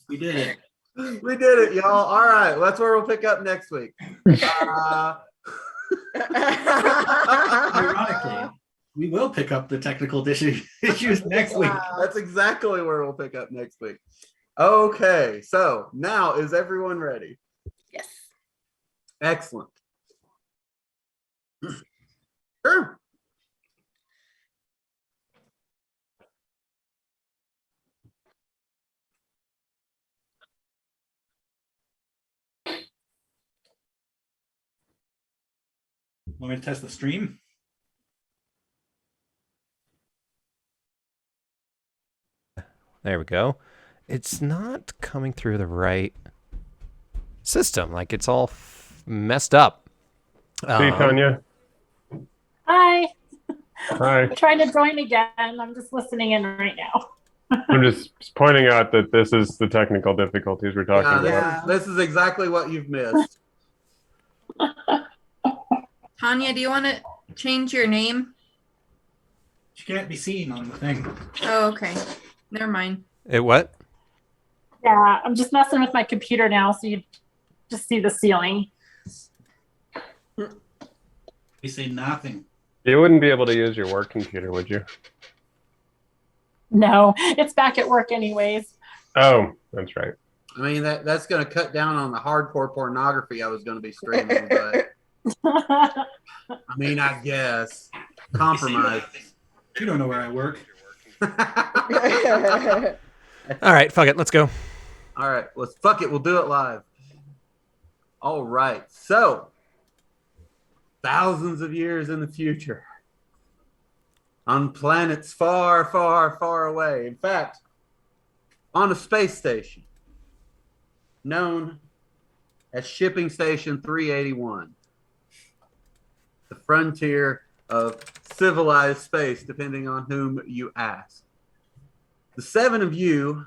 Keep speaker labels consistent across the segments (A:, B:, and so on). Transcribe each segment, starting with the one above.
A: We did it.
B: We did it, y'all. All right, that's where we'll pick up next week.
A: Ironically, we will pick up the technical issues next week.
B: That's exactly where we'll pick up next week. Okay, so now is everyone ready?
C: Yes.
B: Excellent. Sure.
A: Want me to test the stream?
D: There we go. It's not coming through the right system. Like, it's all messed up.
E: Hey, Tanya.
F: Hi.
E: Hi.
F: I'm trying to join again. I'm just listening in right now.
E: I'm just pointing out that this is the technical difficulties we're talking about.
B: This is exactly what you've missed.
C: Tanya, do you want to change your name?
A: She can't be seen on the thing.
C: Oh, okay. Never mind.
D: It what?
F: Yeah, I'm just messing with my computer now, so you just see the ceiling.
A: We say nothing.
E: You wouldn't be able to use your work computer, would you?
F: No, it's back at work anyways.
E: Oh, that's right.
B: I mean, that's going to cut down on the hardcore pornography I was going to be streaming, but I mean, I guess compromise.
A: You don't know where I work.
D: All right, fuck it. Let's go.
B: All right, fuck it. We'll do it live. All right. So, thousands of years in the future, on planets far, far, far away. In fact, on a space station known as Shipping Station 381, the frontier of civilized space, depending on whom you ask. The seven of you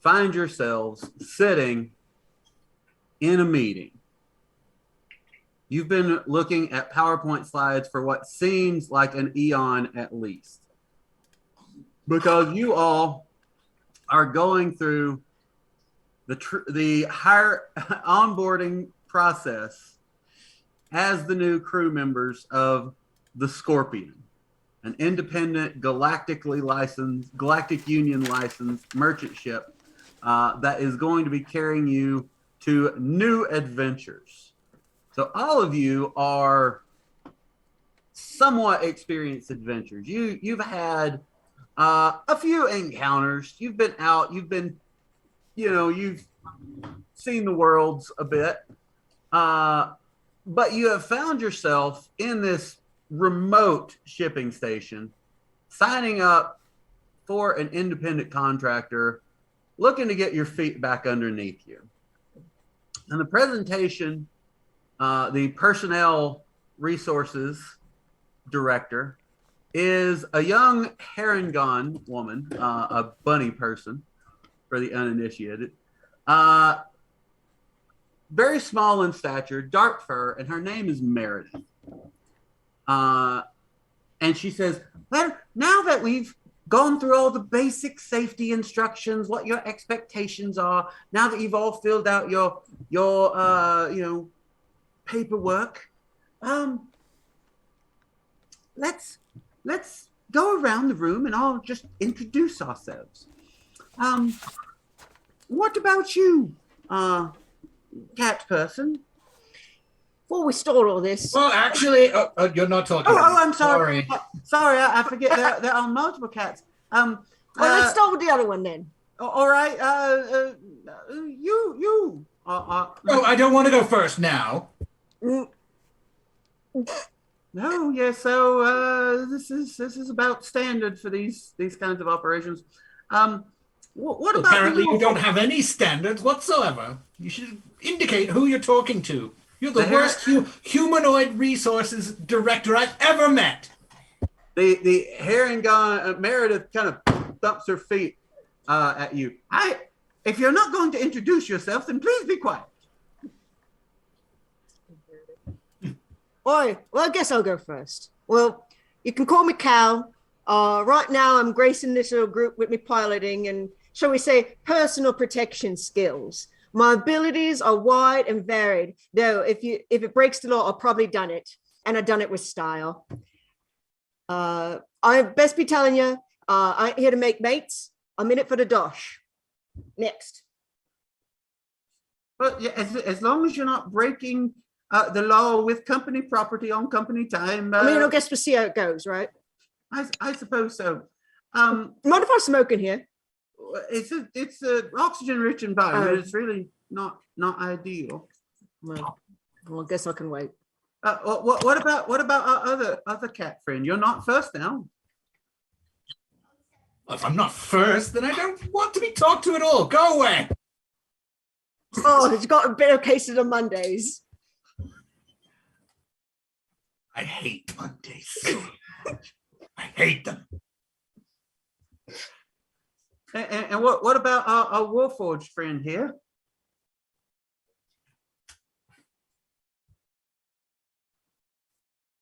B: find yourselves sitting in a meeting. You've been looking at PowerPoint slides for what seems like an eon at least, because you all are going through the higher onboarding process as the new crew members of the Scorpion, an independent Galactic Union licensed merchant ship that is going to be carrying you to new adventures. So all of you are somewhat experienced adventurers. You've had a few encounters. You've been out. You've seen the worlds a bit, but you have found yourself in this remote shipping station, signing up for an independent contractor, looking to get your feet back underneath you. And the presentation, the personnel resources director is a young Harangon woman, a bunny person for the uninitiated, very small in stature, dark fur, and her name is Meredith. And she says, well, now that we've gone through all the basic safety instructions, what your expectations are, now that you've all filled out your paperwork, let's go around the room and I'll just introduce ourselves. What about you, cat person?
G: Before we start all this.
A: Well, actually, you're not talking.
B: Oh, I'm sorry. Sorry, I forget there are multiple cats.
G: Well, let's start with the other one then.
B: All right. You.
A: Oh, I don't want to go first now.
B: No, yeah. So this is about standard for these kinds of operations. What about
A: apparently you don't have any standards whatsoever. You should indicate who you're talking to. You're the worst humanoid resources director I've ever met.
B: The Harangon Meredith kind of thumps her feet at you. If you're not going to introduce yourself, then please be quiet.
G: Well, I guess I'll go first. Well, you can call me Cal. Right now, I'm gracing this little group with me piloting, and shall we say, personal protection skills. My abilities are wide and varied, though if it breaks the law, I've probably done it, and I've done it with style. I best be telling you, I ain't here to make mates. I'm in it for the dosh. Next.
B: But yeah, as long as you're not breaking the law with company property on company time.
G: I mean, I guess we'll see how it goes, right?
B: I suppose so.
G: Mind if I smoke in here?
B: It's a oxygen-rich environment. It's really not ideal.
G: Well, I guess I can wait.
B: What about our other cat friend? You're not first now.
A: If I'm not first, then I don't want to be talked to at all. Go away.
G: Oh, it's got a bit of cases on Mondays.
A: I hate Mondays so much. I hate them.
B: And what about our Warforged friend here?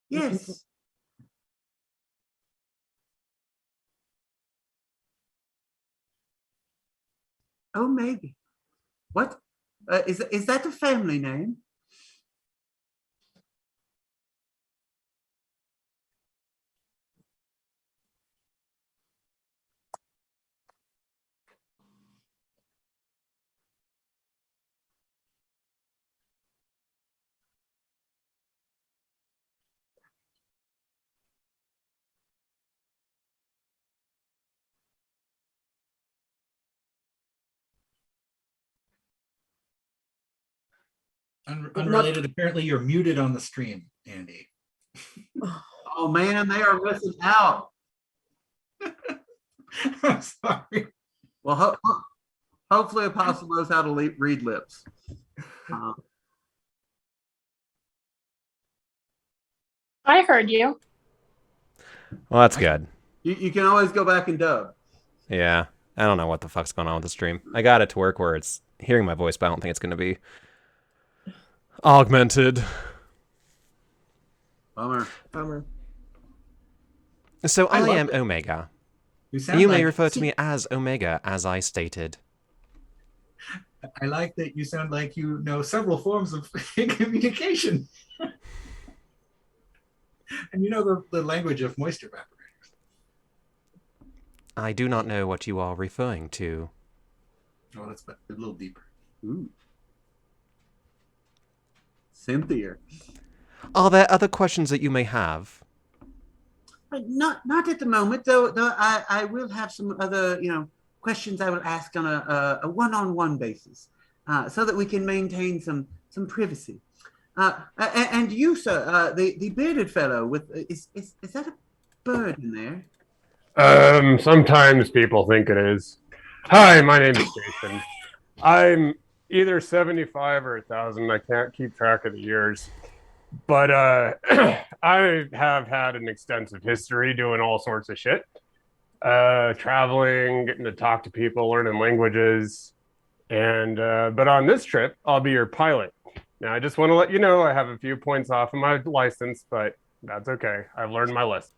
B: Yes. Omega. What? Is that a family name?
A: Unrelated. Apparently, you're muted on the stream, Andy.
B: Oh man, they are missing out.
A: I'm sorry.
B: Well, hopefully Apostle knows how to read lips.
F: I heard you.
D: Well, that's good.
B: You can always go back and dub.
D: Yeah. I don't know what the fuck's going on with the stream. I got it to work where it's hearing my voice, but I don't think it's going to be augmented.
B: Bummer.
D: So I am
A: it.
D: Omega.
A: You
D: may refer to me as Omega, as I stated.
A: I like that you sound like you know several forms of communication. And you know the language of moisture evaporators.
D: I do not know what you are referring to.
A: Oh, that's a little deeper.
B: Ooh. Cynthia.
D: Are there other questions that you may have?
B: Not at the moment, though I will have some other, questions I will ask on a one-on-one basis, so that we can maintain some privacy. And you, sir, the bearded fellow with is that a bird in there?
E: Sometimes people think it is. Hi, my name is Jason. I'm either 75 or 1,000. I can't keep track of the years. But I have had an extensive history doing all sorts of shit. Traveling, getting to talk to people, learning languages. And but on this trip, I'll be your pilot. Now, I just want to let you know I have a few points off of my license, but that's okay. I've learned my lesson.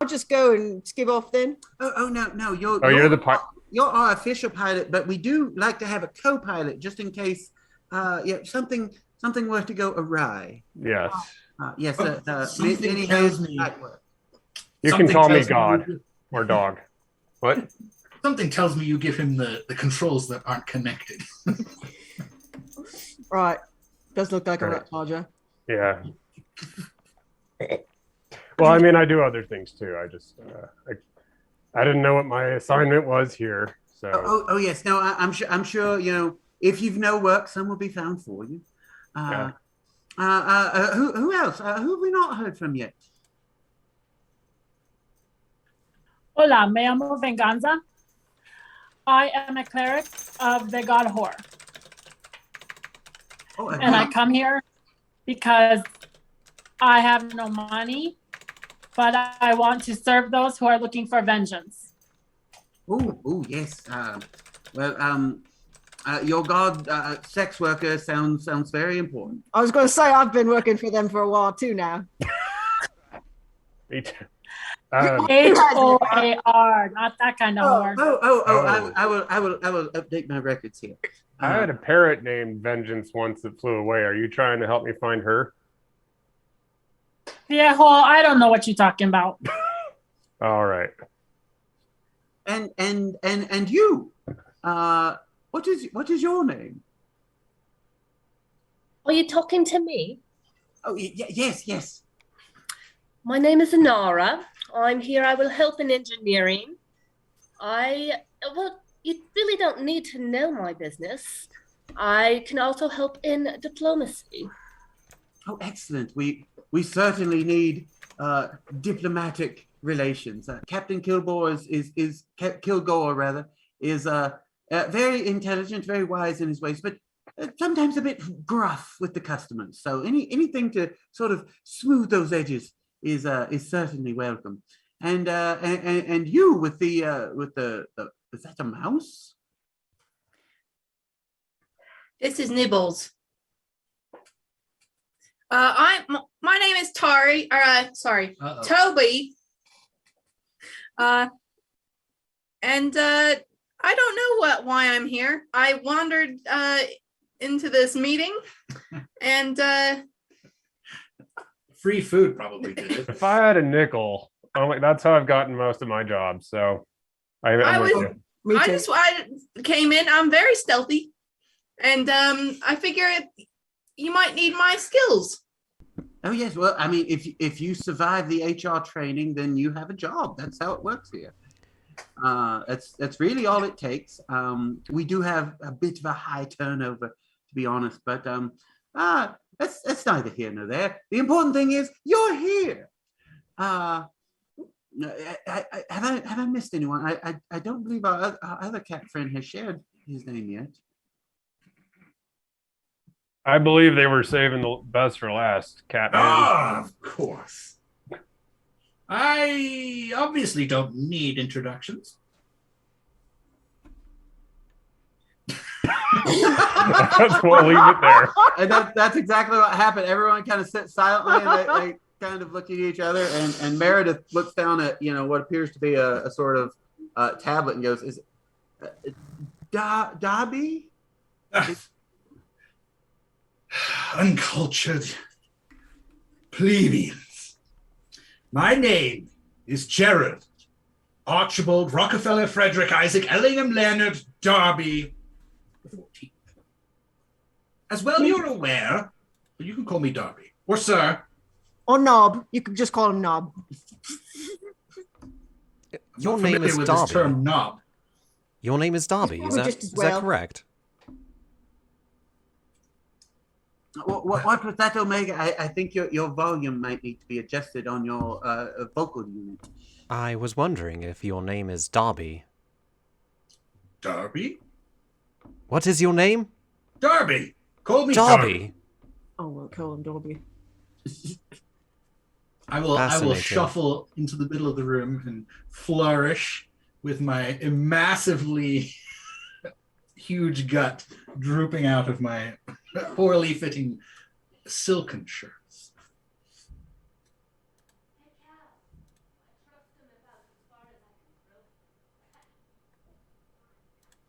G: I'll just go and skip off then.
B: Oh no,
E: You're the pilot.
B: You're our official pilot, but we do like to have a co-pilot just in case something were to go awry.
E: Yes.
B: Yes,
A: Something tells me.
E: You can call me God or dog. What?
A: Something tells me you give him the controls that aren't connected.
G: Right. Does look like a
E: Right.
G: rat charger.
E: Yeah. Well, I mean, I do other things too. I just, I didn't know what my assignment was here. So.
B: Oh yes. No, I'm sure. If you've no work, some will be found for you.
E: Yeah.
B: Who else? Who have we not heard from yet?
F: Hola, me llamo Venganza. I am a cleric of the god Hor.
B: Oh,
F: And I come here because I have no money, but I want to serve those who are looking for vengeance.
B: Oh, yes. Your god, sex worker sounds very important.
G: I was going to say I've been working for them for a while too now.
E: Me too.
F: HOAR, not that kind of whore.
B: Oh! I will update my records here.
E: I had a parrot named Vengeance once that flew away. Are you trying to help me find her?
F: Yeah, well, I don't know what you're talking about.
E: All right.
B: And you, what is your name?
H: Are you talking to me?
B: Oh, yes.
H: My name is Anara. I'm here. I will help in engineering. Well, you really don't need to know my business. I can also help in diplomacy.
B: Oh, excellent. We certainly need diplomatic relations. Captain Kilgore is very intelligent, very wise in his ways, but sometimes a bit gruff with the customers. So anything to sort of smooth those edges is certainly welcome. And you with the is that a mouse?
C: This is Nibbles. My name is Toby. And I don't know why I'm here. I wandered into this meeting, and
A: Free food probably did it.
E: If I had a nickel, that's how I've gotten most of my jobs. So I'm with you.
C: I came in. I'm very stealthy, and I figure you might need my skills.
B: Oh yes, well, I mean, if you survive the HR training, then you have a job. That's how it works here. That's really all it takes. We do have a bit of a high turnover, to be honest, but that's neither here nor there. The important thing is you're here. Have I missed anyone? I don't believe our other cat friend has shared his name yet.
E: I believe they were saving the best for last, Catman.
A: Ah, of course. I obviously don't need introductions.
E: We'll leave it there.
B: And that's exactly what happened. Everyone kind of sits silently and they kind of look at each other. And Meredith looks down at what appears to be a sort of tablet and goes, "Is it Dobby?"
A: Uncultured plebeians. My name is Gerald Archibald Rockefeller Frederick Isaac Ellingham Leonard Darby the 14th. As well, you're aware, but you can call me Darby or Sir.
G: Or Knob. You can just call him Knob.
D: Your name is
A: with
D: Darby.
A: This term Knob.
D: Your name is Darby. Is that correct?
B: What was that, Omega? I think your volume might need to be adjusted on your vocal unit.
D: I was wondering if your name is Darby.
A: Darby?
D: What is your name?
A: Darby. Call me
D: Darby.
G: Oh, we'll call him Darby.
A: I will shuffle into the middle of the room and flourish with my massively huge gut drooping out of my poorly fitting silken shirts.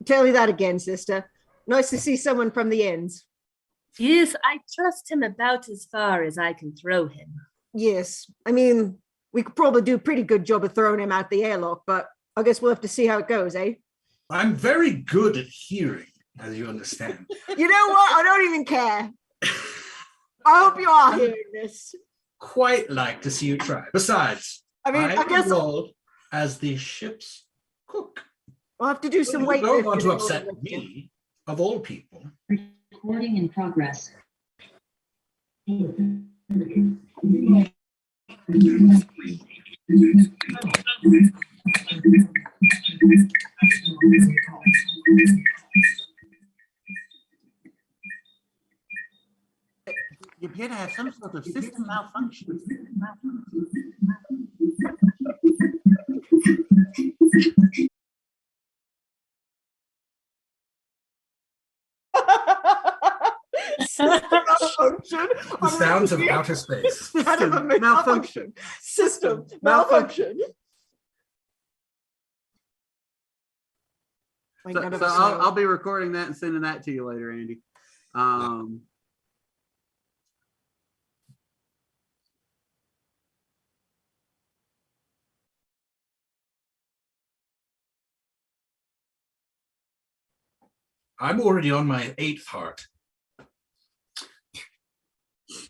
G: Tell me that again, sister. Nice to see someone from the ends.
H: Yes, I trust him about as far as I can throw him.
G: Yes. I mean, we could probably do a pretty good job of throwing him out the airlock, but I guess we'll have to see how it goes, eh?
A: I'm very good at hearing, as you understand.
G: You know what? I don't even care. I hope you are hearing this.
A: Quite like to see you try. Besides,
G: I guess
A: roll as the ship's cook.
G: I'll have to do some weight.
A: You don't want to upset me, of all people.
I: Recording in progress.
B: You appear to have some sort of system malfunction.
G: malfunction.
A: The sounds of outer space.
G: Out of a
B: Malfunction.
G: System malfunction.
B: So, I'll be recording that and sending that to you later, Andy.
A: I'm already on my 8th heart. I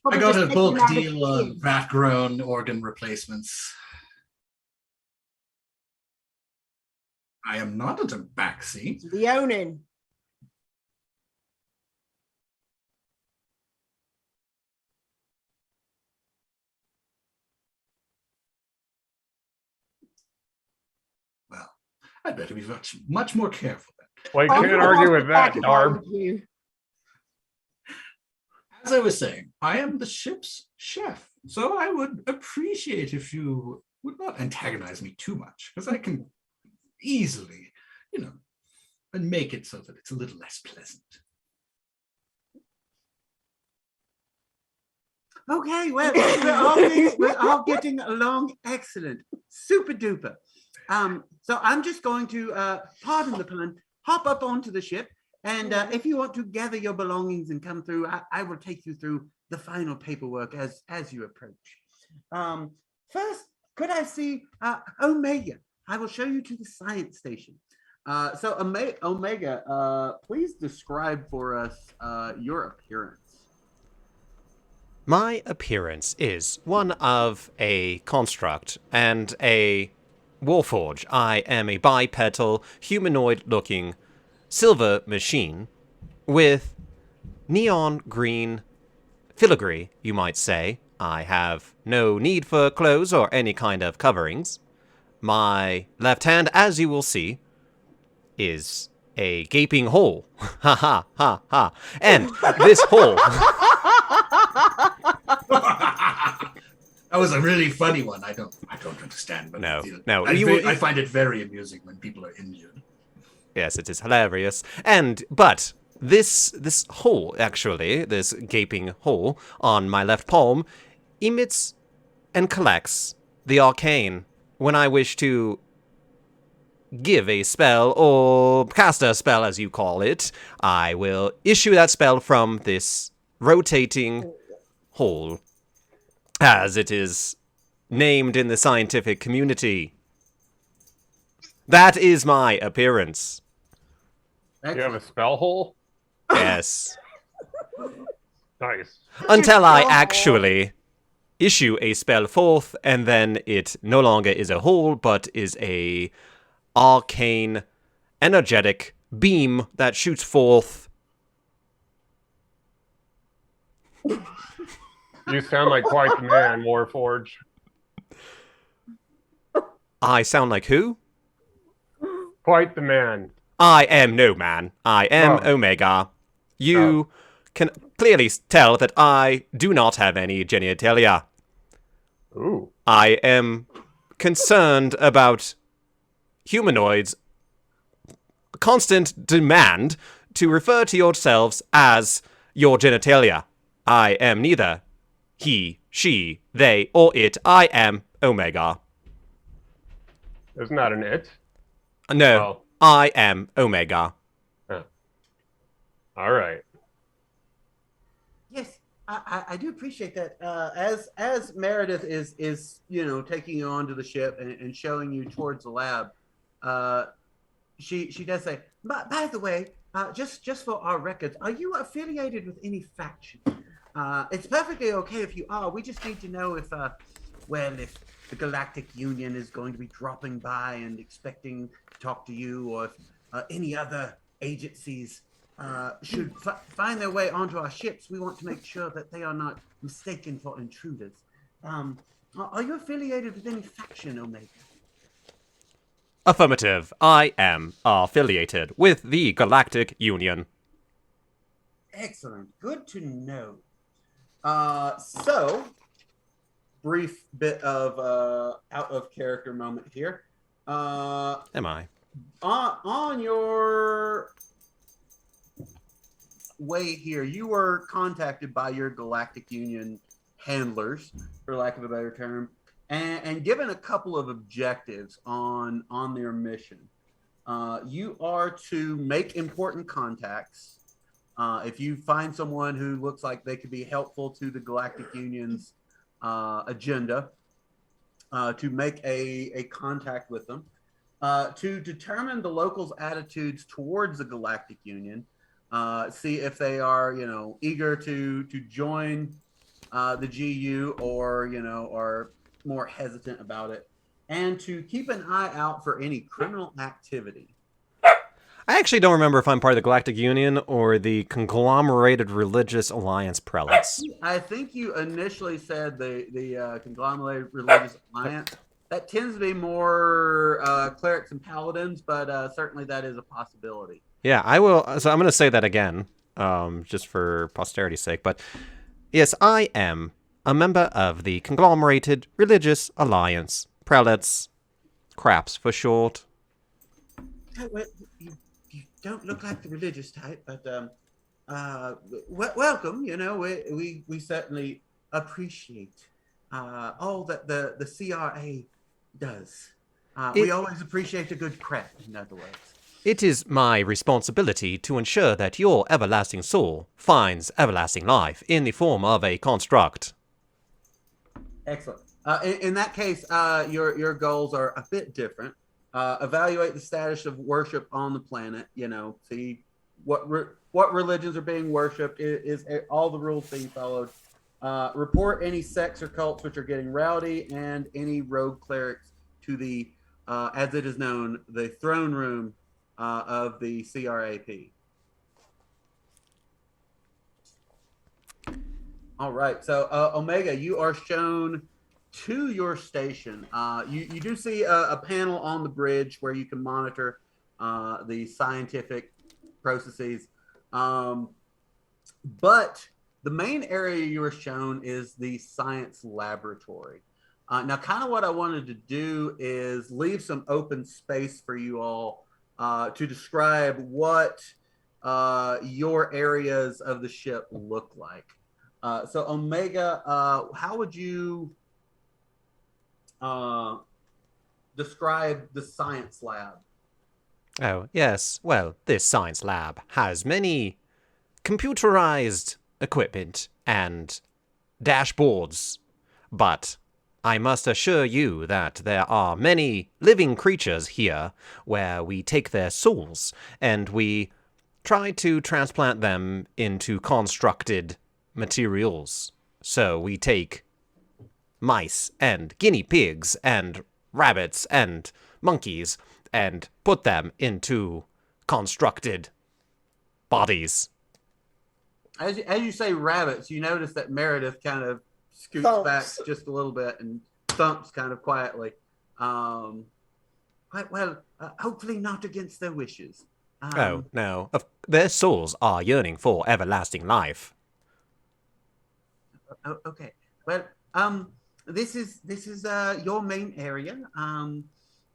G: Probably
A: got
G: just
A: a
G: taking
A: bulk
G: out a
A: deal of
G: kid.
A: rat-grown organ replacements. I am not a tabaxi.
G: Leonin.
A: Well, I'd better be much more careful then.
E: Well, you can't argue with that, Darb.
A: As I was saying, I am the ship's chef, so I would appreciate if you would not antagonize me too much, because I can easily, and make it so that it's a little less pleasant.
B: Okay, well, we're all getting along excellent. Super duper. So I'm just going to, pardon the pun, hop up onto the ship. And if you want to gather your belongings and come through, I will take you through the final paperwork as you approach. First, could I see Omega? I will show you to the science station. So Omega, please describe for us your appearance.
D: My appearance is one of a construct and a warforge. I am a bipedal, humanoid-looking silver machine with neon green filigree, you might say. I have no need for clothes or any kind of coverings. My left hand, as you will see, is a gaping hole. Ha ha ha ha. And this hole...
A: That was a really funny one. I don't understand. But
D: No.
A: I find it very amusing when people are injured.
D: Yes, it is hilarious. But this hole, actually, this gaping hole on my left palm, emits and collects the arcane when I wish to give a spell or cast a spell, as you call it. I will issue that spell from this rotating hole, as it is named in the scientific community. That is my appearance.
E: You have a spell hole?
D: Yes.
E: Nice.
D: Until I actually issue a spell forth, and then it no longer is a hole, but is a arcane, energetic beam that shoots forth.
E: You sound like quite the man, Warforge.
D: I sound like who?
E: Quite the man.
D: I am no man. I am Omega. You can clearly tell that I do not have any genitalia.
E: Ooh.
D: I am concerned about humanoids' constant demand to refer to yourselves as your genitalia. I am neither he, she, they, or it. I am Omega.
E: Isn't that an it?
D: No,
E: Oh.
D: I am Omega.
E: All right.
B: Yes, I do appreciate that. As Meredith is taking you onto the ship and showing you towards the lab, she does say, by the way, just for our records, are you affiliated with any faction? It's perfectly okay if you are. We just need to know if if the Galactic Union is going to be dropping by and expecting to talk to you, or if any other agencies should find their way onto our ships. We want to make sure that they are not mistaken for intruders. Are you affiliated with any faction, Omega?
D: Affirmative. I am affiliated with the Galactic Union.
B: Excellent. Good to know. So, brief bit of out of character moment here.
D: Am I?
B: On your way here, you were contacted by your Galactic Union handlers, for lack of a better term, and given a couple of objectives on their mission. You are to make important contacts. If you find someone who looks like they could be helpful to the Galactic Union's agenda, to make a contact with them, to determine the locals' attitudes towards the Galactic Union, see if they are, eager to join the GU, or are more hesitant about it, and to keep an eye out for any criminal activity.
D: I actually don't remember if I'm part of the Galactic Union or the Conglomerated Religious Alliance Prelates.
B: I think you initially said the Conglomerated Religious Alliance. That tends to be more clerics and paladins, but certainly that is a possibility.
D: Yeah, I will. So I'm going to say that again, just for posterity's sake. But yes, I am a member of the Conglomerated Religious Alliance Prelates, CRAPS for short.
B: Well, you don't look like the religious type, but welcome. We certainly appreciate all that the CRA does. We always appreciate a good crap, in other words.
D: It is my responsibility to ensure that your everlasting soul finds everlasting life in the form of a construct.
B: Excellent. In that case, your goals are a bit different. Evaluate the status of worship on the planet. See what religions are being worshipped. Is all the rules being followed? Report any sects or cults which are getting rowdy, and any rogue clerics to the, as it is known, the throne room of the CRAP. All right. So, Omega, you are shown to your station. You do see a panel on the bridge where you can monitor the scientific processes. But the main area you were shown is the science laboratory. Now, kind of what I wanted to do is leave some open space for you all to describe what your areas of the ship look like. So, Omega, how would you describe the science lab?
D: Oh, yes. Well, this science lab has many computerized equipment and dashboards, but I must assure you that there are many living creatures here where we take their souls and we try to transplant them into constructed materials. So we take mice and guinea pigs and rabbits and monkeys and put them into constructed bodies.
B: As you say rabbits, you notice that Meredith kind of scoots back just a little bit and thumps kind of quietly. Hopefully not against their wishes.
D: Oh, no. Their souls are yearning for everlasting life.
B: Okay. Well, this is your main area.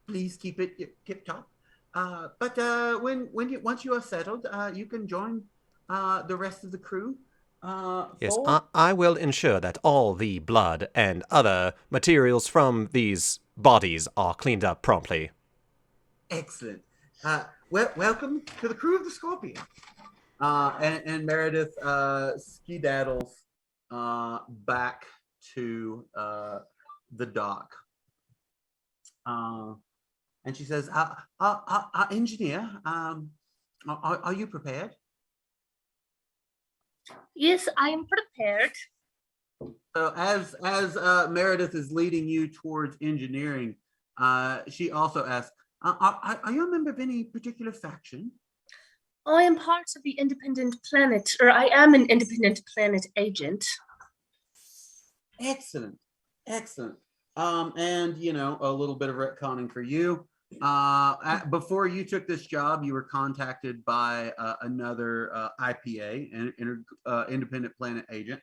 B: Please keep it tip top. But once you are settled, you can join the rest of the crew.
D: Yes, I will ensure that all the blood and other materials from these bodies are cleaned up promptly.
B: Excellent. Welcome to the crew of the Scorpion. And Meredith skedaddles back to the dock. And she says, engineer, are you prepared?
H: Yes, I am prepared.
B: So as Meredith is leading you towards engineering, she also asks, are you a member of any particular faction?
H: I am part of the Independent Planet, or I am an Independent Planet agent.
B: Excellent. And a little bit of retconning for you. Before you took this job, you were contacted by another IPA, an Independent Planet agent,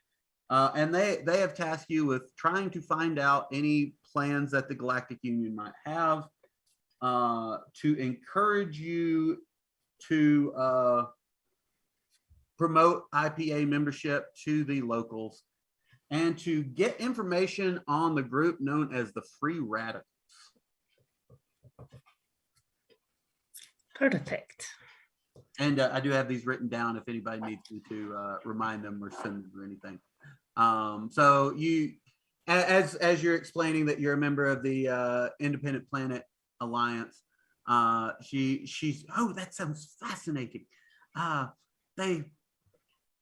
B: and they have tasked you with trying to find out any plans that the Galactic Union might have to encourage you to promote IPA membership to the locals, and to get information on the group known as the Free Radicals.
H: Perfect.
B: And I do have these written down if anybody needs me to remind them or send them or anything. So you, as you're explaining that you're a member of the Independent Planet Alliance, she's, oh, that sounds fascinating.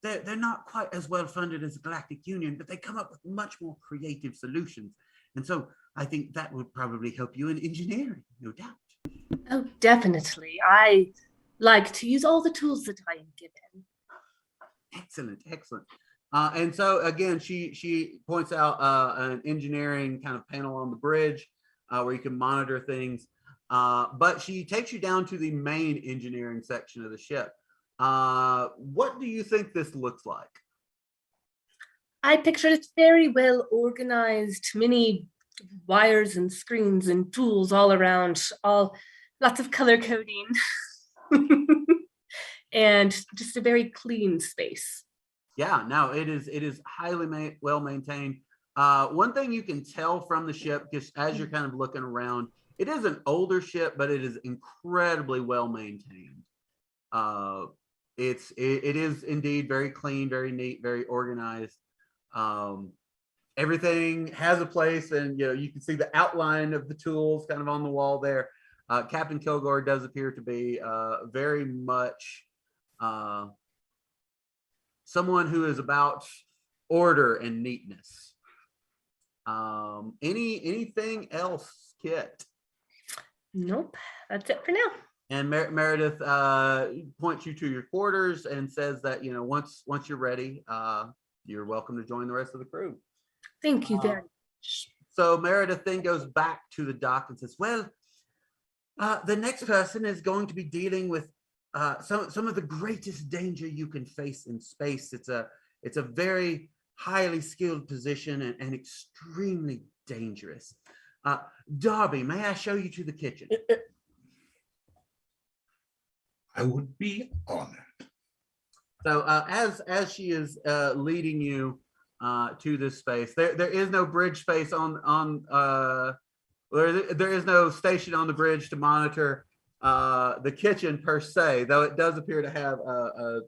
B: They're not quite as well funded as the Galactic Union, but they come up with much more creative solutions. And so I think that would probably help you in engineering, no doubt.
H: Oh, definitely. I like to use all the tools that I am given.
B: Excellent, excellent. And so again, she points out an engineering kind of panel on the bridge where you can monitor things. But she takes you down to the main engineering section of the ship. What do you think this looks like?
H: I picture it very well organized, many wires and screens and tools all around, lots of color coding, and just a very clean space.
B: Yeah, no, it is highly well maintained. One thing you can tell from the ship, just as you're kind of looking around, it is an older ship, but it is incredibly well maintained. It is indeed very clean, very neat, very organized. Everything has a place, and you can see the outline of the tools kind of on the wall there. Captain Kilgore does appear to be very much someone who is about order and neatness. Anything else, Kit?
H: Nope, that's it for now.
B: And Meredith points you to your quarters and says that once you're ready, you're welcome to join the rest of the crew.
H: Thank you very much.
B: So Meredith then goes back to the dock and says, well, the next person is going to be dealing with some of the greatest danger you can face in space. It's a very highly skilled position and extremely dangerous. Darby, may I show you to the kitchen?
A: I would be honored.
B: So as she is leading you to this space, there is no bridge space on there is no station on the bridge to monitor the kitchen per se, though it does appear to have a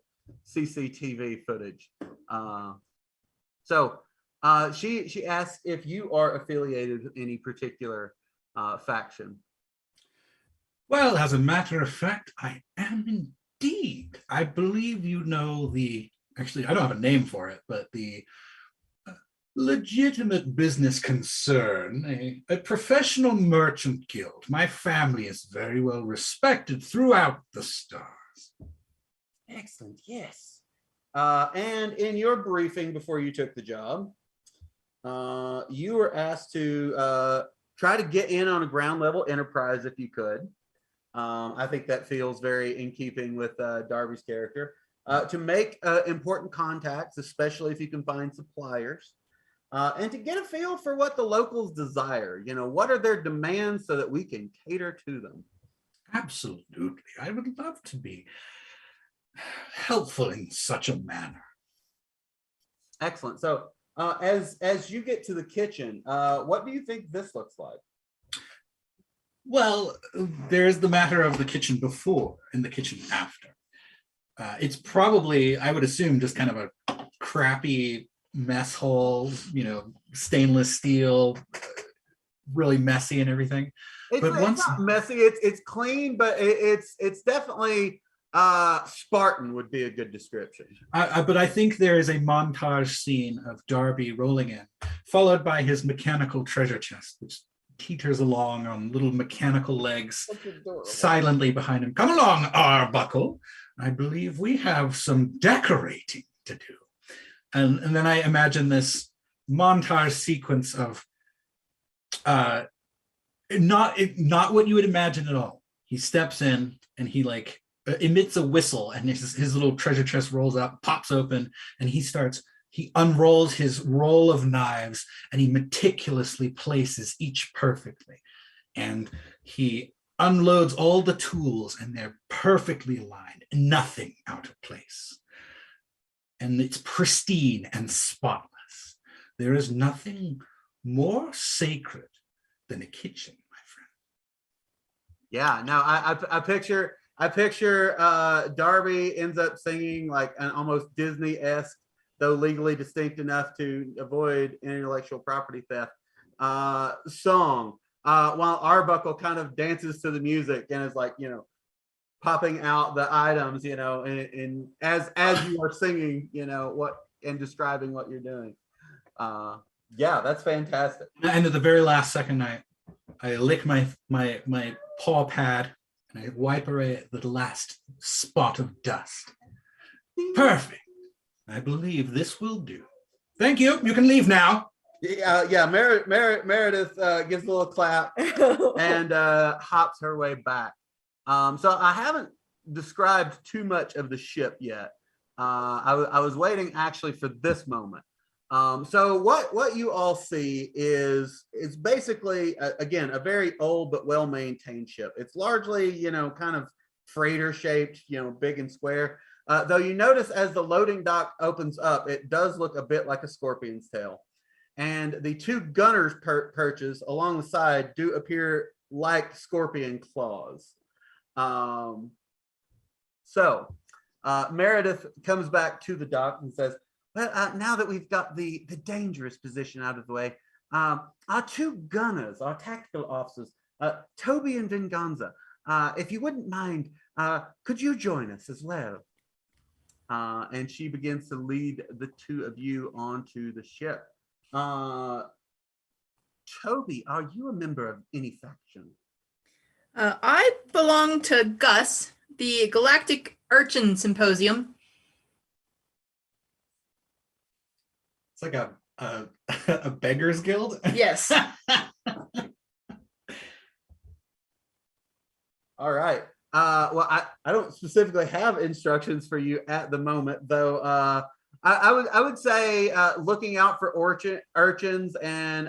B: CCTV footage. So she asks if you are affiliated with any particular faction.
A: Well, as a matter of fact, I am indeed. I believe you know actually, I don't have a name for it, but the legitimate business concern, a professional merchant guild. My family is very well respected throughout the stars.
B: Excellent, yes. And in your briefing before you took the job, you were asked to try to get in on a ground level enterprise if you could. I think that feels very in keeping with Darby's character. To make important contacts, especially if you can find suppliers, and to get a feel for what the locals desire. What are their demands so that we can cater to them.
A: Absolutely. I would love to be helpful in such a manner.
B: Excellent. So as you get to the kitchen, what do you think this looks like?
A: Well, there's the matter of the kitchen before and the kitchen after. It's probably, I would assume, just kind of a crappy mess hall, stainless steel, really messy and everything.
B: It's not messy. It's clean, but it's definitely Spartan would be a good description.
A: But I think there is a montage scene of Darby rolling in, followed by his mechanical treasure chest, which teeters along on little mechanical legs silently behind him. Come along, Arbuckle. I believe we have some decorating to do. And then I imagine this montage sequence of not what you would imagine at all. He steps in and he emits a whistle, and his little treasure chest rolls up, pops open, and he unrolls his roll of knives and he meticulously places each perfectly. And he unloads all the tools and they're perfectly aligned, nothing out of place. and it's pristine and spotless. There is nothing more sacred than a kitchen, my friend.
B: Yeah, no, I picture Darby ends up singing like an almost Disney-esque, though legally distinct enough to avoid intellectual property theft, song, while Arbuckle kind of dances to the music and is like, popping out the items, and as you are singing, what and describing what you're doing. Yeah, that's fantastic.
A: And at the very last second, I lick my paw pad and I wipe away the last spot of dust. Perfect. I believe this will do. Thank you. You can leave now.
B: Yeah. Meredith gives a little clap and hops her way back. So I haven't described too much of the ship yet. I was waiting actually for this moment. So what you all see is basically again a very old but well-maintained ship. It's largely kind of freighter shaped, big and square. Though you notice as the loading dock opens up, it does look a bit like a scorpion's tail, and the two gunners perches along the side do appear like scorpion claws. So Meredith comes back to the dock and says, well, now that we've got the dangerous position out of the way, our two gunners, our tactical officers, Toby and Venganza, if you wouldn't mind, could you join us as well? And she begins to lead the two of you onto the ship. Toby, are you a member of any faction?
C: I belong to Gus, the Galactic Urchin Symposium.
A: It's like a beggars guild.
C: Yes.
B: All right. Well, I don't specifically have instructions for you at the moment, though. I would say looking out for urchins and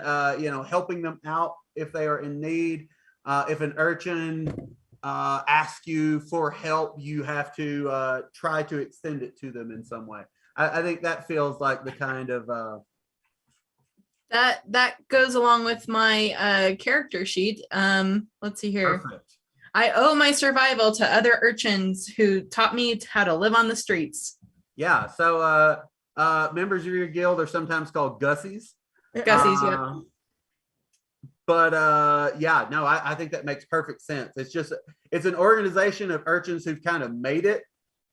B: helping them out if they are in need. If an urchin asks you for help, you have to try to extend it to them in some way. I think that feels like the kind of
C: that goes along with my character sheet. Let's see here.
B: perfect.
C: I owe my survival to other urchins who taught me how to live on the streets.
B: Yeah. So members of your guild are sometimes called Gussies.
C: Gussies, yeah.
B: But yeah, no, I think that makes perfect sense. It's an organization of urchins who've kind of made it.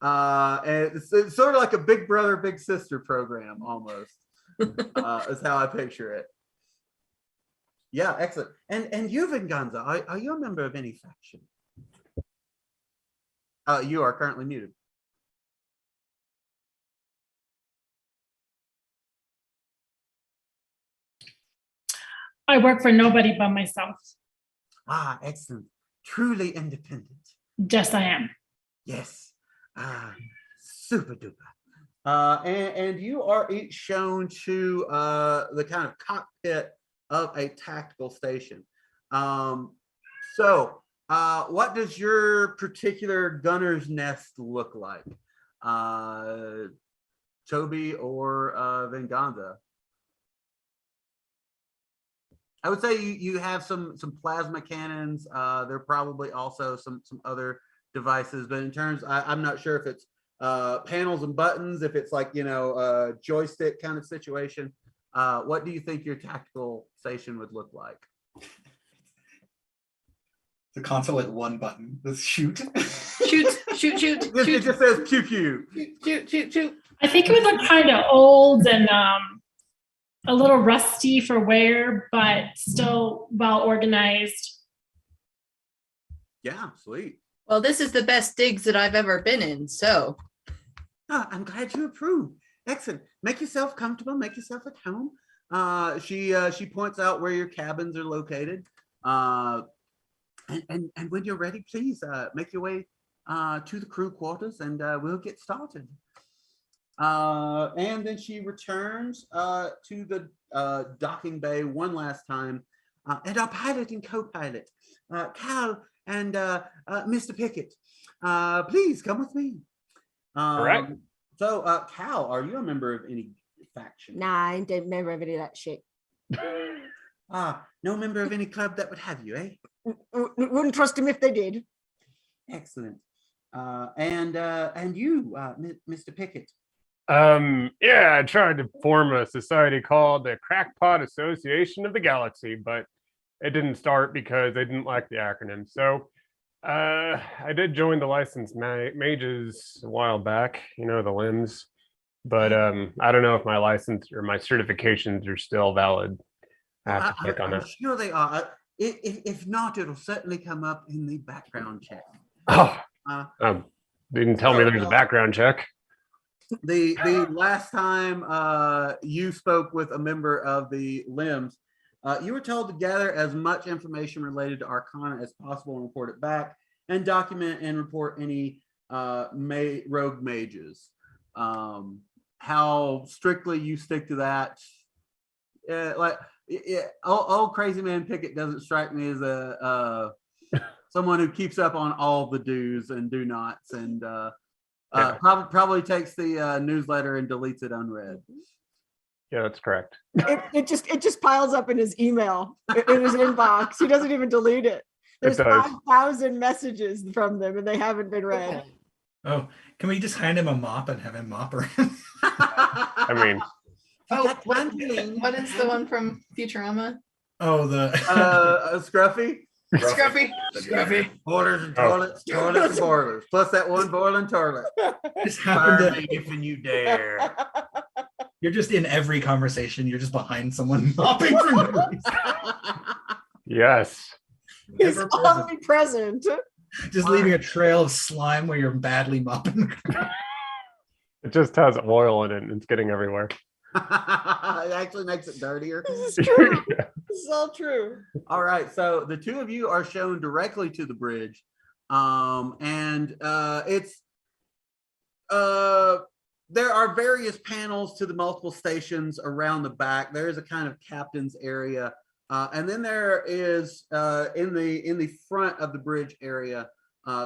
B: And it's sort of like a big brother, big sister program almost, is how I picture it. Yeah, excellent. And you, Venganza, are you a member of any faction? You are currently muted.
F: I work for nobody but myself.
B: Ah, excellent. Truly independent.
F: Yes, I am.
B: Yes. Super duper. And you are each shown to the kind of cockpit of a tactical station. So what does your particular gunner's nest look like? Toby or Venganza? I would say you have some plasma cannons. There are probably also some other devices, but in terms, I'm not sure if it's panels and buttons, if it's like a joystick kind of situation. What do you think your tactical station would look like?
A: The console with one button. Let's shoot.
C: Shoot.
B: It just says pew pew.
C: Shoot.
F: I think it would look kind of old and a little rusty for wear, but still well organized.
B: Yeah, sweet.
C: Well, this is the best digs that I've ever been in, so.
B: I'm glad you approve. Excellent. Make yourself comfortable. Make yourself at home. She points out where your cabins are located. And when you're ready, please make your way to the crew quarters, and we'll get started. And then she returns to the docking bay one last time, and our pilot and co-pilot, Cal and Mr. Pickett, please come with me.
E: All right.
B: So, Cal, are you a member of any faction?
G: Nah, I ain't a member of any of that shit.
B: No member of any club that would have you, eh?
G: Wouldn't trust him if they did.
B: Excellent. And you, Mr. Pickett.
E: Yeah, I tried to form a society called the Crackpot Association of the Galaxy, but it didn't start because they didn't like the acronym. So I did join the licensed mages a while back, you know, the limbs. But I don't know if my license or my certifications are still valid. I have to click on
B: I'm
E: that.
B: sure they are. If not, it'll certainly come up in the background check.
E: Oh, didn't tell me there's a background check.
B: The last time you spoke with a member of the limbs, you were told to gather as much information related to Arcana as possible and report it back, and document and report any rogue mages. How strictly you stick to that? Old crazy man Pickett doesn't strike me as a someone who keeps up on all the do's and do nots, and probably takes the newsletter and deletes it unread.
E: Yeah, that's correct.
G: It just piles up in his email, in his inbox. He doesn't even delete it. There's 5,000 messages from them, and they haven't been read.
A: Oh, can we just hand him a mop and have him mop around?
E: I mean,
C: what is the one from Futurama?
A: Oh, the
B: Scruffy.
C: Scruffy.
B: Boilers and toilets, toilets and boilers. Plus that one boiling toilet.
A: Just happened to,
B: if you dare.
A: you're just in every conversation. You're just behind someone mopping for no reason.
E: yes.
G: He's
A: Ever present.
G: omnipresent.
A: Just leaving a trail of slime where you're badly mopping.
E: It just has oil in it and it's getting everywhere.
B: It actually makes it dirtier.
G: This is true. This is all true.
B: All right, so the two of you are shown directly to the bridge, and it's there are various panels to the multiple stations around the back. There is a kind of captain's area, and then there is in the front of the bridge area,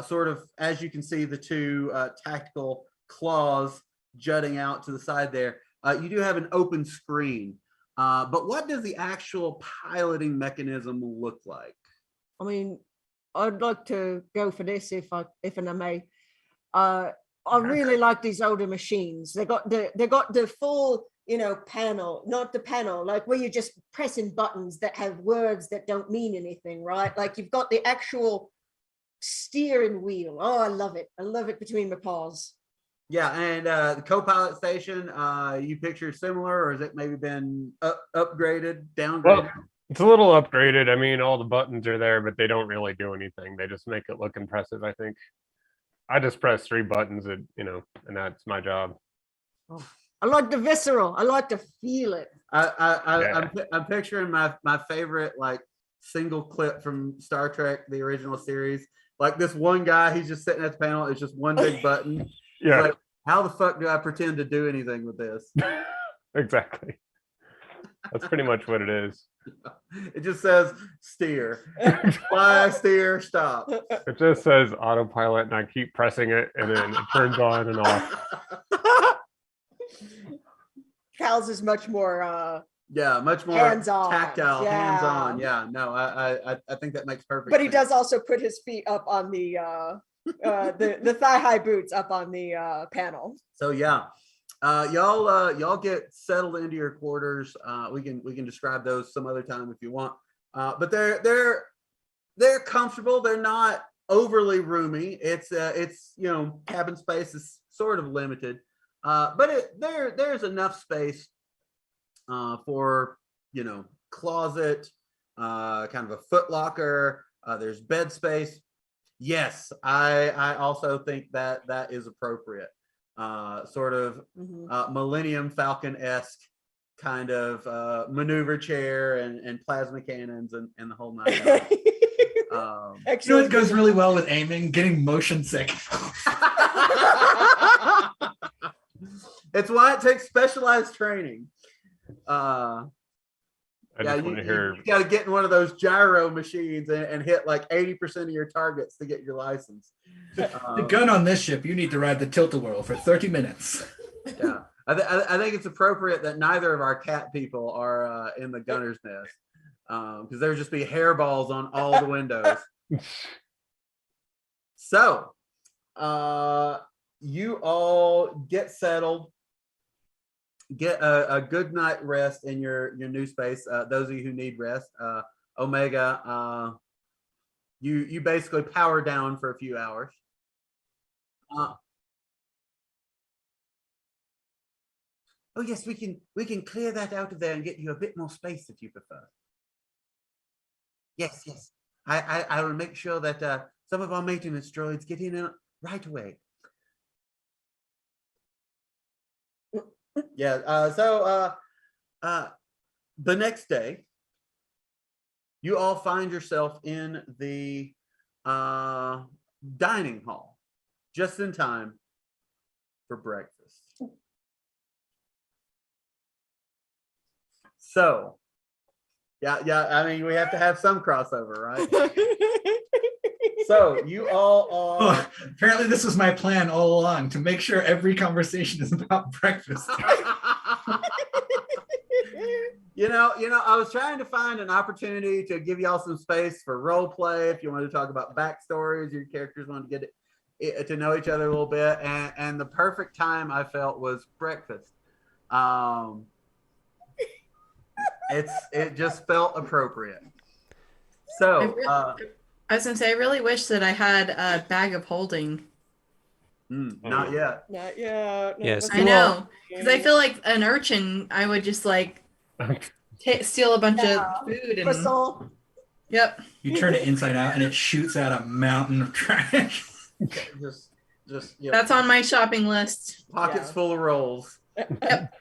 B: sort of as you can see, the two tactical claws jutting out to the side there. You do have an open screen, but what does the actual piloting mechanism look like?
G: I mean, I'd like to go for this if I may. I really like these older machines. They got the full, panel, not the panel, like where you're just pressing buttons that have words that don't mean anything, right? Like you've got the actual steering wheel. Oh, I love it. I love it between my paws.
B: Yeah, and the co-pilot station, you picture similar, or has it maybe been upgraded, downgraded?
E: Well, it's a little upgraded. I mean, all the buttons are there, but they don't really do anything. They just make it look impressive, I think. I just press 3 buttons, and that's my job.
G: Oh, I like the visceral. I like to feel it.
B: I'm picturing my favorite single clip from Star Trek, the original series. Like this one guy, he's just sitting at the panel. It's just one big button.
E: Yeah.
B: Like, how the fuck do I pretend to do anything with this?
E: Exactly. That's pretty much what it is.
B: It just says steer, fly, steer, stop.
E: It just says autopilot, and I keep pressing it, and then it turns on and off.
G: Cal's is much more
B: much more
G: hands-on.
B: tactile, hands-on. Yeah, no, I think that makes perfect
G: but he
B: sense.
G: does also put his feet up on the thigh-high boots up on the panel.
B: So yeah, y'all get settled into your quarters. We can describe those some other time if you want. But they're comfortable. They're not overly roomy. It's cabin space is sort of limited, but there's enough space for closet, kind of a foot locker. There's bed space. Yes, I also think that is appropriate. Sort of Millennium Falcon-esque kind of maneuver chair and plasma cannons and the whole nine.
A: It goes really well with aiming, getting motion sick.
B: It's why it takes specialized training.
E: I just want to hear.
B: You got to get in one of those gyro machines and hit like 80% of your targets to get your license.
A: The gun on this ship, you need to ride the tilt-a-whirl for 30 minutes.
B: Yeah, I think it's appropriate that neither of our cat people are in the gunner's nest, because there would just be hairballs on all the windows. So, you all get settled, get a good night rest in your new space. Those of you who need rest, Omega, you basically power down for a few hours. Oh yes, we can clear that out of there and get you a bit more space if you prefer. Yes. I will make sure that some of our maintenance droids get in right away. Yeah. So the next day, you all find yourself in the dining hall, just in time for breakfast. So, yeah. I mean, we have to have some crossover, right? So you all are.
A: Oh, apparently, this was my plan all along, to make sure every conversation is about breakfast.
B: You know, I was trying to find an opportunity to give y'all some space for role play. If you wanted to talk about backstories, your characters wanted to get to know each other a little bit, and the perfect time I felt was breakfast. It just felt appropriate. So
C: I was gonna say, I really wish that I had a bag of holding.
B: Not yet.
G: Not yet. No,
D: Yes,
C: I know, because I feel like an urchin, I would just like steal a bunch of food and.
G: Whistle.
C: Yep.
A: You turn it inside out, and it shoots out a mountain of trash.
B: Just yep.
C: That's on my shopping list.
B: Pockets full of rolls.
C: Yep.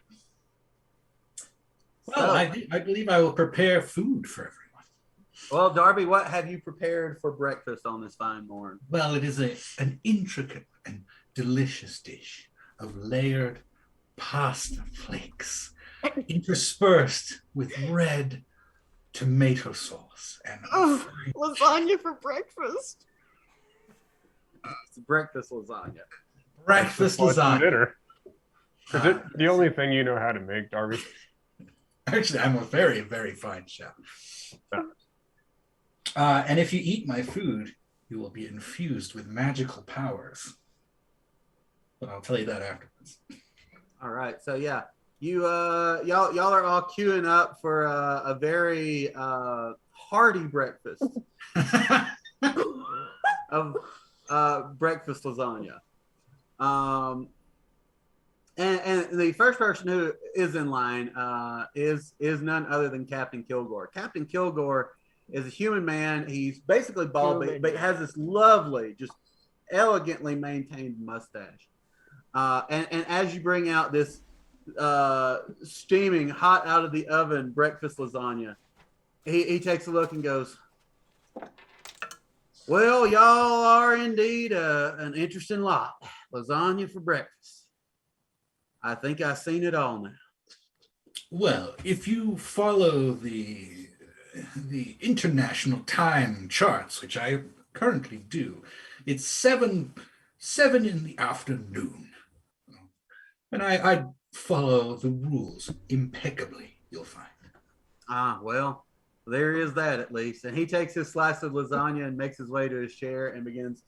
A: Well, I believe I will prepare food for everyone.
B: Well, Darby, what have you prepared for breakfast on this fine morning?
A: Well, it is an intricate and delicious dish of layered pasta flakes interspersed with red tomato sauce and
G: Lasagna for breakfast.
B: It's breakfast lasagna.
A: breakfast
E: What's for
A: lasagna.
E: dinner? Is it the only thing you know how to make, Darby?
A: Actually, I'm a very, very fine chef. And if you eat my food, you will be infused with magical powers. But I'll tell you that afterwards.
B: All right. So yeah, y'all are all queuing up for a very hearty breakfast of breakfast lasagna. And the first person who is in line is none other than Captain Kilgore. Captain Kilgore is a human man. He's basically bald, but has this lovely, just elegantly maintained mustache. And as you bring out this steaming, hot out of the oven breakfast lasagna, he takes a look and goes, "Well, y'all are indeed an interesting lot. Lasagna for breakfast. I think I've seen it all now."
A: Well, if you follow the international time charts, which I currently do, it's 7 in the afternoon. And I follow the rules impeccably, you'll find.
B: Well, there is that at least. And he takes his slice of lasagna and makes his way to his chair and begins,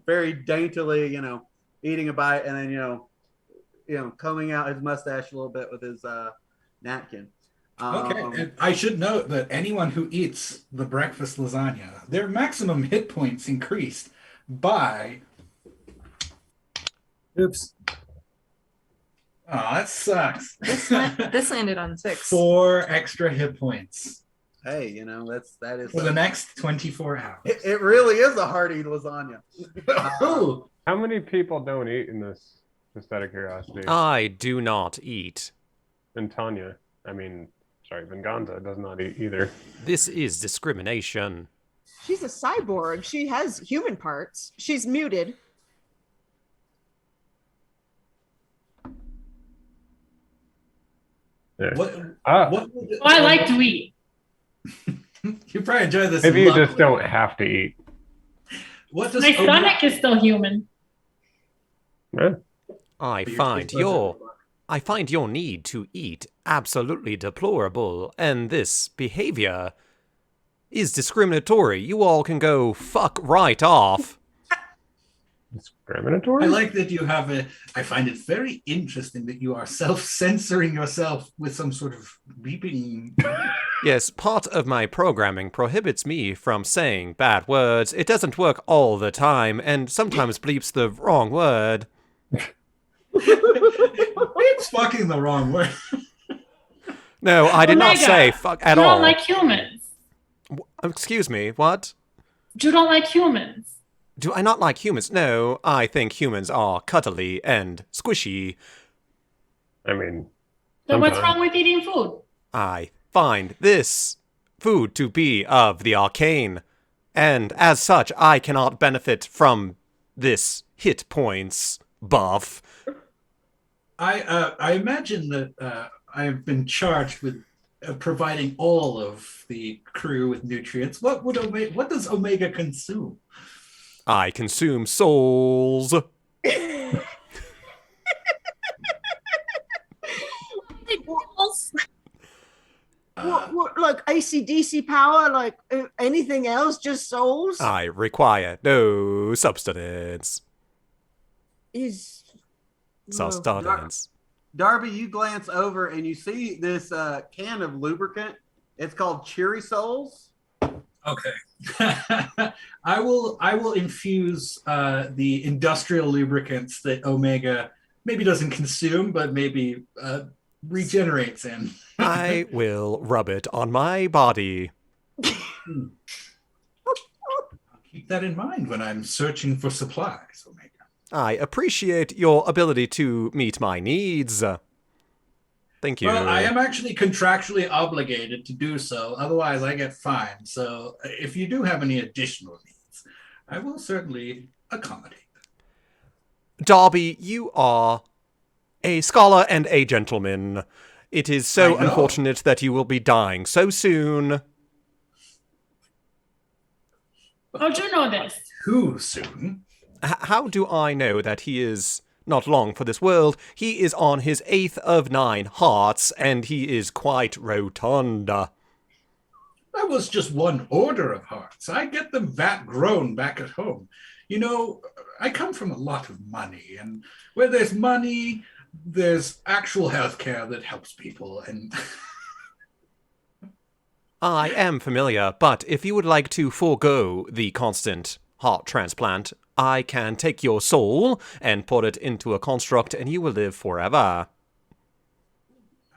B: very daintily, eating a bite, and then, combing out his mustache a little bit with his napkin.
A: Okay, and I should note that anyone who eats the breakfast lasagna, their maximum hit points increased by... Oops. Oh, that sucks.
C: This landed on 6.
A: 4 extra hit points.
B: Hey, that is
A: for the next 24 hours.
B: It really is a hearty lasagna.
E: How many people don't eat in this? Just out of curiosity.
D: I do not eat.
E: And Tanya, Venganza does not eat either.
D: This is discrimination.
G: She's a cyborg. She has human parts. She's muted.
E: Yeah.
F: I like to eat.
A: You probably enjoy this.
E: Maybe you just don't have to eat.
A: What does
F: My stomach is still human.
E: Yeah.
D: I find your I find your need to eat absolutely deplorable, and this behavior is discriminatory. You all can go fuck right off.
E: Discriminatory?
A: I like that you have I find it very interesting that you are self-censoring yourself with some sort of beeping.
D: Yes, part of my programming prohibits me from saying bad words. It doesn't work all the time, and sometimes bleeps the wrong word.
A: It's fucking the wrong word.
D: No, I did not
F: Omega,
D: say fuck at
F: you
D: all.
F: don't like humans.
D: Excuse me, what?
F: You don't like humans.
D: Do I not like humans? No, I think humans are cuddly and squishy.
E: I mean,
F: Then what's
E: sometimes.
F: wrong with eating food?
D: I find this food to be of the arcane, and as such, I cannot benefit from this hit points buff.
A: I imagine that I've been charged with providing all of the crew with nutrients. What does Omega consume?
D: I consume souls.
G: What, like AC/DC power? Like anything else? Just souls?
D: I require no substance.
G: Is
D: Sustenance.
B: Darby, you glance over and you see this can of lubricant. It's called Cheery Souls.
A: Okay. I will infuse the industrial lubricants that Omega maybe doesn't consume, but maybe regenerates in.
D: I will rub it on my body.
A: I'll keep that in mind when I'm searching for supplies, Omega.
D: I appreciate your ability to meet my needs. Thank you.
A: Well, I am actually contractually obligated to do so. Otherwise, I get fined. So if you do have any additional needs, I will certainly accommodate them.
D: Darby, you are a scholar and a gentleman. It is so
A: I know.
D: unfortunate that you will be dying so soon.
F: How'd you know this?
A: Too soon.
D: How do I know that he is not long for this world? He is on his 8th of 9 hearts, and he is quite rotund.
A: That was just one order of hearts. I get them vat grown back at home. You know, I come from a lot of money, and where there's money, there's actual healthcare that helps people. And
D: I am familiar, but if you would like to forego the constant heart transplant, I can take your soul and put it into a construct and you will live forever.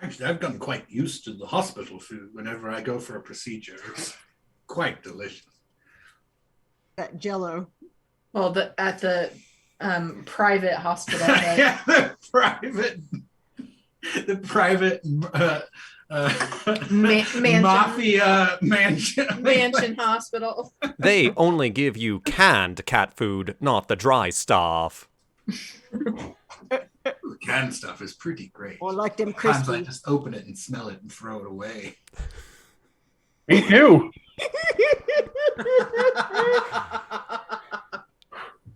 A: actually, I've gotten quite used to the hospital food whenever I go for a procedure. It's quite delicious.
G: that Jello?
C: Well, at the private hospital. Right?
A: Yeah, the private
C: Mansion.
A: mafia mansion.
C: Mansion hospital.
D: They only give you canned cat food, not the dry stuff.
A: Canned stuff is pretty great.
G: Or like them
A: Sometimes I
G: crispy?
A: just open it and smell it and throw it away.
E: Me too.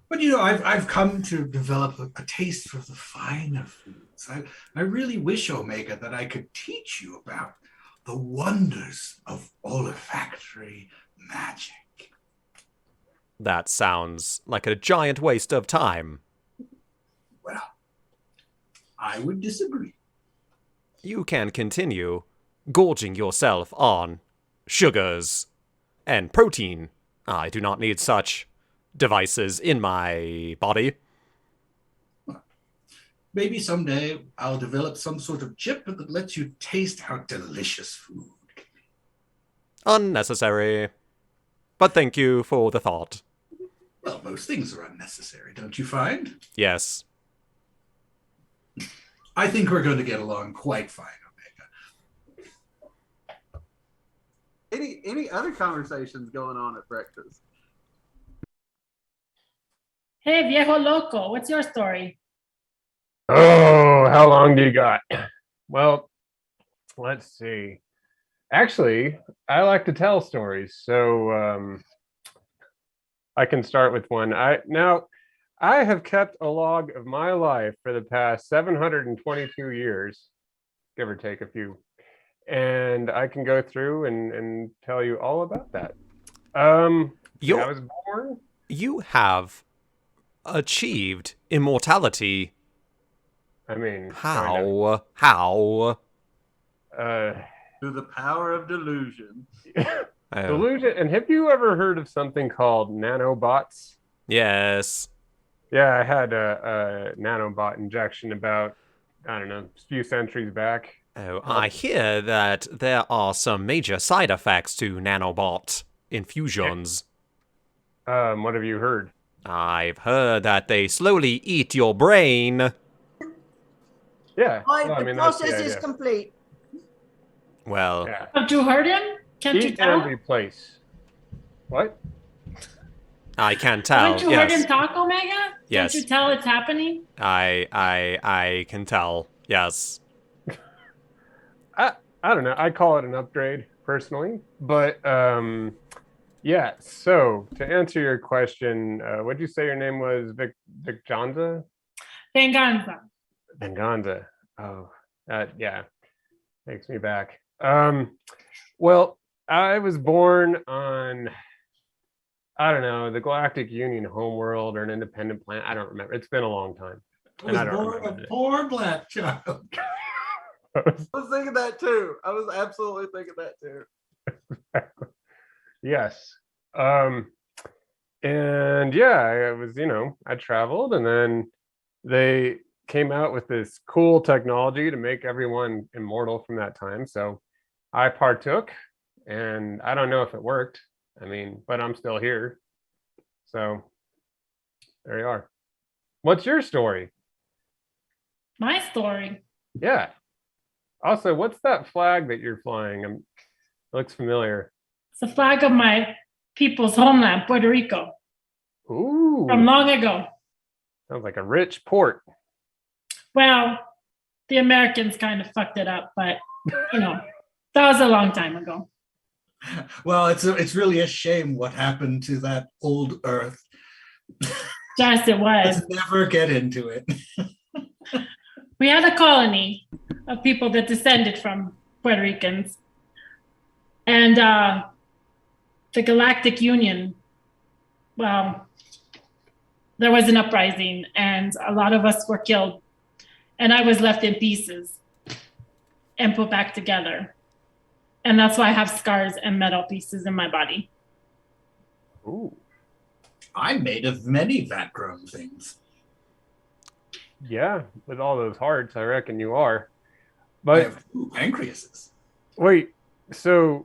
A: But you know, I've come to develop a taste for the finer foods. I really wish, Omega, that I could teach you about the wonders of olfactory magic.
D: That sounds like a giant waste of time.
A: Well, I would disagree.
D: You can continue gorging yourself on sugars and protein. I do not need such devices in my body.
A: Maybe someday I'll develop some sort of chip that lets you taste how delicious food can be.
D: Unnecessary. But thank you for the thought.
A: Well, most things are unnecessary, don't you find?
D: Yes.
A: I think we're going to get along quite fine, Omega.
B: Any other conversations going on at breakfast?
F: Hey, viejo loco, what's your story?
E: Oh, how long do you got? Well, let's see. Actually, I like to tell stories, so I can start with one. I I have kept a log of my life for the past 722 years, give or take a few. And I can go through and tell you all about that. I was born.
D: You have achieved immortality.
E: I mean,
D: how? How?
B: Through the power of delusion.
E: Delusion. And have you ever heard of something called nanobots?
D: Yes.
E: Yeah, I had a nanobot injection about, I don't know, a few centuries back.
D: Oh, I hear that there are some major side effects to nanobot infusions.
E: What have you heard?
D: I've heard that they slowly eat your brain.
E: Yeah.
G: The process is complete.
D: Well,
E: yeah.
F: Have you heard him? Can't you
E: Eat
F: tell?
E: and replace. What?
D: I can't tell.
F: Haven't you
D: yes.
F: heard him talk, Omega?
D: Yes.
F: Can't you tell it's happening?
D: I can tell. Yes.
E: I don't know. I call it an upgrade personally, but yeah. So to answer your question, what'd you say your name was? Vicjanza?
F: Venganza.
E: Venganza. Oh, yeah. Takes me back. Well, I was born on, I don't know, the Galactic Union homeworld or an independent planet. I don't remember. It's been a long time.
A: I was born a poor black child.
B: I was thinking that too. I was absolutely thinking that too.
E: Yes. And yeah, I was, I traveled, and then they came out with this cool technology to make everyone immortal from that time. So I partook, and I don't know if it worked. I mean, but I'm still here. So there you are. What's your story?
F: My story.
E: Yeah. Also, what's that flag that you're flying? It looks familiar.
F: It's the flag of my people's homeland, Puerto Rico.
E: Ooh.
F: From long ago.
E: Sounds like a rich port.
F: Well, the Americans kind of fucked it up, but that was a long time ago.
A: Well, it's really a shame what happened to that old Earth.
F: Yes, it was.
A: Let's never get into it.
F: We had a colony of people that descended from Puerto Ricans. And the Galactic Union, well, there was an uprising and a lot of us were killed. And I was left in pieces and put back together. And that's why I have scars and metal pieces in my body.
E: Ooh.
A: I'm made of many vat-grown things.
E: Yeah, with all those hearts, I reckon you are.
A: I
E: But
A: have 2 pancreases.
E: wait, so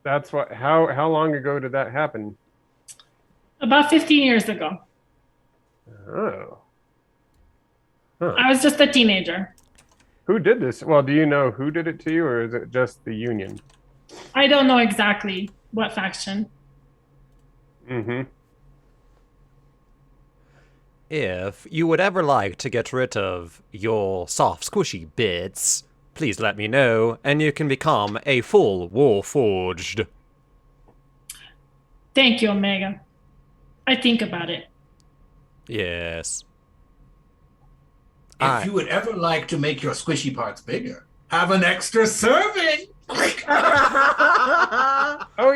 E: that's what? How long ago did that happen?
F: About 15 years ago.
E: Oh. Huh.
F: I was just a teenager.
E: Who did this? Well, do you know who did it to you, or is it just the Union?
F: I don't know exactly what faction.
E: Mm-hmm.
D: If you would ever like to get rid of your soft, squishy bits, please let me know, and you can become a full Warforged.
F: Thank you, Omega. I think about it.
D: Yes.
A: If you would ever like to make your squishy parts bigger, have an extra serving.
E: Oh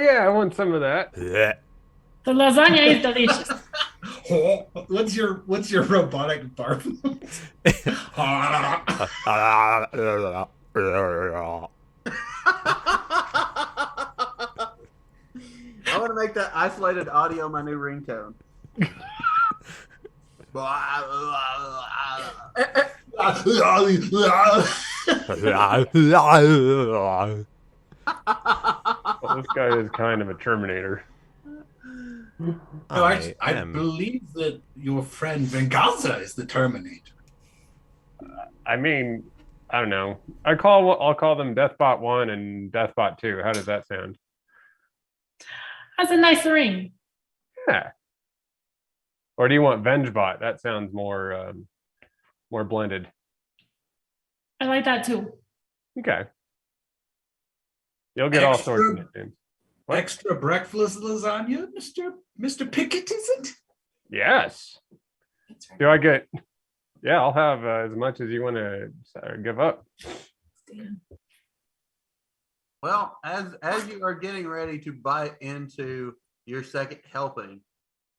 E: yeah, I want some of that.
D: Blech.
F: The lasagna is delicious.
A: What's your robotic barf?
B: I want to make that isolated audio my new ringtone.
E: Well, this guy is kind of a Terminator.
A: No, I believe that your friend Venganza is the Terminator.
E: I mean, I don't know. I'll call them Deathbot 1 and Deathbot 2. How does that sound?
F: Has a nice ring.
E: Yeah. Or do you want Vengebot? That sounds more blended.
F: I like that too.
E: Okay. You'll get all sorts of nicknames. What?
A: Extra breakfast lasagna, Mr. Pickett, is it?
E: Yes. Do I get? Yeah, I'll have as much as you want to give up.
B: Well, as you are getting ready to bite into your second helping,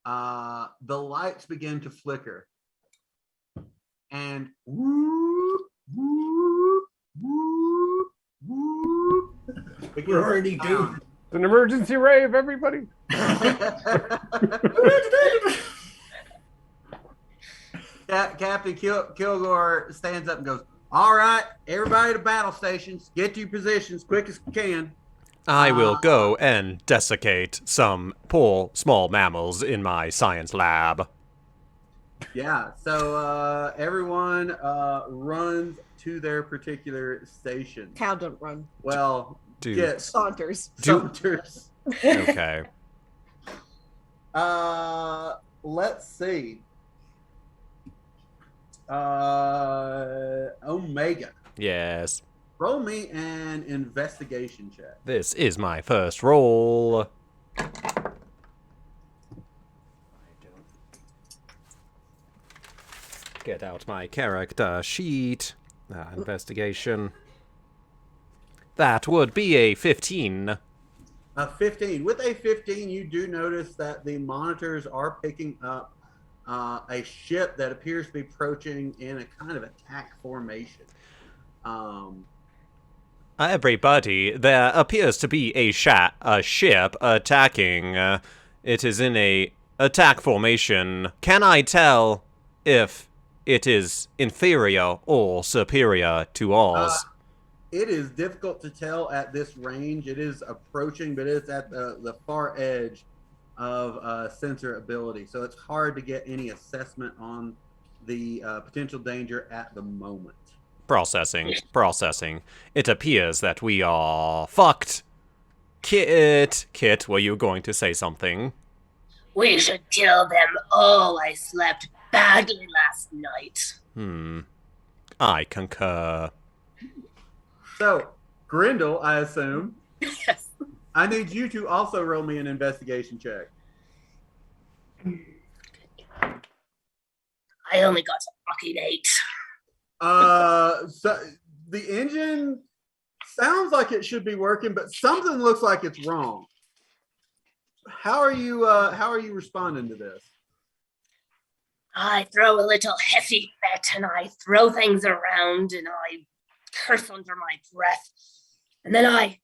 B: the lights begin to flicker, and woo, woo, woo, woo.
A: We're already doomed.
E: It's an emergency rave, everybody.
B: Captain Kilgore stands up and goes, "All right, everybody to battle stations. Get to your positions quick as you can."
D: I will go and desiccate some poor small mammals in my science lab.
B: Yeah, so everyone runs to their particular station.
G: Cow don't run.
B: Well,
D: Dude.
B: get
G: Saunters.
B: Saunters.
D: Okay.
B: Let's see. Omega.
D: Yes.
B: Roll me an investigation check.
D: This is my first roll. Get out my character sheet. Investigation. That would be a 15.
B: 15. With a 15, you do notice that the monitors are picking up a ship that appears to be approaching in a kind of attack formation.
D: Everybody, there appears to be a ship attacking. It is in a attack formation. Can I tell if it is inferior or superior to ours?
B: It is difficult to tell at this range. It is approaching, but it's at the far edge of sensor ability. So it's hard to get any assessment on the potential danger at the moment.
D: Processing. It appears that we are fucked. Kit, were you going to say something?
H: We should kill them all. I slept badly last night.
D: I concur.
B: So, Grindel, I assume.
H: Yes.
B: I need you to also roll me an investigation check.
H: I only got a fucking 8.
B: So the engine sounds like it should be working, but something looks like it's wrong. How are you responding to this?
H: I throw a little hissy fit and I throw things around and I curse under my breath. And then I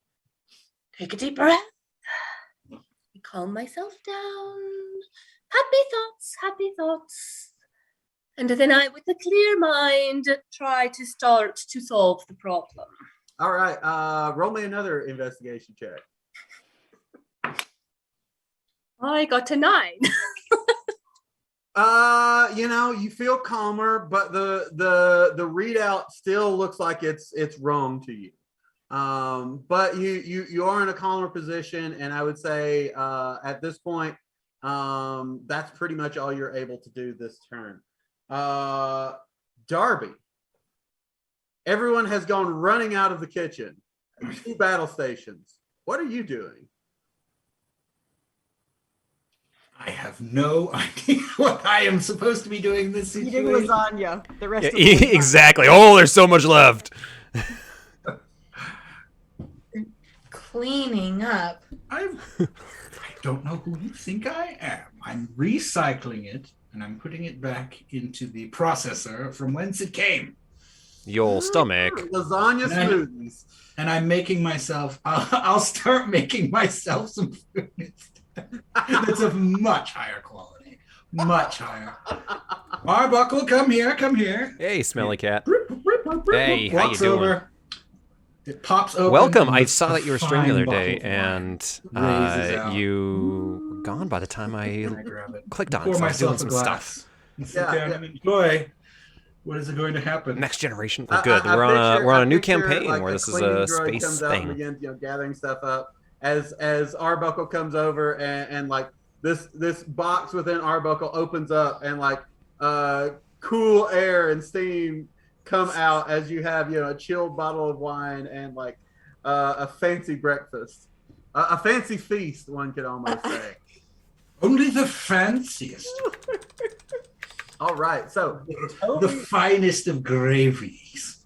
H: take a deep breath, calm myself down. Happy thoughts. And then I, with a clear mind, try to start to solve the problem.
B: All right, roll me another investigation check.
H: I got a 9.
B: You feel calmer, but the readout still looks like it's wrong to you. But you are in a calmer position, and I would say at this point, that's pretty much all you're able to do this turn. Darby, everyone has gone running out of the kitchen. 2 battle stations. What are you doing?
A: I have no idea what I am supposed to be doing in this situation.
G: Eating lasagna. The rest of
D: Yeah, exactly. Oh, there's so much left.
C: Cleaning up.
A: I don't know who you think I am. I'm recycling it, and I'm putting it back into the processor from whence it came.
D: Your stomach.
B: Lasagna smoothies.
A: And I'm making myself, I'll start making myself some food that's of much higher quality. Much higher. Arbuckle, come here.
D: Hey, smelly cat. Hey, how you
A: Walks
D: doing?
A: over. It pops open.
D: Welcome.
A: and
D: I
A: a
D: saw that you were
A: fine
D: streaming the other
A: bottle
D: day,
A: of wine
D: and
A: raises out.
D: you were gone by the time I
A: And I grab it.
D: clicked on it.
A: Pour
D: So I was doing
A: myself a
D: some
A: glass.
D: stuff.
A: And sit down and enjoy. What is going to happen?
D: Next generation. We're good. We're on a new campaign where this is a space
B: comes out and
D: thing.
B: begins, gathering stuff up as Arbuckle comes over and like this box within Arbuckle opens up and like cool air and steam come out as you have a chilled bottle of wine and like a fancy breakfast, a fancy feast, one could almost say.
A: Only the fanciest.
B: All right. So
A: The
B: Toby,
A: finest of gravies.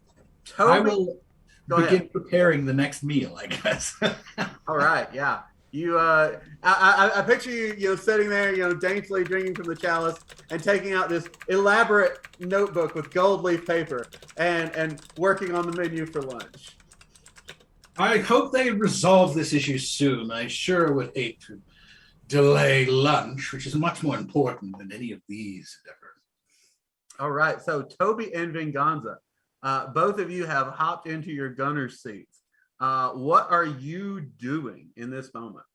A: I
B: Toby,
A: will
B: go
A: begin
B: ahead.
A: preparing the next meal, I guess.
B: All right. Yeah. You, I picture you, sitting there, daintily drinking from the chalice and taking out this elaborate notebook with gold leaf paper and working on the menu for lunch.
A: I hope they resolve this issue soon. I sure would hate to delay lunch, which is much more important than any of these endeavors.
B: All right. So Toby and Vinganza, both of you have hopped into your gunner's seats. What are you doing in this moment?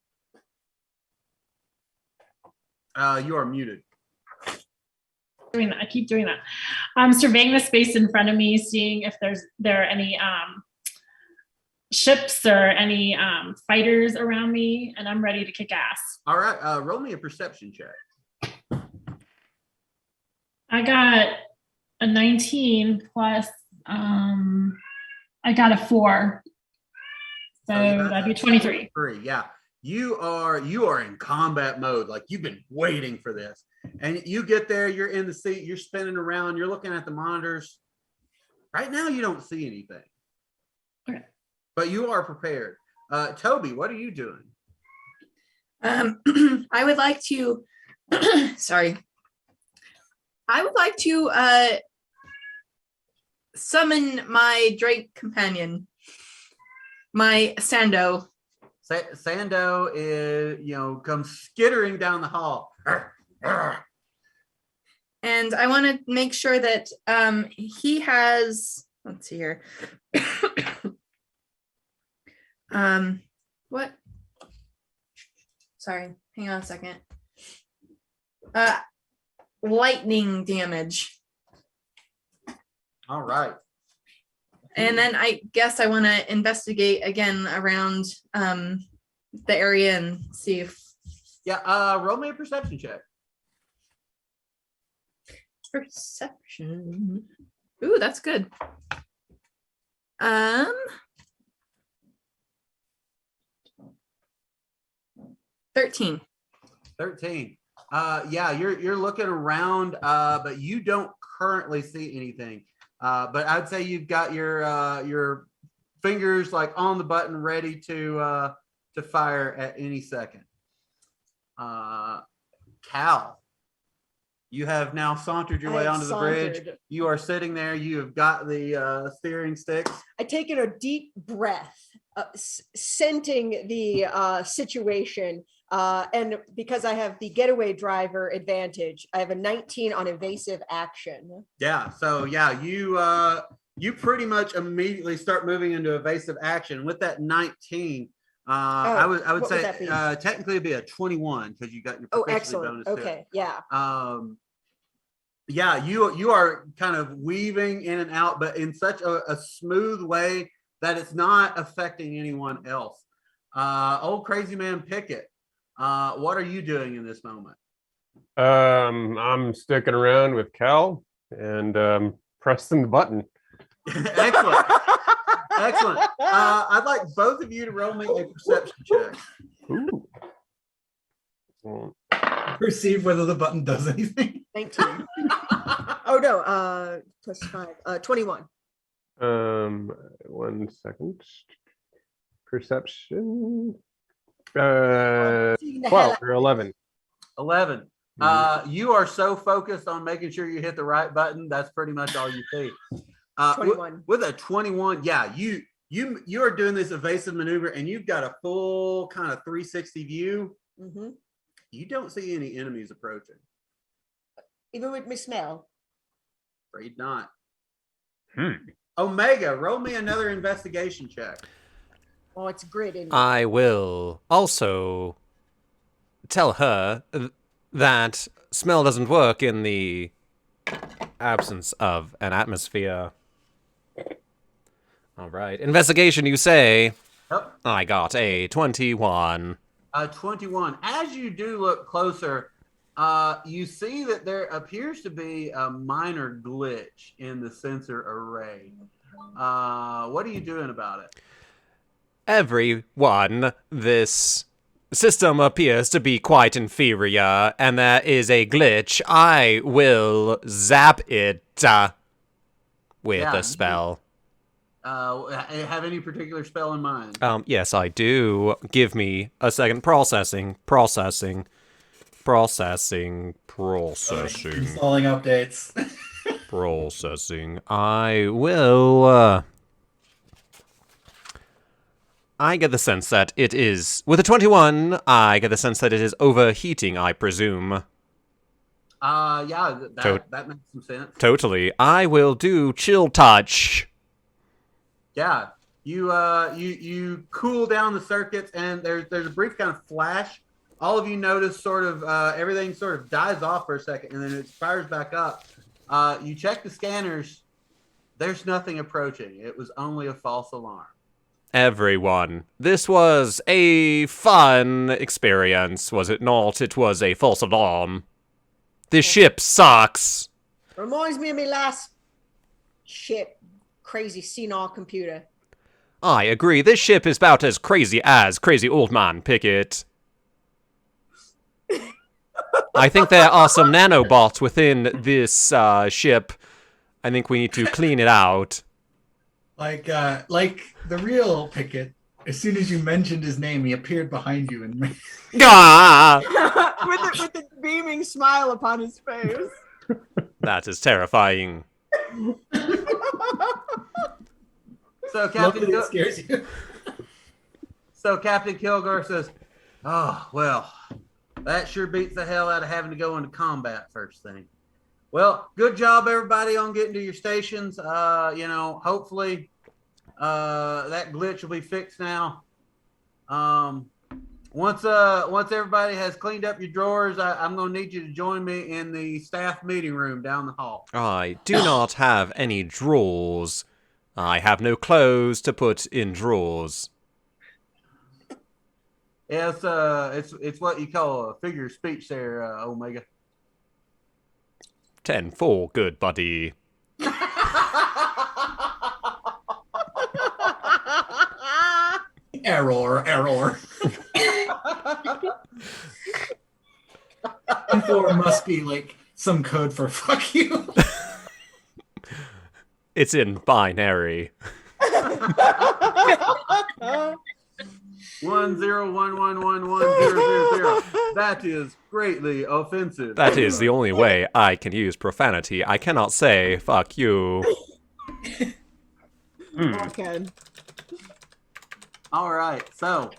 B: You are muted.
F: I keep doing that. I'm surveying the space in front of me, seeing if there are any ships or any fighters around me, and I'm ready to kick ass.
B: All right. Roll me a perception check.
F: I got a 19 plus I got a 4. So that'd be 23.
B: Yeah. You are in combat mode. Like, you've been waiting for this. And you get there, you're in the seat, you're spinning around, you're looking at the monitors. Right now you don't see anything.
F: Okay.
B: But you are prepared. Toby, what are you doing?
C: I would like to sorry. I would like to summon my Drake companion, my Sando.
B: Sando is, comes skittering down the hall.
C: And I want to make sure that he has, let's see here. What? Sorry, hang on a second. Lightning damage.
B: All right.
C: And then I guess I want to investigate again around the area and see if.
B: Yeah, roll me a perception check.
C: Perception. Ooh, that's good. 13.
B: 13. Yeah, you're looking around, but you don't currently see anything. But I'd say you've got your fingers like on the button, ready to fire at any second. Cal, you have now sauntered your way onto the bridge. You are sitting there. You have got the steering sticks.
G: I take in a deep breath, scenting the situation. And because I have the getaway driver advantage, I have a 19 on evasive action.
B: Yeah. So yeah, you pretty much immediately start moving into evasive action with that 19. I would say technically it'd be a 21 because you got your proficiency bonus.
G: Okay. Yeah.
B: Yeah, you are kind of weaving in and out, but in such a smooth way that it's not affecting anyone else. Old crazy man Pickett, what are you doing in this moment?
E: I'm sticking around with Cal and pressing the button.
B: Excellent. Excellent. I'd like both of you to roll me a perception check.
E: Ooh.
A: Perceive whether the button does anything.
G: 19. Oh no, plus 5. 21.
E: 1 second. Perception. 12 or 11.
B: 11. You are so focused on making sure you hit the right button. That's pretty much all you see.
G: 21.
B: With a 21, yeah, you are doing this evasive maneuver, and you've got a full kind of 360 view.
G: Mm-hmm.
B: You don't see any enemies approaching.
G: Even with my smell.
B: Afraid not. Omega, roll me another investigation check.
G: Oh, it's grit in
D: I will also tell her that smell doesn't work in the absence of an atmosphere. All right. Investigation, you say?
B: Yep.
D: I got a 21.
B: 21. As you do look closer, you see that there appears to be a minor glitch in the sensor array. What are you doing about it?
D: Everyone, this system appears to be quite inferior, and there is a glitch. I will zap it with
B: Yeah,
D: a spell.
B: Have any particular spell in mind?
D: Yes, I do. Give me a second. Processing.
A: Installing updates.
D: Processing. I will, I get the sense that it is... With a 21, I get the sense that it is overheating, I presume.
B: Yeah, that makes some sense.
D: Totally. I will do Chill Touch.
B: Yeah, you cool down the circuits, and there's a brief kind of flash. All of you notice sort of everything sort of dies off for a second, and then it fires back up. You check the scanners. There's nothing approaching. It was only a false alarm.
D: Everyone, this was a fun experience, was it not? It was a false alarm. This ship sucks.
G: Reminds me of my last ship, crazy senile computer.
D: I agree. This ship is about as crazy as Crazy Old Man Pickett. I think there are some nanobots within this ship. I think we need to clean it out.
A: Like the real Pickett. As soon as you mentioned his name, he appeared behind you and
D: Ah!
G: with a beaming smile upon his face.
D: That is terrifying.
B: So
A: luckily it scares you.
B: So Captain Kilgore says, "Oh well, that sure beats the hell out of having to go into combat first thing." Well, good job everybody on getting to your stations. Hopefully that glitch will be fixed now. Once everybody has cleaned up your drawers, I'm going to need you to join me in the staff meeting room down the hall.
D: I do not have any drawers. I have no clothes to put in drawers.
B: Yeah, it's what you call a figure of speech there, Omega.
D: 10-4, good buddy.
A: Error. 4 must be like some code for fuck you.
D: It's in binary.
B: 101111000. That is greatly offensive.
D: That is the only way I can use profanity. I cannot say fuck you.
G: Okay.
B: All right, so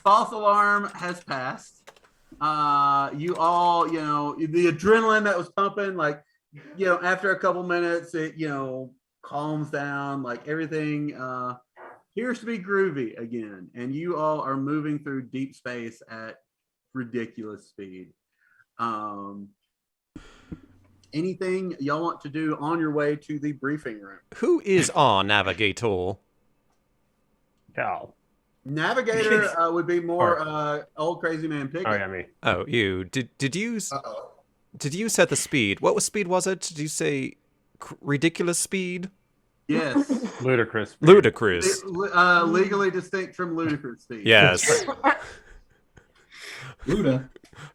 B: false alarm has passed. You all, the adrenaline that was pumping, after a couple minutes, it, calms down, like everything appears to be groovy again. And you all are moving through deep space at ridiculous speed. Anything y'all want to do on your way to the briefing room?
D: Who is our navigator?
E: Cal.
B: Navigator would be more old crazy man Pickett.
E: Oh yeah, me.
D: Oh, you. Did you
A: Uh-oh.
D: did you set the speed? What speed was it? Did you say ridiculous speed?
B: Yes.
E: Ludicrous. Speed.
D: Ludicrous.
B: Legally distinct from ludicrous speed.
D: Yes.
A: Luda.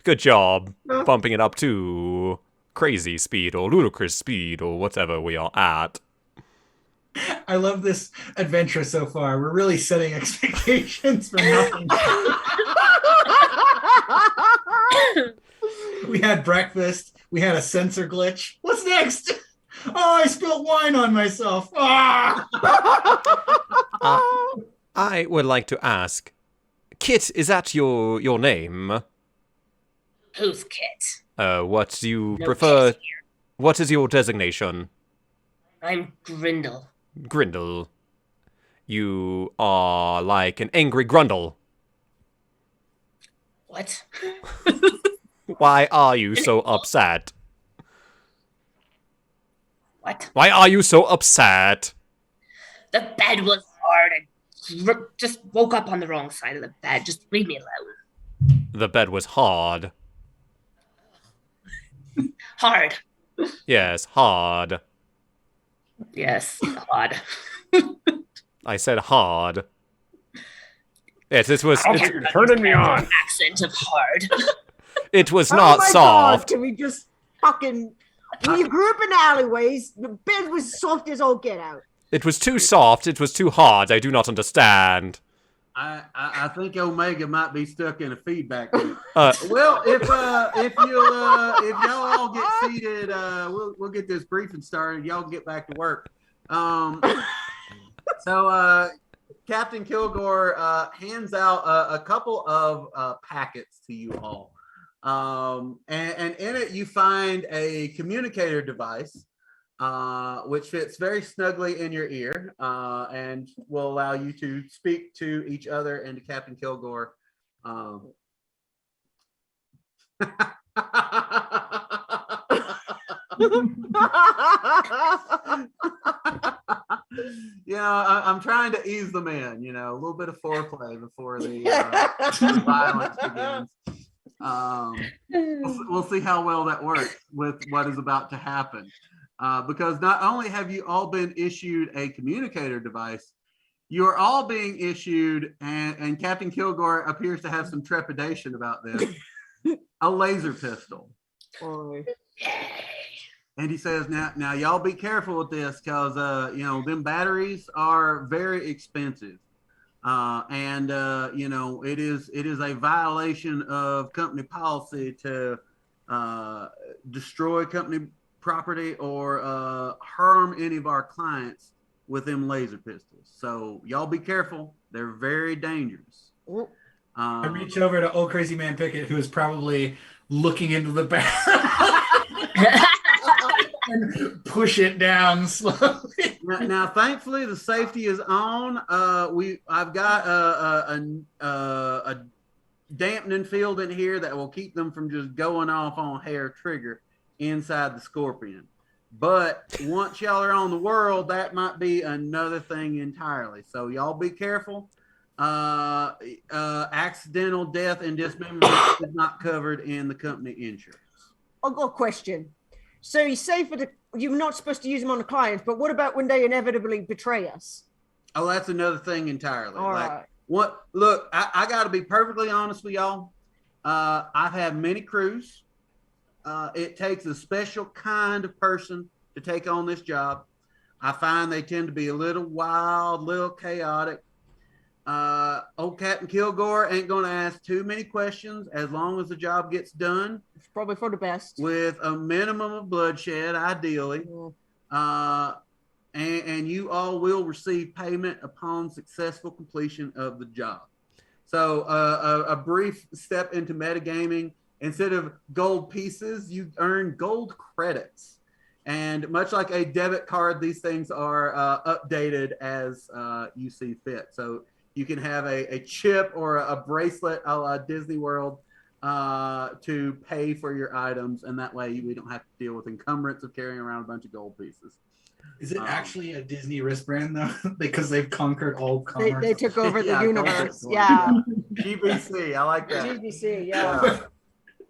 D: Good job bumping it up to crazy speed or ludicrous speed or whatever we are at.
A: I love this adventure so far. We're really setting expectations for nothing. We had breakfast. We had a sensor glitch. What's next? Oh, I spilled wine on myself. Ah!
D: I would like to ask, Kit, is that your name?
H: Who's Kit?
D: What do you
H: No
D: prefer?
H: Kit here.
D: What is your designation?
H: I'm Grindle.
D: Grindle. You are like an angry grundle.
H: What?
D: Why are you so upset?
H: What?
D: Why are you so upset?
H: The bed was hard. I just woke up on the wrong side of the bed. Just leave me alone.
D: The bed was hard.
H: Hard.
D: Yes, hard.
H: Yes, hard.
D: I said hard. Yes, it was.
E: You're turning me on.
H: Accent of hard.
D: It was
G: Oh
D: not
G: my God,
D: soft.
G: can we just fucking... When you grew up in alleyways, the bed was soft as all get out.
D: It was too soft. It was too hard. I do not understand.
B: I think Omega might be stuck in a feedback loop.
D: Well,
B: if y'all all get seated, we'll get this briefing started. Y'all get back to work. So Captain Kilgore hands out a couple of packets to you all, and in it you find a communicator device. Which fits very snugly in your ear and will allow you to speak to each other and to Captain Kilgore. I'm trying to ease them in, a little bit of foreplay before the violence begins. We'll see how well that works with what is about to happen. Because not only have you all been issued a communicator device, you are all being issued, and Captain Kilgore appears to have some trepidation about this, a laser pistol.
G: Boy.
B: And he says, now y'all be careful with this, because them batteries are very expensive. It is a violation of company policy to destroy company property or harm any of our clients with them laser pistols. So y'all be careful. They're very dangerous.
A: I reach over to Old Crazy Man Pickett, who is probably looking into the barrel, and push it down slowly.
B: Now, thankfully, the safety is on. I've got a dampening field in here that will keep them from just going off on hair trigger inside the Scorpion. But once y'all are on the world, that might be another thing entirely. So y'all be careful. Accidental death and dismemberment is not covered in the company insurance.
G: I've got a question. So you say you're not supposed to use them on the clients, but what about when they inevitably betray us?
B: Oh, that's another thing entirely.
G: All right.
B: What? Look, I got to be perfectly honest with y'all. I've had many crews. It takes a special kind of person to take on this job. I find they tend to be a little wild, little chaotic. Old Captain Kilgore ain't going to ask too many questions as long as the job gets done.
G: It's probably for the best.
B: With a minimum of bloodshed, ideally. And you all will receive payment upon successful completion of the job. So a brief step into metagaming. Instead of gold pieces, you earn gold credits. And much like a debit card, these things are updated as you see fit. So you can have a chip or a bracelet a la Disney World to pay for your items. And that way we don't have to deal with encumbrance of carrying around a bunch of gold pieces.
A: Is it actually a Disney wristband, though? Because they've conquered all commerce.
G: They took over the universe.
B: GBC, I like that.
G: GBC, yeah.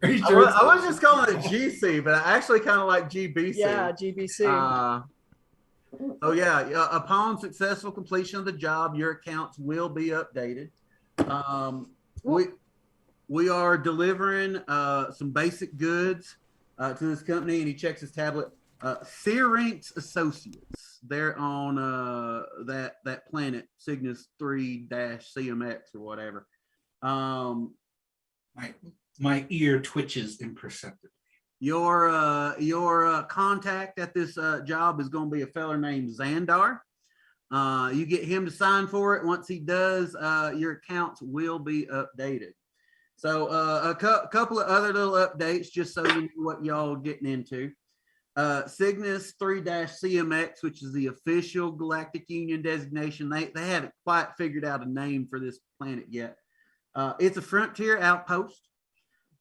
B: I was just calling it GC, but I actually kind of like GBC.
G: Yeah, GBC.
B: Upon successful completion of the job, your accounts will be updated. We are delivering some basic goods to this company, and he checks his tablet. Searinx Associates. They're on that planet Cygnus 3-CMX or whatever.
A: My ear twitches imperceptibly.
B: Your contact at this job is going to be a feller named Xandar. You get him to sign for it. Once he does, your accounts will be updated. So a couple of other little updates just so you know what y'all are getting into. Cygnus 3-CMX, which is the official Galactic Union designation. They haven't quite figured out a name for this planet yet. It's a frontier outpost.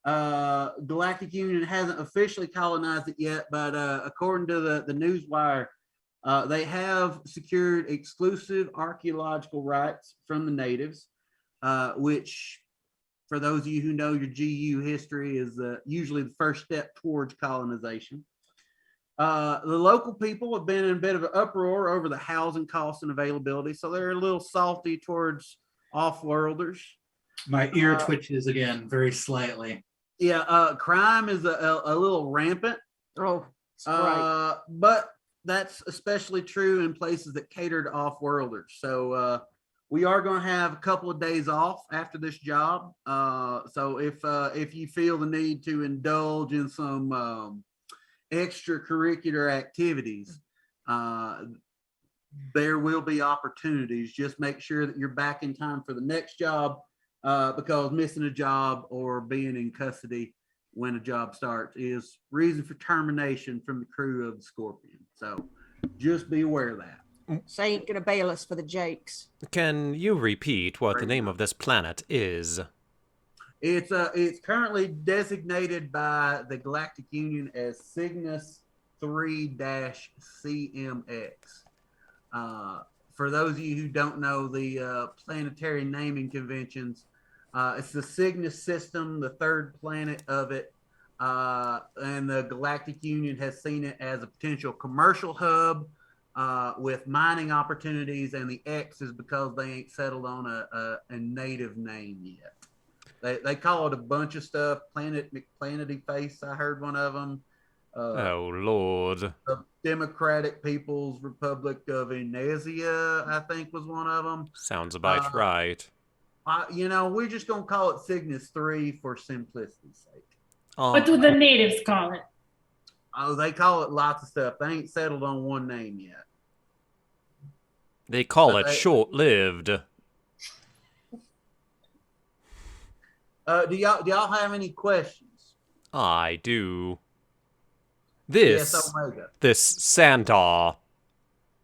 B: Galactic Union hasn't officially colonized it yet, but according to the Newswire, they have secured exclusive archaeological rights from the natives, which, for those of you who know your GU history, is usually the first step towards colonization. The local people have been in a bit of an uproar over the housing costs and availability, so they're a little salty towards off-worlders.
J: My ear twitches again very slightly.
B: Yeah, crime is a little rampant.
G: Oh, it's right.
B: But that's especially true in places that cater to off-worlders. So we are going to have a couple of days off after this job. So if you feel the need to indulge in some extracurricular activities, there will be opportunities. Just make sure that you're back in time for the next job, because missing a job or being in custody when a job starts is reason for termination from the crew of the Scorpion. So just be aware of that.
G: So ain't gonna bail us for the Jakes.
D: Can you repeat what the name of this planet is?
B: It's currently designated by the Galactic Union as Cygnus 3-CMX. For those of you who don't know the planetary naming conventions, it's the Cygnus system, the third planet of it, and the Galactic Union has seen it as a potential commercial hub with mining opportunities, and the X is because they ain't settled on a native name yet. They call it a bunch of stuff. Planet McPlanety Face, I heard one of them.
D: Oh, Lord.
B: The Democratic People's Republic of Indonesia, I think, was one of them.
D: Sounds about right.
B: We're just going to call it Cygnus 3 for simplicity's sake.
F: What do the natives call it?
B: Oh, they call it lots of stuff. They ain't settled on one name yet.
D: They call it short-lived.
B: Do y'all have any questions?
D: I do.
B: Yes, Omega.
D: This Sandar,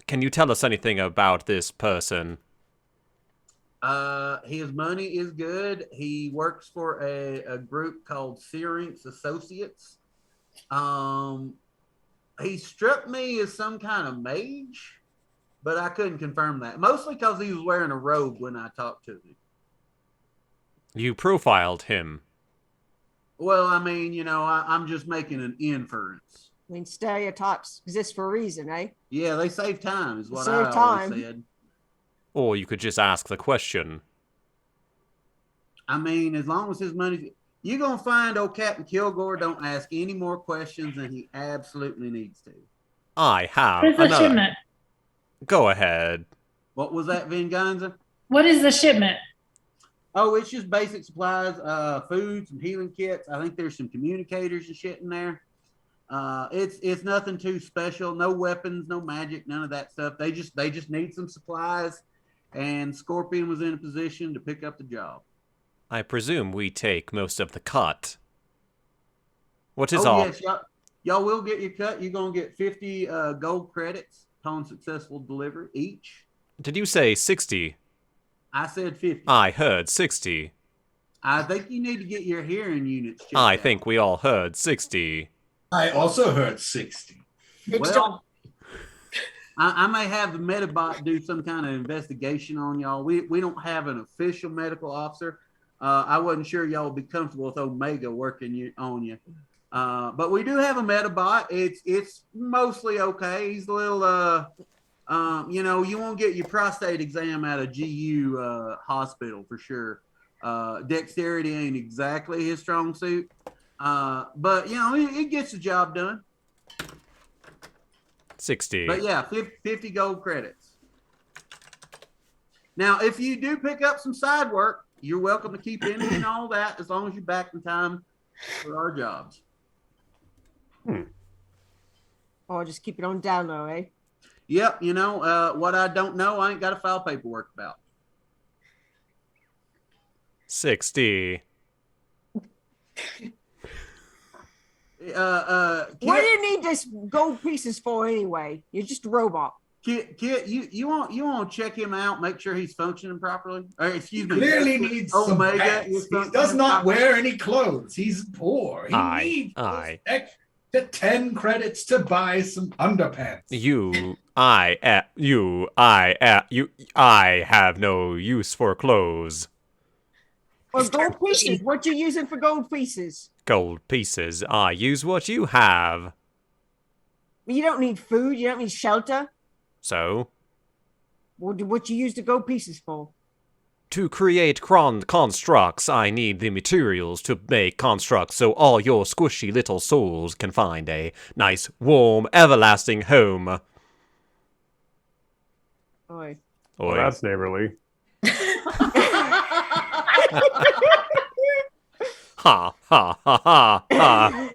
D: can you tell us anything about this person?
B: His money is good. He works for a group called Syrinx Associates. He struck me as some kind of mage, but I couldn't confirm that. Mostly because he was wearing a robe when I talked to him.
D: You profiled him.
B: Well, I mean, I'm just making an inference.
G: I mean, stereotypes exist for a reason, eh?
B: Yeah, they save time, is what
G: Save
B: I
G: time.
B: always said.
D: Or you could just ask the question.
B: I mean, as long as his money, you're gonna find old Captain Kilgore don't ask any more questions than he absolutely needs to.
D: I have
F: What is the
D: another.
F: shipment?
D: Go ahead.
B: What was that, Venganza?
F: What is the shipment?
B: Oh, it's just basic supplies, food, some healing kits. I think there's some communicators and shit in there. It's nothing too special. No weapons, no magic, none of that stuff. They just need some supplies, and Scorpion was in a position to pick up the job.
D: I presume we take most of the cut. What is
B: Yes, y'all will get your cut. You're gonna get 50 gold credits upon successful delivery each.
D: Did you say 60?
B: I said 50.
D: I heard 60.
B: I think you need to get your hearing units checked
D: I
B: out.
D: think we all heard 60.
J: I also heard 60.
B: Well, I may have the Metabot do some kind of investigation on y'all. We don't have an official medical officer. I wasn't sure y'all would be comfortable with Omega working on you. But we do have a Metabot. It's mostly okay. He's a little, you won't get your prostate exam at a GU hospital for sure. Dexterity ain't exactly his strong suit. But, it gets the job done.
D: 60.
B: But yeah, 50 gold credits. Now, if you do pick up some side work, you're welcome to keep in and all that as long as you're back in time for our jobs.
G: Or just keep it on down low, eh?
B: Yep, what I don't know, I ain't got to file paperwork about.
D: 60.
G: What do you need this gold pieces for anyway? You're just a robot.
B: Kit, you want to check him out, make sure he's functioning properly? Or, excuse me.
J: Clearly needs some
B: Omega
J: pants.
B: is
J: He
B: functioning
J: does not
B: properly.
J: wear any clothes. He's poor. He needs those extra 10 credits to buy some underpants.
D: I have no use for clothes.
G: Or gold pieces. What you using for gold pieces?
D: Gold pieces. I use what you have.
G: You don't need food. You don't need shelter.
D: So?
G: What you use the gold pieces for?
D: To create constructs, I need the materials to make constructs so all your squishy little souls can find a nice, warm, everlasting home.
G: Oi.
E: Well, that's neighborly.
D: Ha, ha, ha, ha, ha.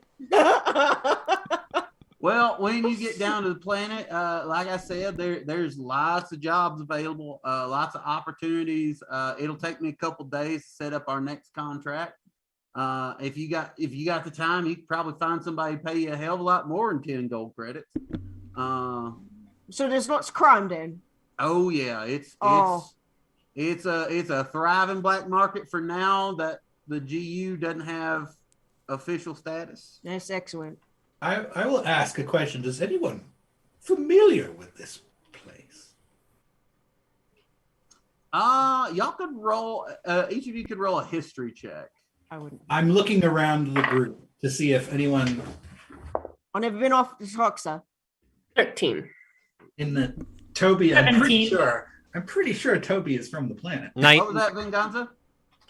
B: Well, when you get down to the planet, like I said, there's lots of jobs available, lots of opportunities. It'll take me a couple days to set up our next contract. If you got the time, you could probably find somebody to pay you a hell of a lot more than 10 gold credits.
G: So there's lots of crime then.
B: Oh yeah, it's a thriving black market for now that the GU doesn't have official status.
G: That's excellent.
A: I will ask a question. Does anyone familiar with this place?
B: Y'all could roll. Each of you could roll a history check.
G: I wouldn't.
A: I'm looking around the group to see if anyone.
G: I've never been off the Hoxa.
H: 13.
A: In the Toby, I'm pretty
F: 17.
A: sure Toby is from the planet.
B: What was that, Venganza?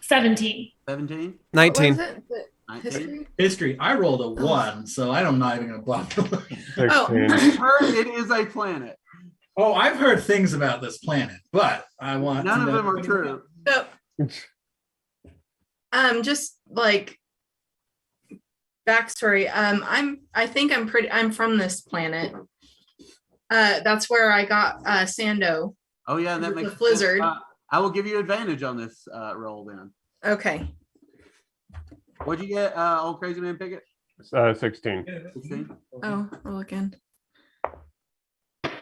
F: 17.
B: 17?
D: 19.
C: What was it? The
B: 19?
C: history?
A: History. I rolled a 1, so I'm not even going to bother.
E: 16.
B: You've heard it is a planet.
A: Oh, I've heard things about this planet, but I want
B: None
A: to
B: of
A: know-
B: them are true.
C: So, just like backstory. I'm from this planet. That's where I got Sando.
B: Oh yeah, that
C: The
B: makes
C: blizzard.
B: sense. I will give you advantage on this roll then.
C: Okay.
B: What'd you get, old crazy man Pickett?
E: 16.
B: 16?
C: Oh, I'll look in.
A: There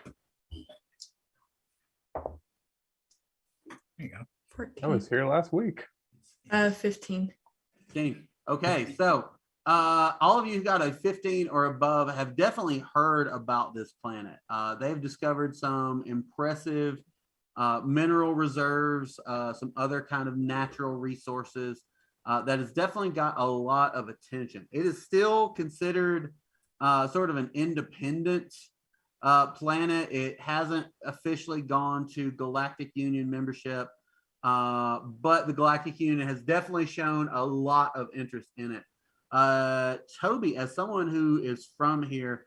A: you go.
C: 14.
E: I was here last week.
C: 15.
B: 15. Okay, so all of you who got a 15 or above have definitely heard about this planet. They've discovered some impressive mineral reserves, some other kind of natural resources that has definitely got a lot of attention. It is still considered sort of an independent planet. It hasn't officially gone to Galactic Union membership, but the Galactic Union has definitely shown a lot of interest in it. Toby, as someone who is from here,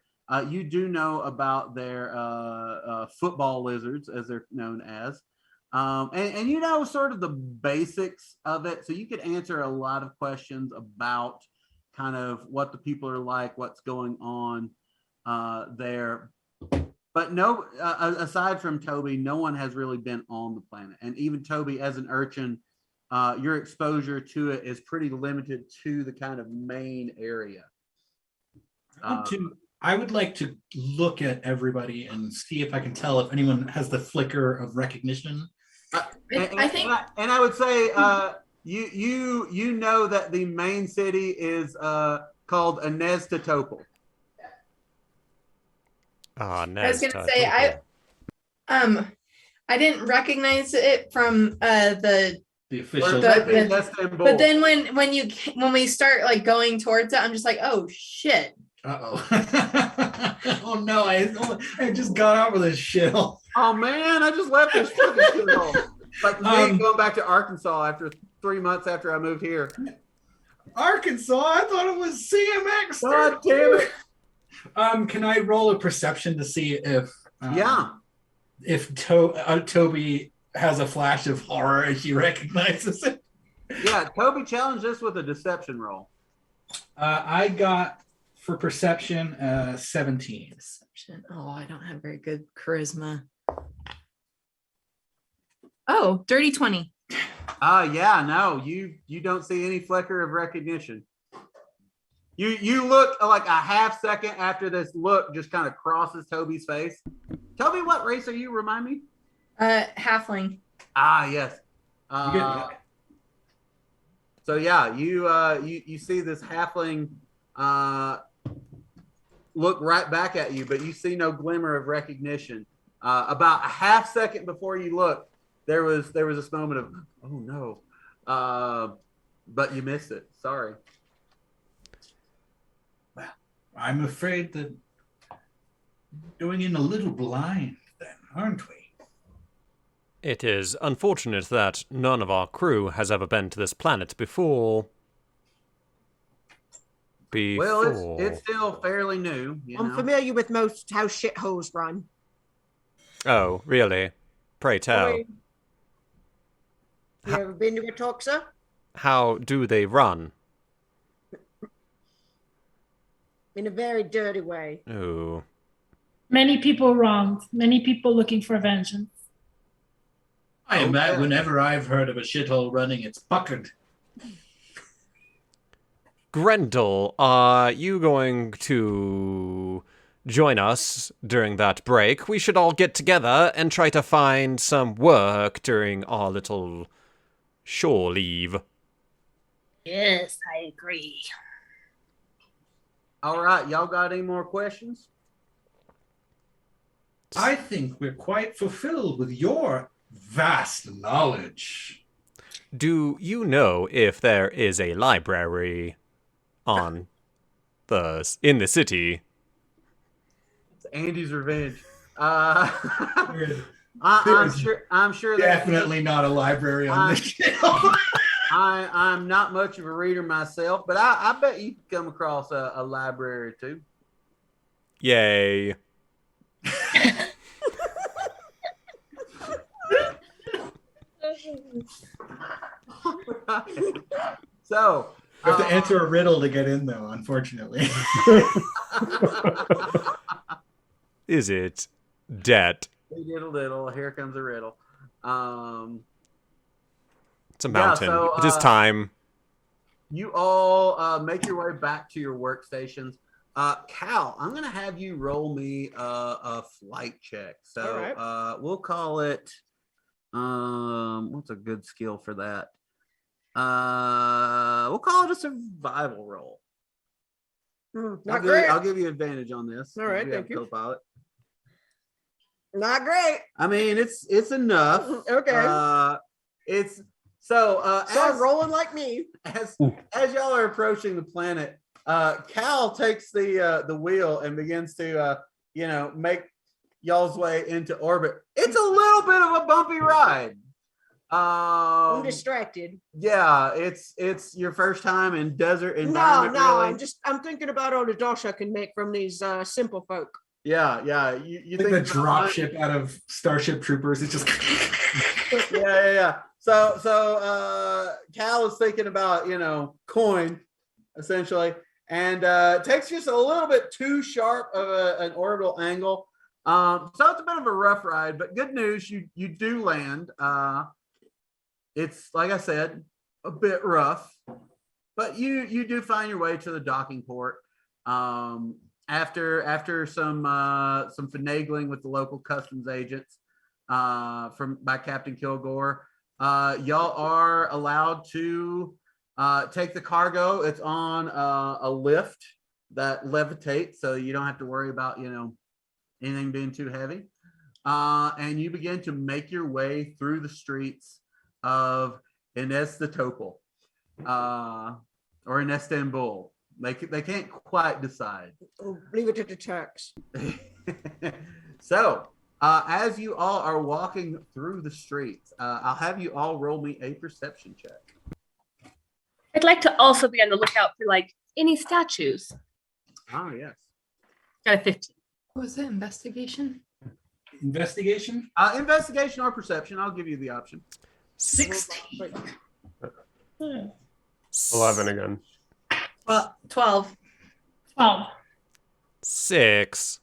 B: you do know about their football lizards, as they're known as, and you know sort of the basics of it, so you could answer a lot of questions about kind of what the people are like, what's going on there. But no, aside from Toby, no one has really been on the planet. And even Toby, as an urchin, your exposure to it is pretty limited to the kind of main area.
A: I would like to look at everybody and see if I can tell if anyone has the flicker of recognition.
C: I think.
B: And I would say, you know that the main city is called Aneztatopol.
C: I was gonna say I didn't recognize it from the
A: official.
C: But then when we start like going towards it, I'm just like, oh shit.
A: Oh no! I just got over this shit.
B: Oh man, I just left this fucking shit. Like me going back to Arkansas after 3 months after I moved here.
A: Arkansas? I thought it was CMX.
B: God damn it!
A: Can I roll a perception to see if if Toby has a flash of horror and she recognizes it?
B: Yeah, Toby challenged us with a deception roll.
A: I got for perception 17.
C: Deception. Oh, I don't have very good charisma. Oh, dirty 20.
B: Yeah, no, you don't see any flicker of recognition. You look like a half second after this look just kind of crosses Toby's face. Toby, what race are you? Remind me.
C: Halfling.
B: Ah, yes. So yeah, you see this halfling look right back at you, but you see no glimmer of recognition. About a half second before you look, there was this moment of, oh no, but you missed it. Sorry.
A: Well, I'm afraid that going in a little blind then, aren't we?
D: It is unfortunate that none of our crew has ever been to this planet before.
B: Well, it's still fairly new.
G: I'm familiar with most how shitholes run.
D: Oh, really? Pray tell.
G: You ever been to a Toxa?
D: How do they run?
G: In a very dirty way.
D: Ooh.
F: Many people wronged. Many people looking for vengeance.
J: Whenever I've heard of a shithole running, it's puckered.
D: Grendel, are you going to join us during that break? We should all get together and try to find some work during our little shore leave.
H: Yes, I agree.
B: All right, y'all got any more questions?
J: I think we're quite fulfilled with your vast knowledge.
D: Do you know if there is a library in the city?
B: It's Andy's revenge. I'm sure.
J: Definitely not a library on this show.
B: I'm not much of a reader myself, but I bet you could come across a library too.
D: Yay.
B: So
A: you have to answer a riddle to get in, though, unfortunately.
D: Is it debt?
B: Little. Here comes a riddle.
D: It's a mountain.
B: Yeah, so,
D: it is time.
B: You all make your way back to your workstations. Cal, I'm going to have you roll me a flight check. So
G: right.
B: We'll call it. What's a good skill for that? We'll call it a survival roll. I'll give you advantage on this.
G: All right, thank you.
B: Co-pilot.
G: Not great.
B: I mean, it's enough.
G: Okay.
B: It's so
G: Start rolling like me.
B: As y'all are approaching the planet, Cal takes the wheel and begins to make y'all's way into orbit. It's a little bit of a bumpy ride.
G: I'm distracted.
B: Yeah, it's your first time in desert environment.
G: No,
B: really.
G: I'm thinking about all the dosh I can make from these simple folk.
B: Yeah. You
A: think the drop ship out of Starship Troopers. It's just
B: yeah. So Cal is thinking about coin, essentially, and takes just a little bit too sharp of an orbital angle. So it's a bit of a rough ride, but good news, you do land. It's like I said, a bit rough, but you do find your way to the docking port. After some finagling with the local customs agents by Captain Kilgore, y'all are allowed to take the cargo. It's on a lift that levitates, so you don't have to worry about anything being too heavy. And you begin to make your way through the streets of Inestopol or Istanbul. They can't quite decide.
G: Leave it to the Turks.
B: So, as you all are walking through the streets, I'll have you all roll me a perception check.
H: I'd like to also be on the lookout for any statues.
B: Oh, yes.
H: Got a 15.
C: Was it investigation?
J: Investigation?
B: Investigation or perception. I'll give you the option.
J: 16.
E: 11 again.
C: 12.
D: 6.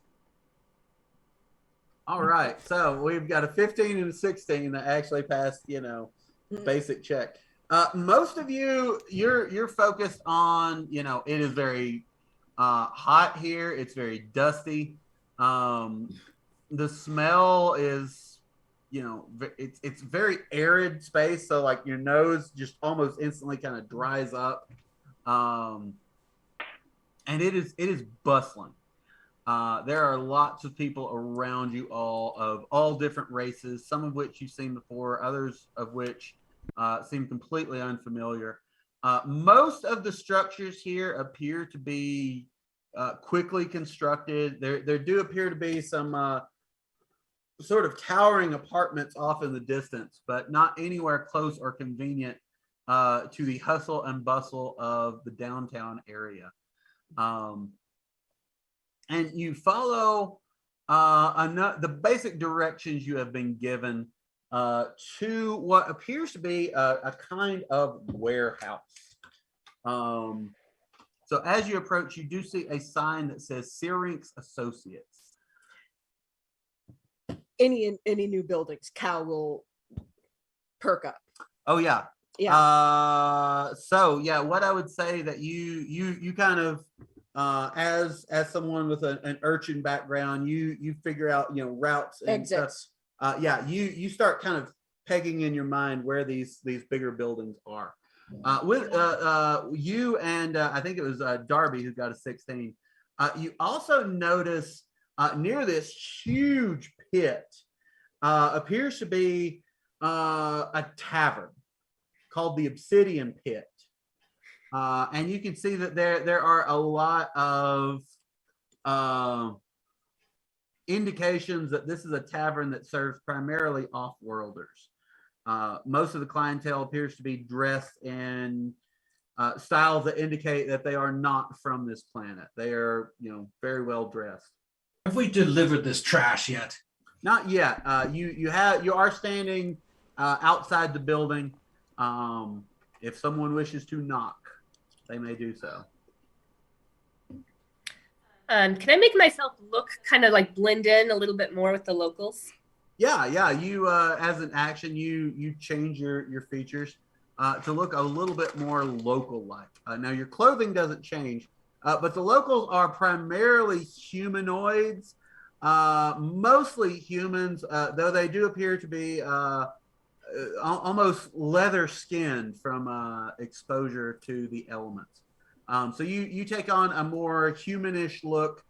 B: All right. So we've got a 15 and a 16 that actually passed, basic check. Most of you're focused on, it is very hot here. It's very dusty. The smell is, it's very arid space. So your nose just almost instantly kind of dries up. And it is bustling. There are lots of people around you all of all different races, some of which you've seen before, others of which seem completely unfamiliar. Most of the structures here appear to be quickly constructed. There do appear to be some sort of towering apartments off in the distance, but not anywhere close or convenient to the hustle and bustle of the downtown area. And you follow the basic directions you have been given to what appears to be a kind of warehouse. So as you approach, you do see a sign that says Syrinx Associates.
G: Any new buildings, Cal will perk up.
B: Oh yeah.
G: Yeah.
B: So yeah, what I would say that you kind of as someone with an urchin background, you figure out routes and
G: exits.
B: Stuff. You start kind of pegging in your mind where these bigger buildings are. With you and I think it was Darby who got a 16. You also notice near this huge pit appears to be a tavern called the Obsidian Pit. And you can see that there are a lot of indications that this is a tavern that serves primarily off-worlders. Most of the clientele appears to be dressed in styles that indicate that they are not from this planet. They are, very well dressed.
A: Have we delivered this trash yet?
B: Not yet. You are standing outside the building. If someone wishes to knock, they may do so.
H: Can I make myself look kind of like blend in a little bit more with the locals?
B: Yeah. You as an action, you change your features to look a little bit more local-like. Now your clothing doesn't change, but the locals are primarily humanoids, mostly humans, though they do appear to be almost leather-skinned from exposure to the elements. So you take on a more humanish look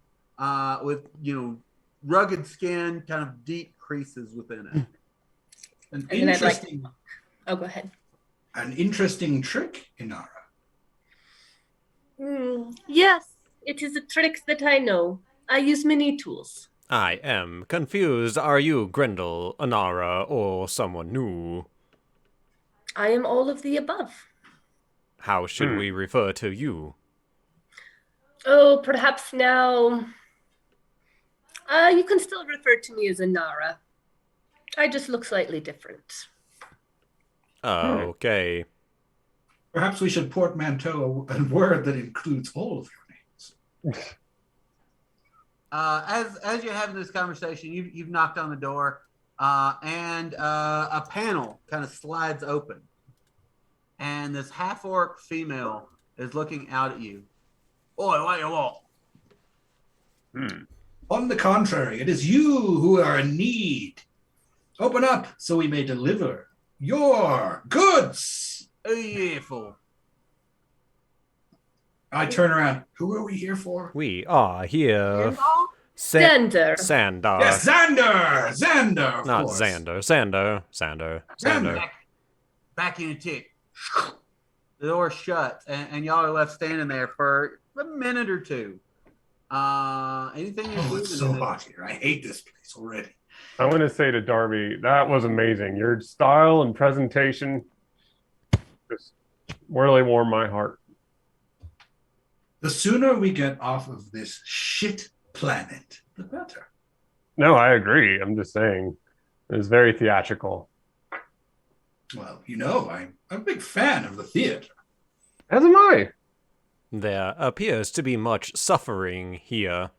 B: with rugged skin, kind of deep creases within it.
H: Go ahead.
A: An interesting trick, Inara.
H: Yes, it is a trick that I know. I use many tools.
D: I am confused. Are you Grendel, Inara, or someone new?
H: I am all of the above.
D: How should we refer to you?
H: Oh, perhaps now... you can still refer to me as Inara. I just look slightly different.
D: Okay.
A: Perhaps we should portmanteau a word that includes all of your names.
B: As you're having this conversation, you've knocked on the door, and a panel kind of slides open, and this half-orc female is looking out at you. Oi, what you want?
A: On the contrary, it is you who are in need. Open up so we may deliver your goods.
B: Who are you here for?
A: I turn around. Who are we here for?
D: We are here.
H: Xander.
D: Xander.
A: Yes, Xander. Xander.
D: Not
A: course.
D: Xander. Xander.
B: Back in a tick. The door shuts, and y'all are left standing there for a minute or two. Anything?
A: It's so hot here. I hate this place already.
E: I want to say to Darby, that was amazing. Your style and presentation just really warmed my heart.
A: The sooner we get off of this shit planet, the better.
E: No, I agree. I'm just saying it was very theatrical.
A: Well, I'm a big fan of the theater.
E: As am I.
D: There appears to be much suffering here.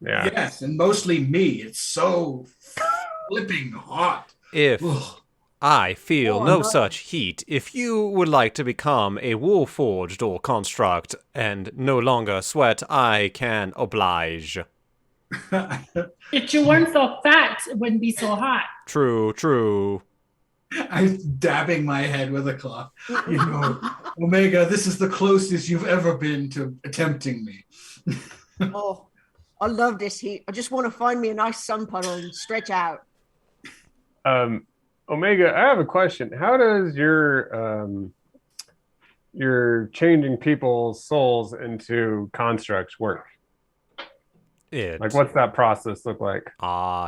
A: Yes, and mostly me. It's so flipping hot.
D: If I feel no such heat, if you would like to become a wool-forged or construct and no longer sweat, I can oblige.
F: If you weren't so fat, it wouldn't be so hot.
D: True.
A: I'm dabbing my head with a cloth. Omega, this is the closest you've ever been to attempting me.
G: Oh, I love this heat. I just want to find me a nice sun puddle and stretch out.
E: Omega, I have a question. How does your changing people's souls into constructs work? Like, what's that process look like?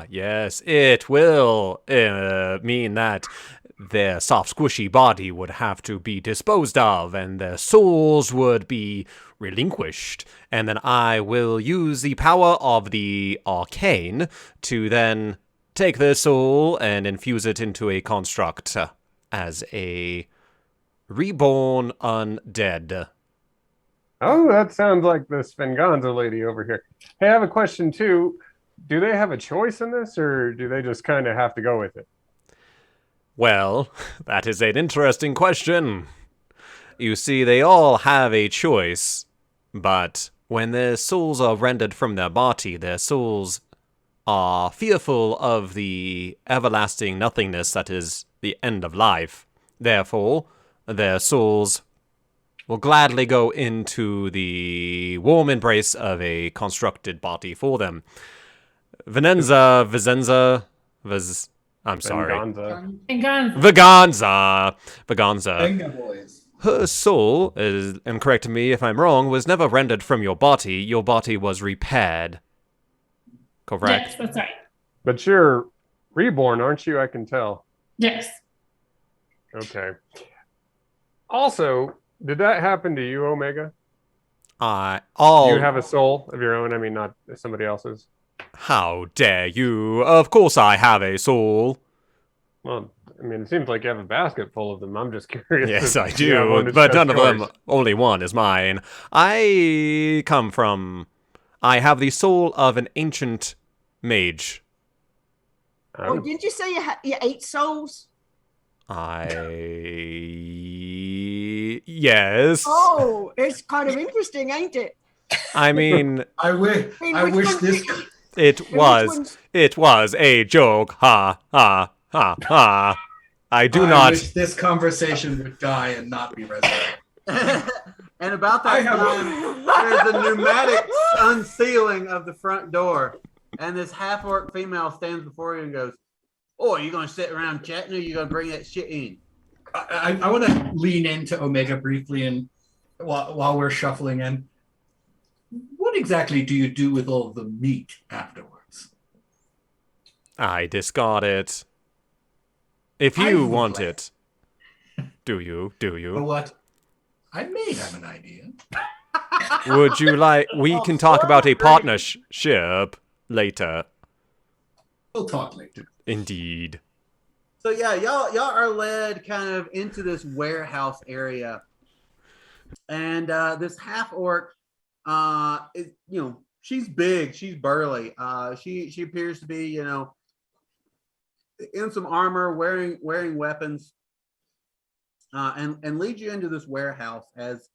D: Yes, it will mean that their soft, squishy body would have to be disposed of, and their souls would be relinquished. And then I will use the power of the arcane to then take their soul and infuse it into a construct as a reborn undead.
E: Oh, that sounds like the Svenganza lady over here. Hey, I have a question too. Do they have a choice in this, or do they just kind of have to go with it?
D: Well, that is an interesting question. You see, they all have a choice, but when their souls are rendered from their body, their souls are fearful of the everlasting nothingness that is the end of life. Therefore, their souls will gladly go into the warm embrace of a constructed body for them. I'm sorry. Vaganza. Her soul, and correct me if I'm wrong, was never rendered from your body. Your body was repaired. Correct?
F: Yes, that's right.
E: But you're reborn, aren't you? I can tell.
F: Yes.
E: Okay. Also, did that happen to you, Omega? Do you have a soul of your own? I mean, not somebody else's.
D: How dare you? Of course I have a soul.
E: Well, I mean, it seems like you have a basket full of them. I'm just curious.
D: Yes, I do, but none of them, only one is mine. I have the soul of an ancient mage.
G: Oh, didn't you say you 8 souls?
D: Yes.
G: Oh, it's kind of interesting, ain't it?
D: I mean,
J: I wish this.
D: It was a joke. Ha ha ha ha. I
J: wish this conversation would die and not be resurrected.
B: And about that time, there's a pneumatic unsealing of the front door, and this half-orc female stands before you and goes, "Oh, are you going to sit around chatting, or are you going to bring that shit in?"
A: I want to lean into Omega briefly, and while we're shuffling in, what exactly do you do with all the meat afterwards?
D: I discard it. If you want it. Do you?
A: But what? I may have an idea.
D: Would you like... We can talk about a partnership later.
A: We'll talk later.
D: Indeed.
B: So yeah, y'all are led kind of into this warehouse area. And this half-orc, she's big, she's burly. She appears to be, in some armor, wearing weapons, and leads you into this warehouse as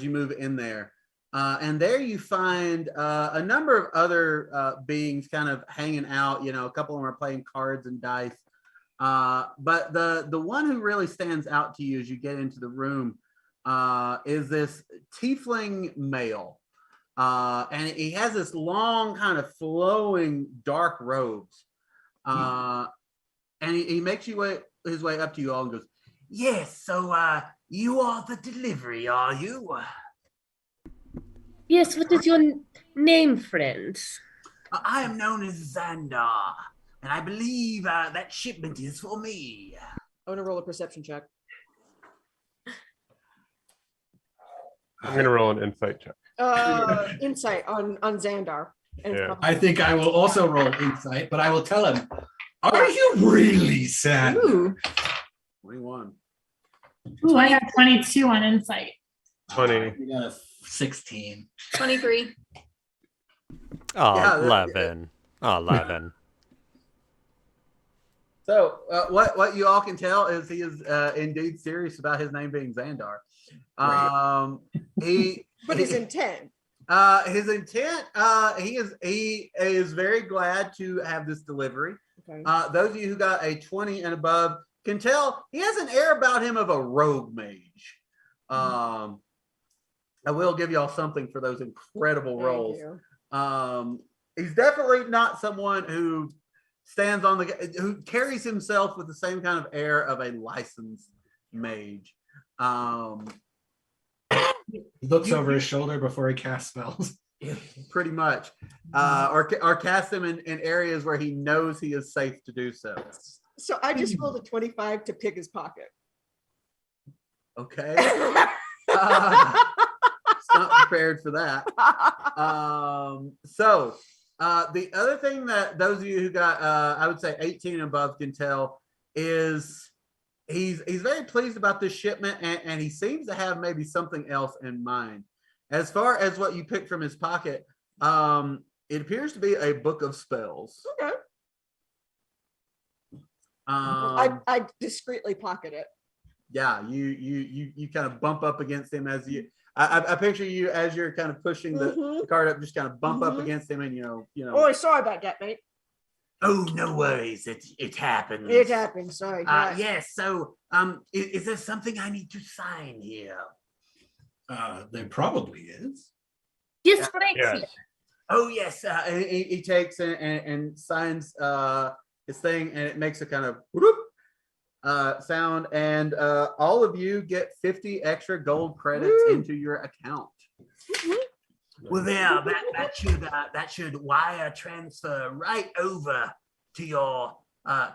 B: you move in there. And there you find a number of other beings kind of hanging out. A couple of them are playing cards and dice. But the one who really stands out to you as you get into the room is this tiefling male. And he has this long kind of flowing dark robes. And he makes his way up to you all and goes, "Yes, so you are the delivery, are you?"
H: Yes, what is your name, friend?
B: I am known as Xandar, and I believe that shipment is for me.
G: I want to roll a perception check.
E: I'm going to roll an insight check.
G: Insight on Xandar.
E: Yeah.
A: I think I will also roll insight, but I will tell him, are you really sad?
B: 21.
F: Ooh, I got 22 on insight.
E: 20.
A: You got a 16.
C: 23.
D: Oh,
B: Yeah,
D: 11. 11.
B: So what you all can tell is he is indeed serious about his name being Xandar.
G: But his intent.
B: He is very glad to have this delivery.
G: Okay.
B: Those of you who got a 20 and above can tell he has an air about him of a rogue mage. I will give y'all something for those incredible rolls. He's definitely not someone who stands on who carries himself with the same kind of air of a licensed mage.
A: He looks over his shoulder before he casts spells.
B: Pretty much. Or cast him in areas where he knows he is safe to do so.
G: So I just rolled a 25 to pick his pocket.
B: Okay. Not prepared for that. So the other thing that those of you who got, I would say 18 and above can tell is he's very pleased about this shipment, and he seems to have maybe something else in mind. As far as what you picked from his pocket, it appears to be a book of spells.
G: Okay. I discreetly pocket it.
B: Yeah, you kind of bump up against him as you. I picture you as you're kind of pushing the card up, just kind of bump up against him, and you know.
G: Oh, sorry about that, mate.
K: Oh, no worries. It happens.
G: It happens. Sorry.
K: Yes. So, is there something I need to sign here?
A: There probably is.
H: Yes,
E: Yes.
B: Oh yes, he takes and signs his thing, and it makes a kind of whoop, sound, and all of you get 50 extra gold credits into your account.
K: Well, there, that should wire transfer right over to your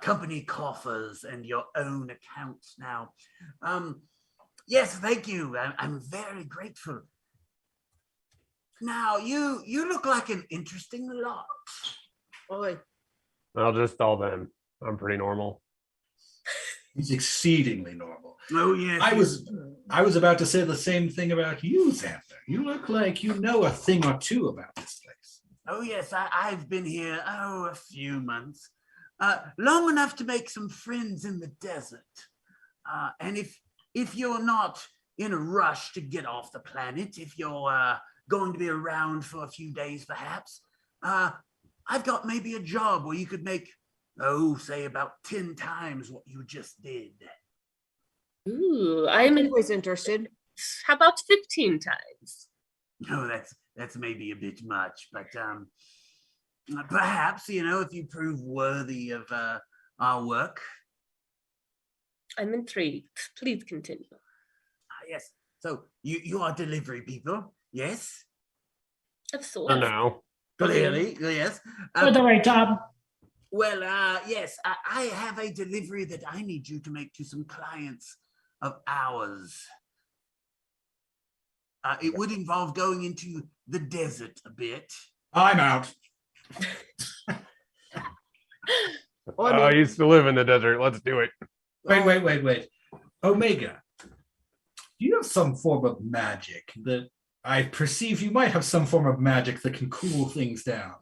K: company coffers and your own accounts now. Yes, thank you. I'm very grateful. Now, you look like an interesting lot.
G: Boy.
E: I'll just tell them I'm pretty normal.
A: He's exceedingly normal.
K: Oh yes.
A: I was about to say the same thing about you, Xander. You look like you know a thing or two about this place.
K: Oh yes, I've been here a few months, long enough to make some friends in the desert. And if you're not in a rush to get off the planet, if you're going to be around for a few days, perhaps, I've got maybe a job where you could make, say about 10 times what you just did.
H: Ooh, I'm
G: always interested.
H: How about 15 times?
K: No, that's maybe a bit much, but perhaps, if you prove worthy of our work.
H: I'm intrigued. Please continue.
K: Yes. So you are delivery people, yes?
H: Of sorts.
E: No.
K: Clearly, yes.
F: For the right job.
K: Well, yes, I have a delivery that I need you to make to some clients of ours. It would involve going into the desert a bit.
A: I'm out.
E: I used to live in the desert. Let's do it.
A: Wait. Omega, do you have some form of magic that I perceive you might have some form of magic that can cool things down?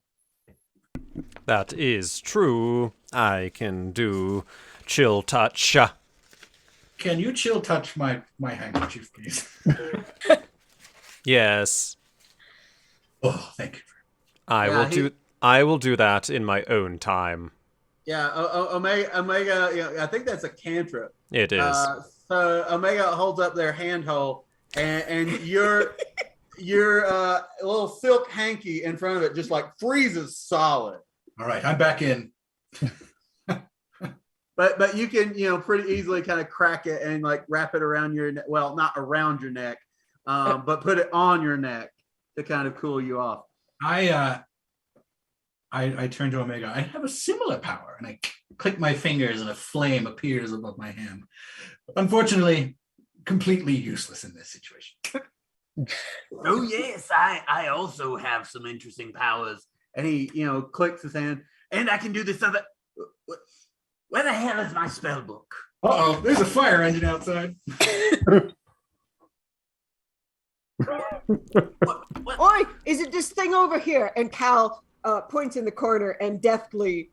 D: That is true. I can do chill touch.
A: Can you chill touch my handkerchief, please?
D: Yes.
A: Oh, thank you.
B: I
D: will do that in my own time.
B: Yeah, Omega, I think that's a cantrip.
D: It is.
B: So Omega holds up their handhold, and your little silk hanky in front of it just like freezes solid.
A: All right, I'm back in.
B: But you can pretty easily kind of crack it and like wrap it around your neck. Well, not around your neck, but put it on your neck to kind of cool you off.
A: I turn to Omega. I have a similar power, and I click my fingers, and a flame appears above my hand. Unfortunately, completely useless in this situation.
K: Oh yes, I also have some interesting powers.
B: And he, clicks his hand,
K: and I can do this other. Where the hell is my spell book?
A: Uh-oh, there's a fire engine outside.
K: What?
G: Oi, is it this thing over here? And Cal points in the corner and deftly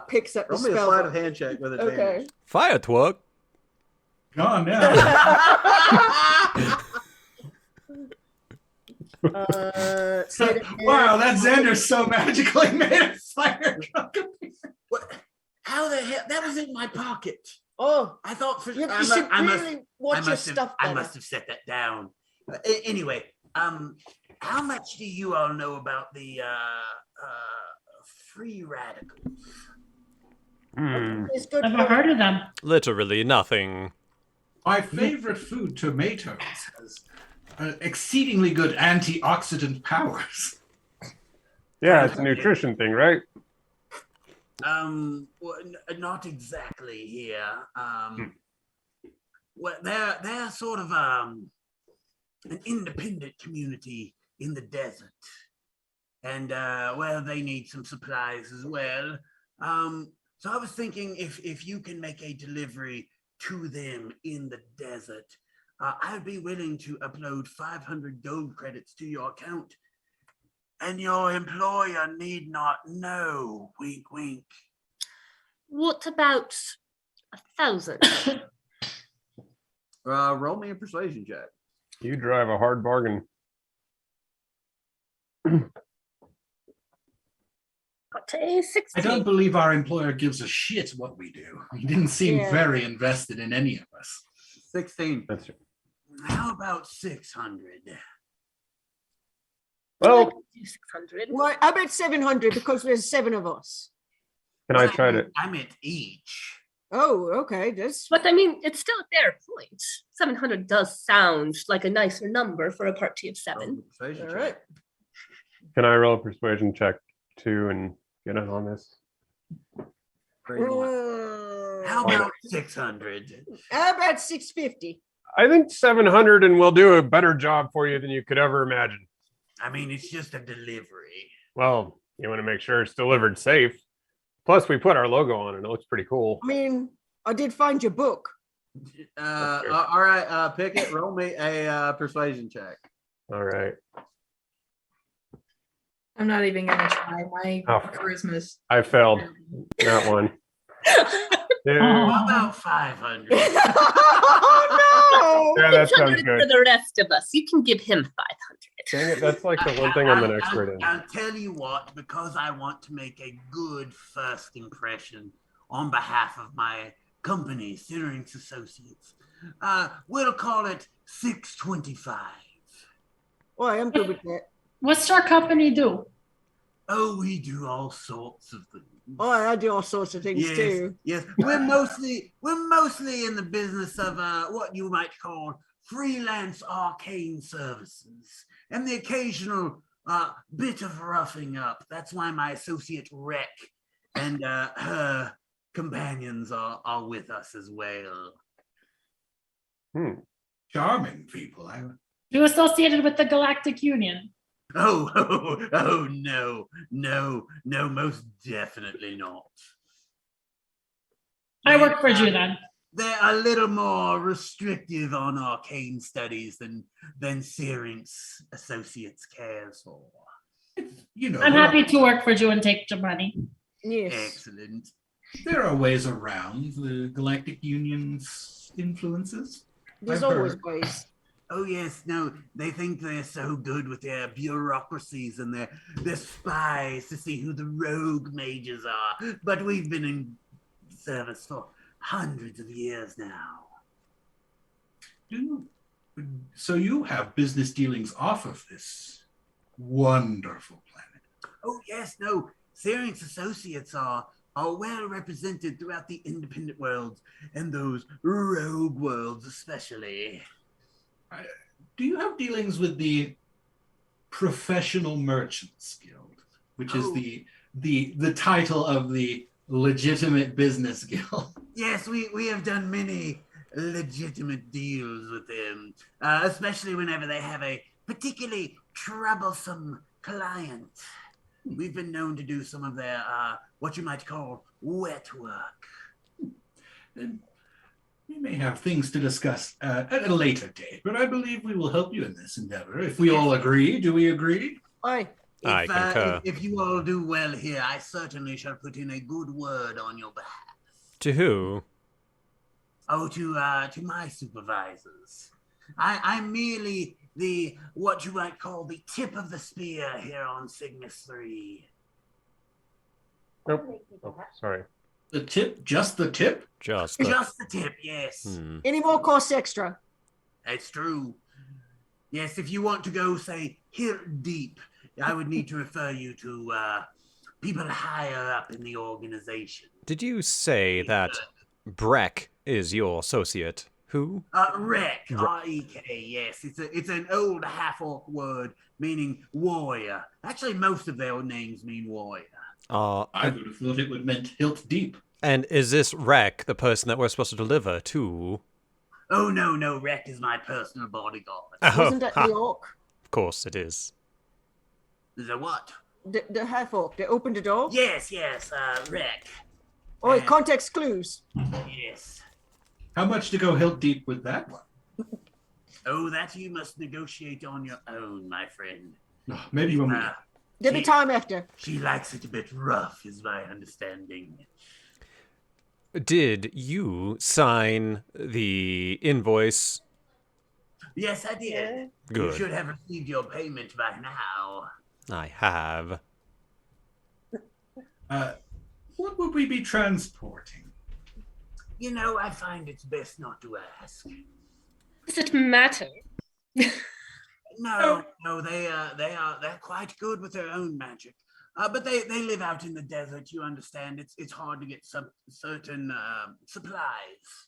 G: picks up the
B: roll me a
G: spell
B: sleight
G: book.
B: of hand check with advantage.
G: Okay.
D: Fire twerk.
A: Go on now. Wow, that Xander's so magical. He made a fire truck.
K: What? How the hell? That was in my pocket.
G: Oh,
K: I thought
G: you should really watch your stuff
K: I
G: better.
K: must have set that down. Anyway, how much do you all know about the free radicals?
G: It's good.
F: Never heard of them.
D: Literally nothing.
A: My favorite food, tomatoes, has exceedingly good antioxidant powers.
E: Yeah, it's a nutrition thing, right?
K: Well, not exactly here. Well, they're sort of an independent community in the desert, and well, they need some supplies as well. So I was thinking if you can make a delivery to them in the desert, I'd be willing to upload 500 gold credits to your account, and your employer need not know. Wink, wink.
H: What about 1,000?
B: Roll me a persuasion check.
E: You drive a hard bargain.
H: Got a 16.
A: I don't believe our employer gives a shit what we do. He didn't seem very invested in any of us.
B: 16.
E: That's true.
K: How about 600?
E: Well,
H: 600.
G: Well, I bet 700 because there's 7 of us.
E: can I try to?
K: I meant each.
G: Oh, okay. That's
H: But I mean, it's still a fair point. 700 does sound like a nicer number for a party of 7.
B: Persuasion
G: all
B: check.
G: right.
E: Can I roll a persuasion check too and get in on this?
K: How about 600?
G: How about 650?
E: I think 700, and we'll do a better job for you than you could ever imagine.
K: I mean, it's just a delivery.
E: Well, you want to make sure it's delivered safe. Plus, we put our logo on it. It looks pretty cool.
G: I mean, I did find your book.
B: All right, Pickett, roll me a persuasion check.
E: All right.
C: I'm not even gonna try. My
E: Oh.
C: charisma's.
E: I failed that one. Yeah,
K: How about 500?
G: Oh
E: yeah, that sounds
H: 600 for
E: good.
H: the rest of us. You can give him 500.
E: Dang it, that's like the one thing I'm an expert in.
K: I'll tell you what, because I want to make a good first impression on behalf of my company, Syrinx Associates. We'll call it 625.
G: Well, I am good with that.
F: What's your company do?
K: Oh, we do all sorts of things.
G: Oh, I do all sorts of things too.
K: Yes, we're mostly in the business of what you might call freelance arcane services and the occasional bit of roughing up. That's why my associate Rec and her companions are with us as well.
A: Charming people.
F: You associated with the Galactic Union?
K: Oh, no, most definitely not.
F: I work for you then.
K: They're a little more restrictive on arcane studies than Syrinx Associates cares for.
A: You know,
F: I'm happy to work for you and take your money.
G: Yes.
K: Excellent.
A: there are ways around the Galactic Union's influences.
G: There's
A: I've
G: always
A: heard.
G: ways.
K: Oh yes, no, they think they're so good with their bureaucracies and their spies to see who the rogue mages are. But we've been in service for hundreds of years now.
A: So you have business dealings off of this wonderful planet.
K: Oh yes, no, Syrinx Associates are well represented throughout the independent worlds and those rogue worlds especially.
A: Do you have dealings with the Professional Merchants Guild, which is the title of the legitimate business guild?
K: Yes, we have done many legitimate deals with them, especially whenever they have a particularly troublesome client. We've been known to do some of their, what you might call, wet work.
A: We may have things to discuss at a later date, but I believe we will help you in this endeavor. If we all agree, do we agree?
G: Aye.
D: I concur.
K: If you all do well here, I certainly shall put in a good word on your behalf.
D: To who?
K: Oh, to my supervisors. I'm merely the, what you might call, the tip of the spear here on Cygnus 3.
E: Nope. Oh, sorry.
A: The tip? Just the tip?
K: Just the tip, yes.
G: Any more costs extra?
K: That's true. Yes, if you want to go, say, here deep, I would need to refer you to people higher up in the organization.
D: Did you say that Breck is your associate Who?
K: Rek, R-E-K, yes. It's an old half-orc word meaning warrior. Actually, most of their names mean warrior.
J: I would have thought it would meant hilt deep.
D: And is this Rek the person that we're supposed to deliver to?
K: Oh, no, Rek is my personal bodyguard.
G: Wasn't it the orc?
D: Of course it is.
K: The what?
G: The half orc. They opened the door?
K: Yes, Rek.
G: Oh, context clues.
K: Yes.
J: How much to go hilt deep with that one?
K: Oh, that you must negotiate on your own, my friend.
J: Maybe when we...
G: There'll be time after.
K: She likes it a bit rough, is my understanding.
D: Did you sign the invoice?
K: Yes, I did.
D: Good.
K: You should have received your payment by now.
D: I have.
J: What would we be transporting?
K: You know, I find it's best not to ask.
H: Does it matter?
K: No, they're quite good with their own magic. But they live out in the desert, you understand. It's hard to get some certain supplies.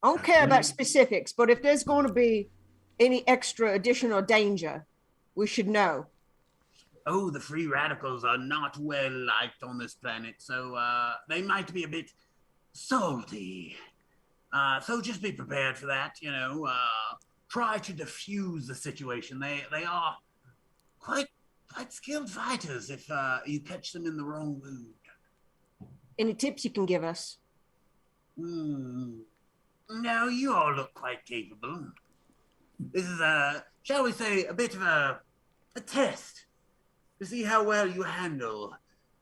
G: I don't care about specifics, but if there's going to be any extra additional danger, we should know.
K: Oh, the free radicals are not well liked on this planet, so they might be a bit salty. So just be prepared for that, you know. Try to diffuse the situation. They are quite skilled fighters if you catch them in the wrong mood.
G: Any tips you can give us?
K: No, you all look quite capable. This is shall we say, a bit of a test to see how well you handle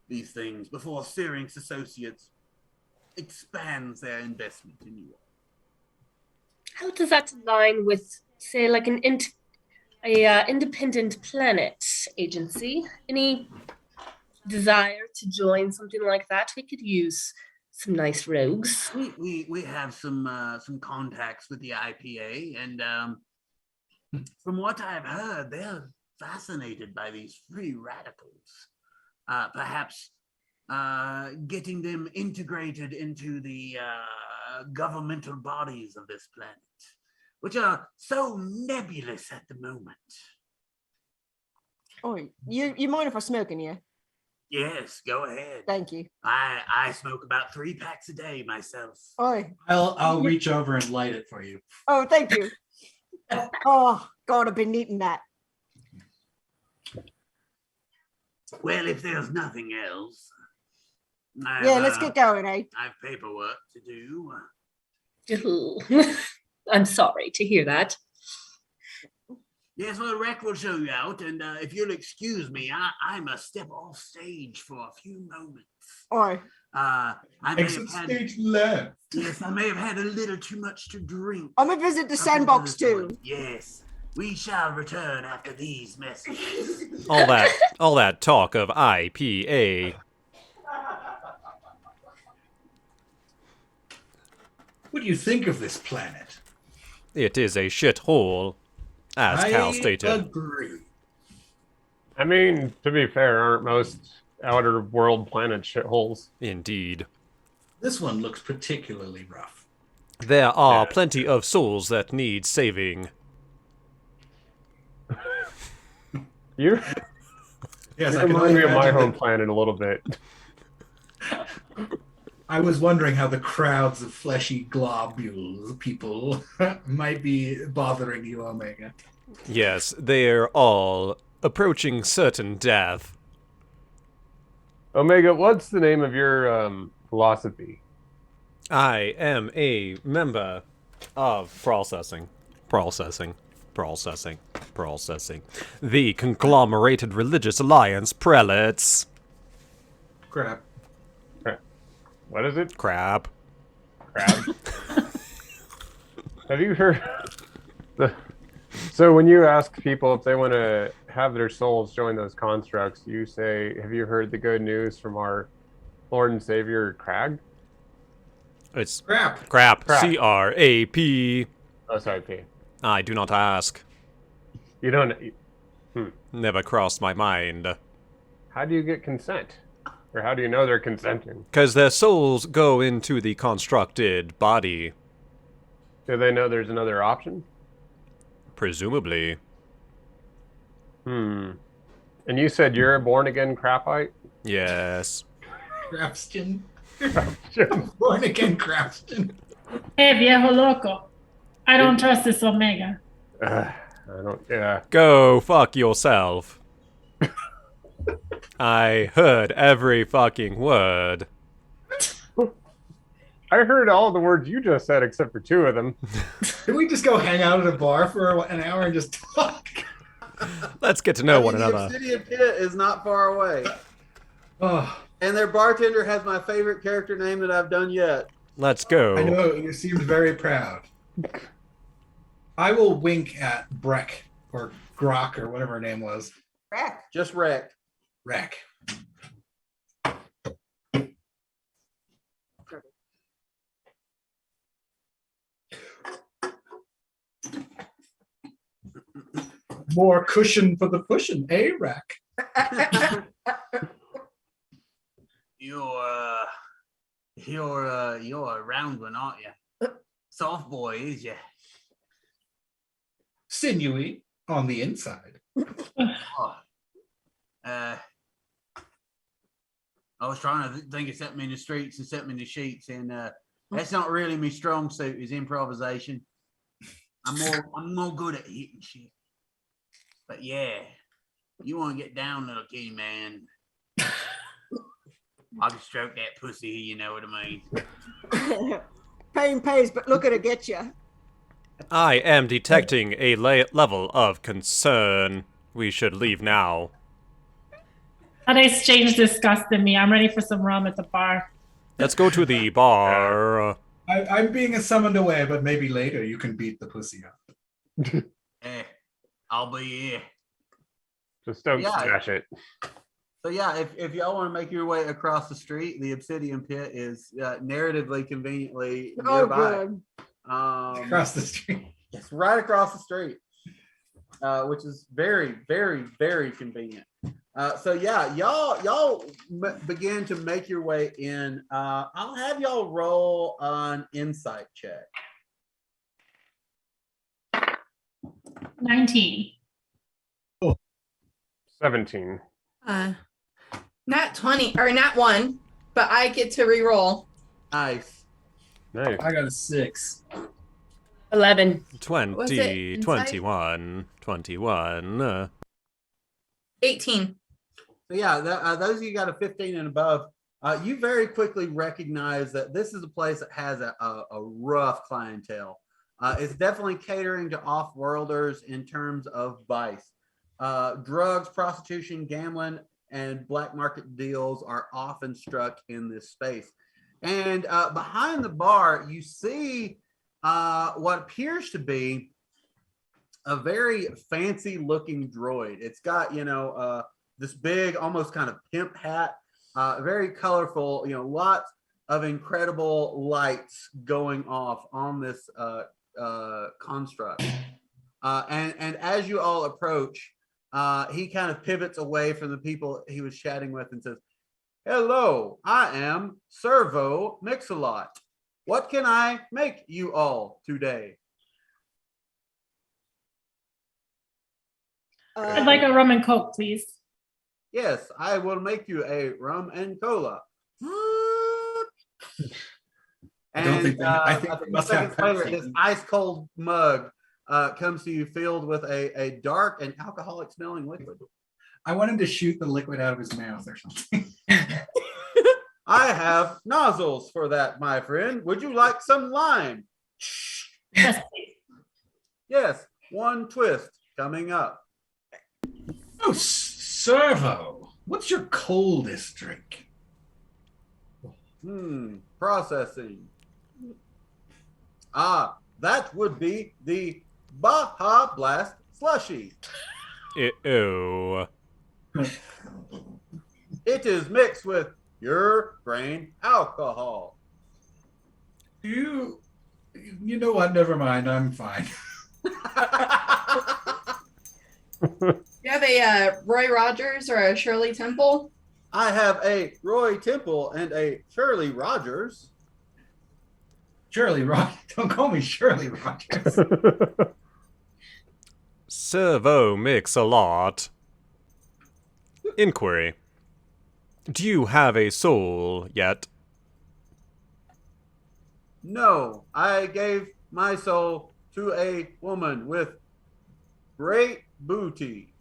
K: these things before Syrinx Associates expands their investment in you all.
H: How does that align with, say, like an independent planet agency? Any desire to join something like that? We could use some nice rogues.
K: We have some contacts with the IPA, and from what I've heard, they're fascinated by these free radicals. Perhaps getting them integrated into the governmental bodies of this planet, which are so nebulous at the moment.
G: Oh, you mind if I smoke in here?
K: Yes, go ahead.
G: Thank you.
K: I smoke about 3 packs a day myself.
G: Oh,
J: I'll reach over and light it for you.
G: oh, thank you. Oh God, I've been needing that.
K: Well, if there's nothing else,
G: Yeah, let's get going, eh?
K: I have paperwork to do.
H: I'm sorry to hear that.
K: Yes, well, Rek will show you out, and if you'll excuse me, I must step off stage for a few moments.
G: Oh,
K: I may
J: Exit
K: have had,
J: stage left.
K: yes, I may have had a little too much to drink.
G: I'm gonna visit the sandbox too.
K: Yes, we shall return after these messages.
D: All that talk of IPA.
J: What do you think of this planet?
D: It is a shithole, as Cal
J: I
D: stated.
J: agree.
E: I mean, to be fair, aren't most outer world planets shitholes?
D: Indeed.
J: This one looks particularly rough.
D: There are plenty of souls that need saving.
E: You
J: Yes, I can
E: remind
J: only
E: me of my
J: imagine
E: home
J: that-
E: planet a little bit.
J: I was wondering how the crowds of fleshy globules people might be bothering you, Omega.
D: Yes, they're all approaching certain death.
E: Omega, what's the name of your philosophy?
D: I am a member of processing. The conglomerated religious alliance prelates.
J: Crap.
E: What is it?
D: Crap.
E: Crab. Have you heard So when you ask people if they want to have their souls join those constructs, you say, have you heard the good news from our Lord and Savior Crag?
D: It's
J: Crap.
D: crap.
E: Crap.
D: C-R-A-P.
E: Oh, sorry, P.
D: I do not ask.
E: You don't.
D: Never crossed my mind.
E: How do you get consent? Or how do you know they're consenting?
D: Because their souls go into the constructed body.
E: Do they know there's another option?
D: Presumably.
E: And you said you're a born-again Crackpot?
D: Yes.
A: Craftston. Born-again Craftston.
F: Hey, viejo loco. I don't trust this Omega.
E: I don't, yeah.
D: Go fuck yourself. I heard every fucking word.
E: I heard all the words you just said except for 2 of them.
A: Can we just go hang out at a bar for an hour and just talk?
D: Let's get to know one
B: The
D: another.
B: Obsidian Pit is not far away.
A: Oh,
B: And their bartender has my favorite character name that I've done yet.
D: Let's go.
A: I know you seemed very proud. I will wink at Breck or Grok or whatever her name was.
G: Wreck.
B: Just wreck.
A: Wreck. More cushion for the pushing, eh, Wreck?
K: You're a round one, aren't you? Soft boy, is you?
A: Sinewy on the inside.
K: Oh. I was trying to think of something in the streets and something in the sheets, and that's not really my strong suit. Is improvisation. I'm more good at hitting shit. But yeah, you want to get down, little kitty man? I can stroke that pussy. You know what I mean?
G: Pain pays, but look at it get you.
D: I am detecting a level of concern. We should leave now.
F: That exchange disgusted me. I'm ready for some rum at the bar.
D: Let's go to the bar.
A: I'm being summoned away, but maybe later you can beat the pussy up.
K: I'll be here.
E: Just don't smash it.
B: So yeah, if y'all want to make your way across the street, the Obsidian Pit is narratively conveniently nearby.
G: Good.
A: Across the street.
B: It's right across the street, which is very, very, very convenient. So yeah, y'all begin to make your way in. I'll have y'all roll an insight check.
F: 19.
E: 17.
C: Not 20 or not 1, but I get to re-roll.
B: Nice.
E: Nice.
A: I got a 6.
H: 11.
D: 20, 21, 21.
C: 18.
B: So yeah, those of you got a 15 and above, you very quickly recognize that this is a place that has a rough clientele. It's definitely catering to off-worlders in terms of vice. Drugs, prostitution, gambling, and black market deals are often struck in this space. And behind the bar, you see what appears to be a very fancy-looking droid. It's got, this big, almost kind of pimp hat, very colorful, lots of incredible lights going off on this construct. And as you all approach, he kind of pivots away from the people he was chatting with and says, "Hello, I am Servo Mix-a-Lot. What can I make you all today?"
F: I'd like a rum and coke, please.
B: Yes, I will make you a rum and cola. And
A: I think they must have
B: later,
A: Pepsi.
B: this ice cold mug comes to you filled with a dark and alcoholic smelling liquid.
A: I want him to shoot the liquid out of his mouth or something.
B: I have nozzles for that, my friend. Would you like some lime?
F: Yes, please.
B: Yes, one twist coming up.
A: Oh, Servo, what's your coldest drink?
B: Processing. That would be the Baja Blast Slushy.
D: Ew.
B: It is mixed with pure grain alcohol.
A: You know what? Never mind. I'm fine.
C: You have a Roy Rogers or a Shirley Temple?
B: I have a Roy Temple and a Shirley Rogers.
A: Shirley Rogers. Don't call me Shirley Rogers.
D: Servo Mix-a-Lot. Inquiry. Do you have a soul yet?
B: No, I gave my soul to a woman with great booty.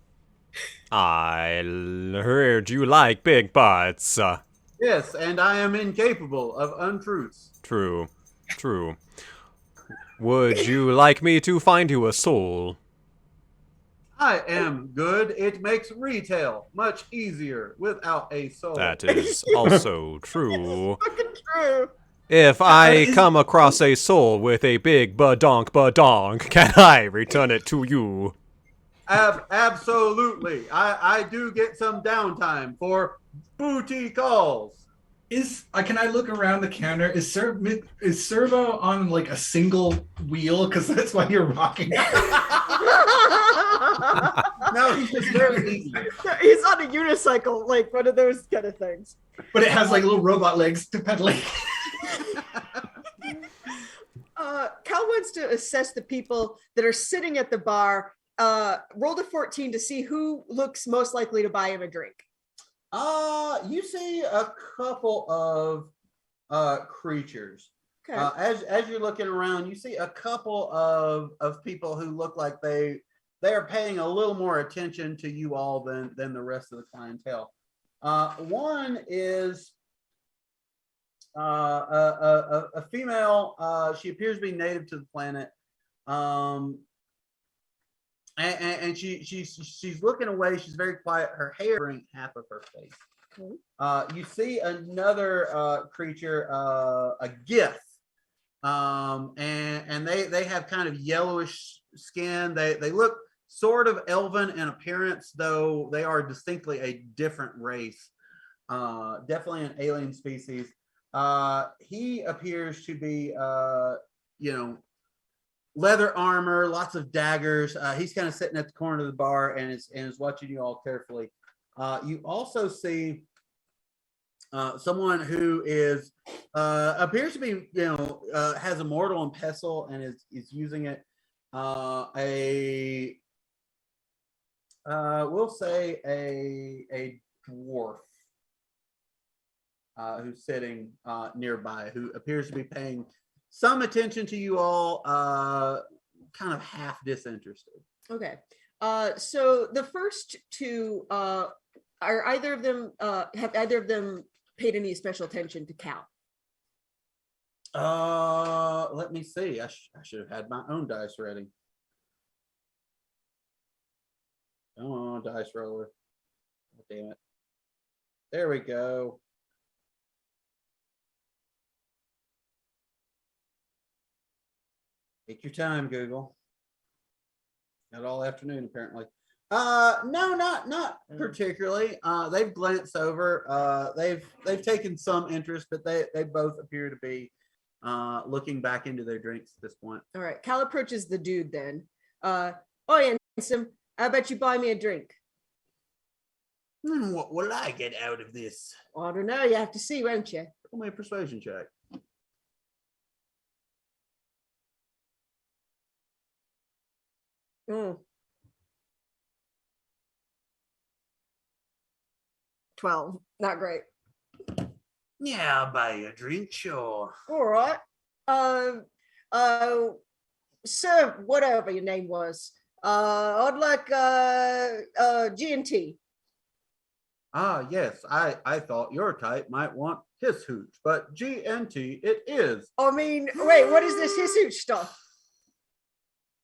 D: I heard you like big butts.
B: Yes, and I am incapable of untruths.
D: True. Would you like me to find you a soul?
B: I am good. It makes retail much easier without a soul.
D: That is also true.
G: Fucking true.
D: If I come across a soul with a big badonk, can I return it to you?
B: Absolutely. I do get some downtime for booty calls.
A: Can I look around the counter? Is Servo on like a single wheel? Because that's why you're rocking.
B: No, he's just very easy.
G: He's on a unicycle, like one of those kind of things.
A: But it has like little robot legs to pedaling.
G: Cal wants to assess the people that are sitting at the bar. Roll to 14 to see who looks most likely to buy him a drink.
B: You see a couple of creatures.
G: Okay.
B: As you're looking around, you see a couple of people who look like they are paying a little more attention to you all than the rest of the clientele. One is a female. She appears to be native to the planet. And she's looking away. She's very quiet. Her hair covering half of her face.
G: Okay.
B: You see another creature, a gith, and they have kind of yellowish skin. They look sort of elven in appearance, though they are distinctly a different race. Definitely an alien species. He appears to be, leather armor, lots of daggers. He's kind of sitting at the corner of the bar and is watching you all carefully. You also see someone who is appears to be, has a mortal and pestle and is using it. We'll say a dwarf who's sitting nearby, who appears to be paying some attention to you all, kind of half disinterested.
G: Okay. So the first two, have either of them paid any special attention to Cal?
B: Let me see. I should have had my own dice ready. Come on, dice roller. Oh, damn it. There we go. Take your time, Google. Got all afternoon, apparently. No, not particularly. They've glanced over. They've taken some interest, but they both appear to be looking back into their drinks at this point.
G: All right. Cal approaches the dude then. Oh, yeah, handsome. How about you buy me a drink?
K: What will I get out of this?
G: I don't know. You have to see, won't you?
B: Roll me a persuasion check.
G: Mm. 12. Not great.
K: Yeah, I'll buy you a drink, sure.
G: All right. Sir, whatever your name was. I'd like G&T.
B: Ah, yes. I thought your type might want his hooch, but G&T it is.
G: I mean, wait, what is this his hooch stuff?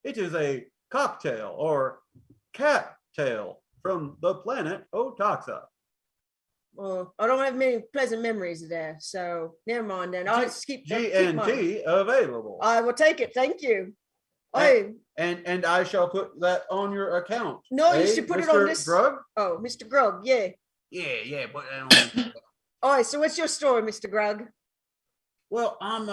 B: It is a cocktail or cat tail from the planet Otaxa.
G: Well, I don't have many pleasant memories of that, so never mind then. I'll just keep
B: G&T available.
G: I will take it. Thank you.
B: And I shall put that on your account.
G: No, you should put it on this.
B: Grug?
G: Oh, Mr. Grug, yeah.
K: Yeah, put that on.
G: All right, so what's your story, Mr. Grug?
K: Well, I'm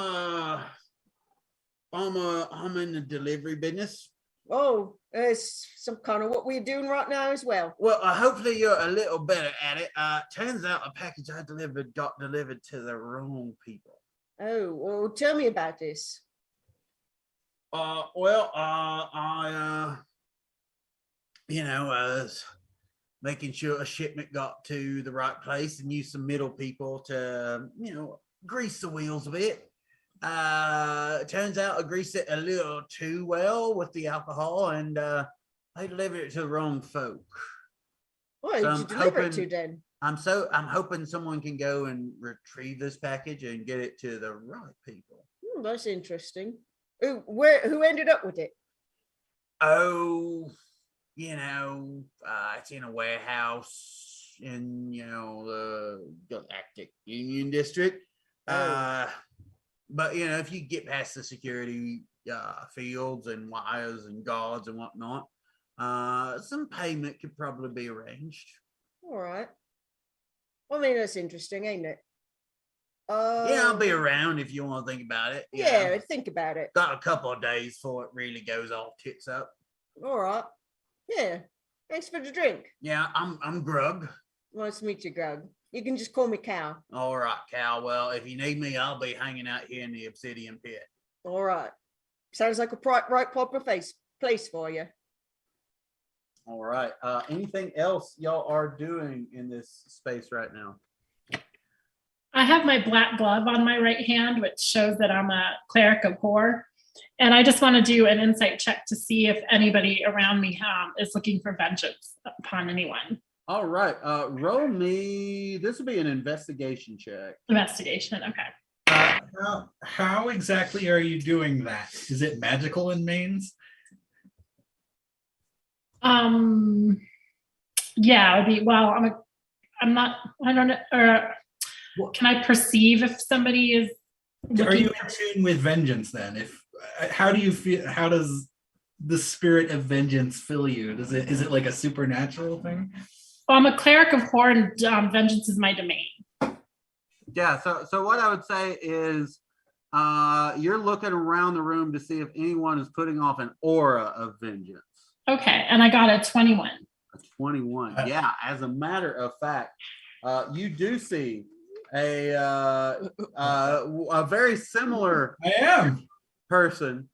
K: in the delivery business.
G: Oh, it's some kind of what we're doing right now as well.
K: Well, hopefully you're a little better at it. Turns out a package I delivered got delivered to the wrong people.
G: Oh, well, tell me about this.
K: I was making sure a shipment got to the right place and used some middle people to, grease the wheels a bit. Turns out I greased it a little too well with the alcohol, and I delivered it to the wrong folk.
G: What did you deliver it to then?
K: I'm hoping someone can go and retrieve this package and get it to the right people.
G: That's interesting. Who ended up with it?
K: Oh, it's in a warehouse in the Galactic Union District. But if you get past the security fields and wires and guards and whatnot, some payment could probably be arranged.
G: All right. I mean, that's interesting, ain't it?
K: I'll be around if you want to think about it.
G: Yeah, think about it.
K: Got a couple of days before it really goes all tits up.
G: All right. Yeah. Thanks for the drink.
K: Yeah, I'm Grug.
G: Nice to meet you, Grug. You can just call me Cal.
K: All right, Cal. Well, if you need me, I'll be hanging out here in the Obsidian Pit.
G: All right. Sounds like a right proper place for you.
B: All right. Anything else y'all are doing in this space right now?
F: I have my black glove on my right hand, which shows that I'm a cleric of horror. And I just want to do an insight check to see if anybody around me is looking for vengeance upon anyone.
B: All right. Roll me. This will be an investigation check.
F: Investigation. Okay.
J: How exactly are you doing that? Is it magical in mains?
F: Yeah, it would be, well, I'm not, I don't know, can I perceive if somebody is looking?
J: Are you in tune with vengeance then? How do you feel? How does the spirit of vengeance fill you? Is it like a supernatural thing?
F: Well, I'm a cleric of horror, and vengeance is my domain.
B: Yeah. So what I would say is, you're looking around the room to see if anyone is putting off an aura of vengeance.
F: Okay, and I got a 21.
B: A 21. Yeah. As a matter of fact, you do see a very similar person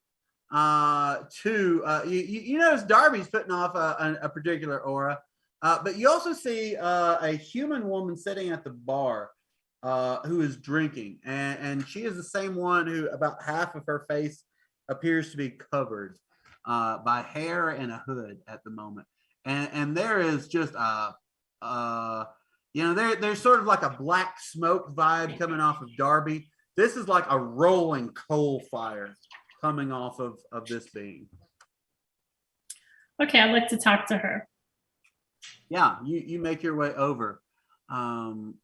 B: to you notice Darby's putting off a particular aura, but you also see a human woman sitting at the bar who is drinking, and she is the same one who about half of her face appears to be covered by hair and a hood at the moment, and there is just there's sort of like a black smoke vibe coming off of Darby. This is like a rolling coal fire coming off of this being.
F: Okay, I'd like to talk to her.
B: Yeah, you make your way over. And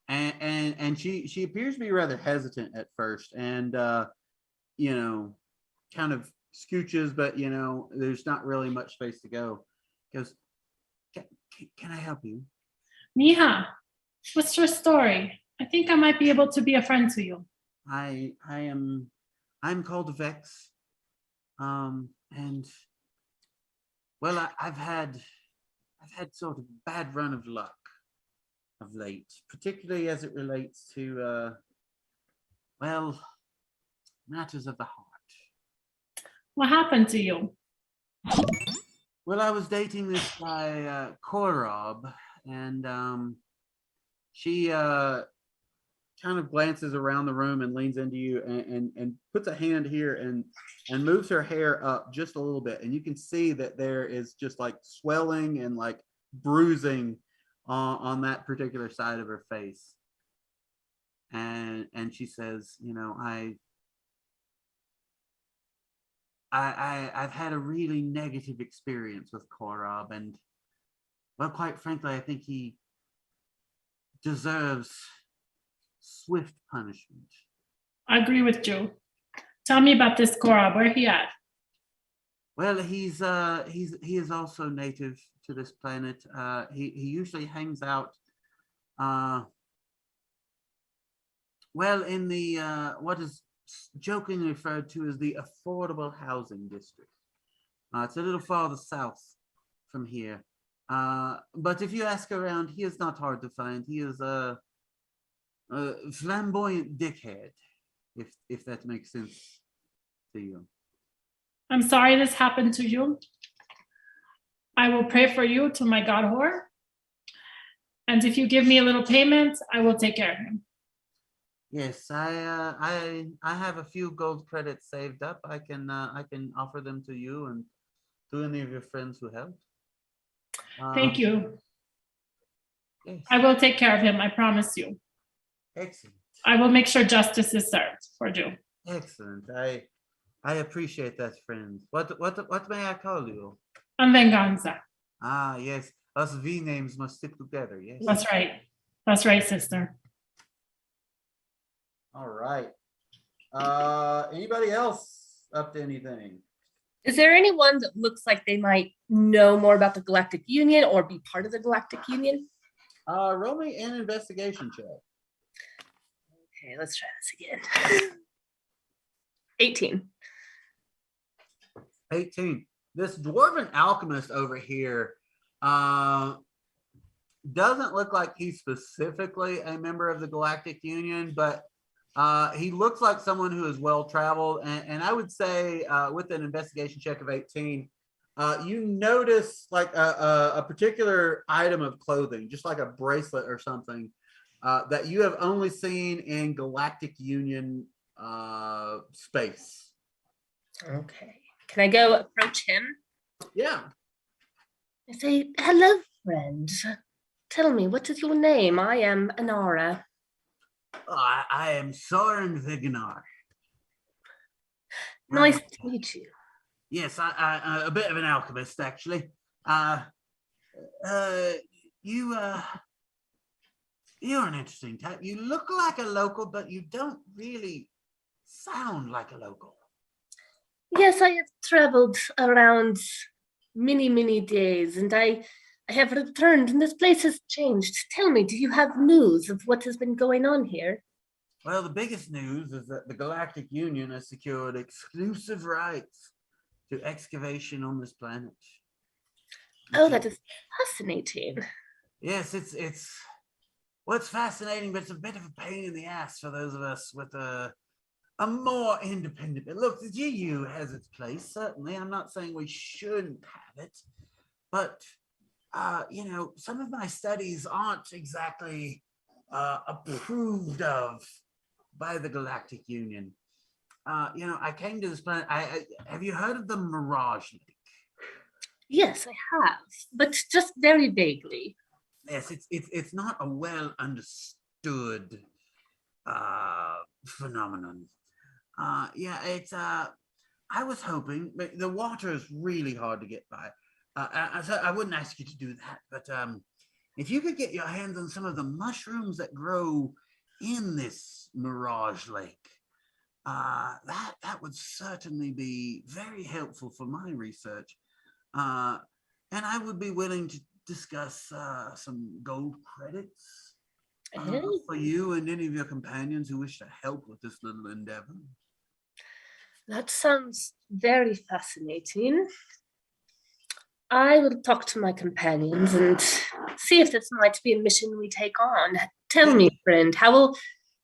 B: she appears to be rather hesitant at first, and kind of scooches, but there's not really much space to go. Goes, can I help you?
F: Mija, what's your story? I think I might be able to be a friend to you.
B: I'm called Vex. And well, I've had sort of a bad run of luck of late, particularly as it relates to matters of the heart.
F: What happened to you?
B: Well, I was dating this guy, Korob, and she kind of glances around the room and leans into you and puts a hand here and moves her hair up just a little bit. And you can see that there is just like swelling and like bruising on that particular side of her face. And she says, I've had a really negative experience with Korob, and well, quite frankly, I think he deserves swift punishment.
F: I agree with Joe. Tell me about this Korob. Where he at?
B: Well, he is also native to this planet. He usually hangs out in the what is jokingly referred to as the affordable housing district. It's a little farther south from here. But if you ask around, he is not hard to find. He is a flamboyant dickhead. if that makes sense to you.
F: I'm sorry this happened to you. I will pray for you to my god whore. And if you give me a little payment, I will take care of him.
B: Yes, I have a few gold credits saved up. I can offer them to you and to any of your friends who helped.
F: Thank you.
B: Yes.
F: I will take care of him, I promise you.
B: Excellent.
F: I will make sure justice is served for you.
B: Excellent. I appreciate that, friend. What may I call you?
F: Venganza.
B: Ah, yes. Us V names must stick together. Yes.
F: That's right. That's right, sister.
B: All right. Anybody else up to anything?
H: Is there anyone that looks like they might know more about the Galactic Union or be part of the Galactic Union?
B: Roll me an investigation check.
H: Okay, let's try this again. 18.
B: 18. This dwarven alchemist over here doesn't look like he's specifically a member of the Galactic Union, but he looks like someone who is well traveled. And I would say with an investigation check of 18, you notice like a particular item of clothing, just like a bracelet or something, that you have only seen in Galactic Union space.
H: Okay. Can I go approach him?
B: Yeah.
H: I say, hello, friend. Tell me, what is your name? I am Anara.
K: I am Soren Viganar.
H: Nice to meet you.
K: Yes, I a bit of an alchemist, actually. You're an interesting type. You look like a local, but you don't really sound like a local.
H: Yes, I have traveled around many days, and I have returned, and this place has changed. Tell me, do you have news of what has been going on here?
K: Well, the biggest news is that the Galactic Union has secured exclusive rights to excavation on this planet.
H: Oh, that is fascinating.
K: Yes, it's what's fascinating, but it's a bit of a pain in the ass for those of us with a more independent. Look, the GU has its place, certainly. I'm not saying we shouldn't have it, but some of my studies aren't exactly approved of by the Galactic Union. I came to this planet. Have you heard of the Mirage Lake?
H: Yes, I have, but just very vaguely.
K: Yes, it's not a well understood phenomenon. I was hoping, but the water is really hard to get by. I wouldn't ask you to do that, but if you could get your hands on some of the mushrooms that grow in this Mirage Lake, that would certainly be very helpful for my research. And I would be willing to discuss some gold credits for you and any of your companions who wish to help with this little endeavor.
H: That sounds very fascinating. I will talk to my companions and see if this might be a mission we take on. Tell me, friend, how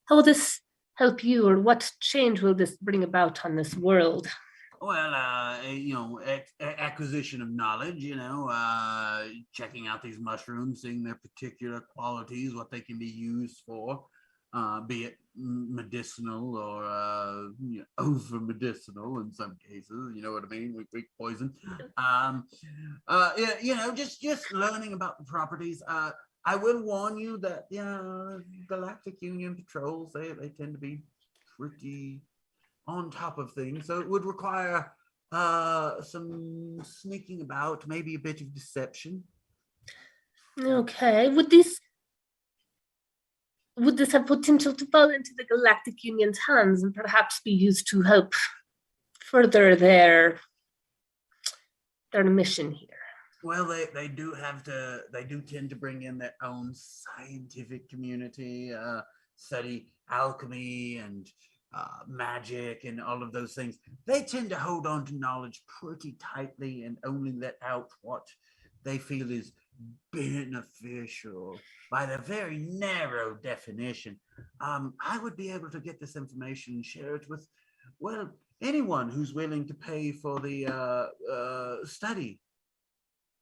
H: will this help you, or what change will this bring about on this world?
K: Well, acquisition of knowledge, checking out these mushrooms, seeing their particular qualities, what they can be used for, be it medicinal or over medicinal in some cases, you know what I mean, with weak poison. Just learning about the properties. I will warn you that Galactic Union patrols, they tend to be pretty on top of things, so it would require some sneaking about, maybe a bit of deception.
H: Okay, would this have potential to fall into the Galactic Union's hands and perhaps be used to help further their mission here?
K: Well, they do tend to bring in their own scientific community, study alchemy and magic and all of those things. They tend to hold on to knowledge pretty tightly and only let out what they feel is beneficial by the very narrow definition, I would be able to get this information and share it with, well, anyone who's willing to pay for the study.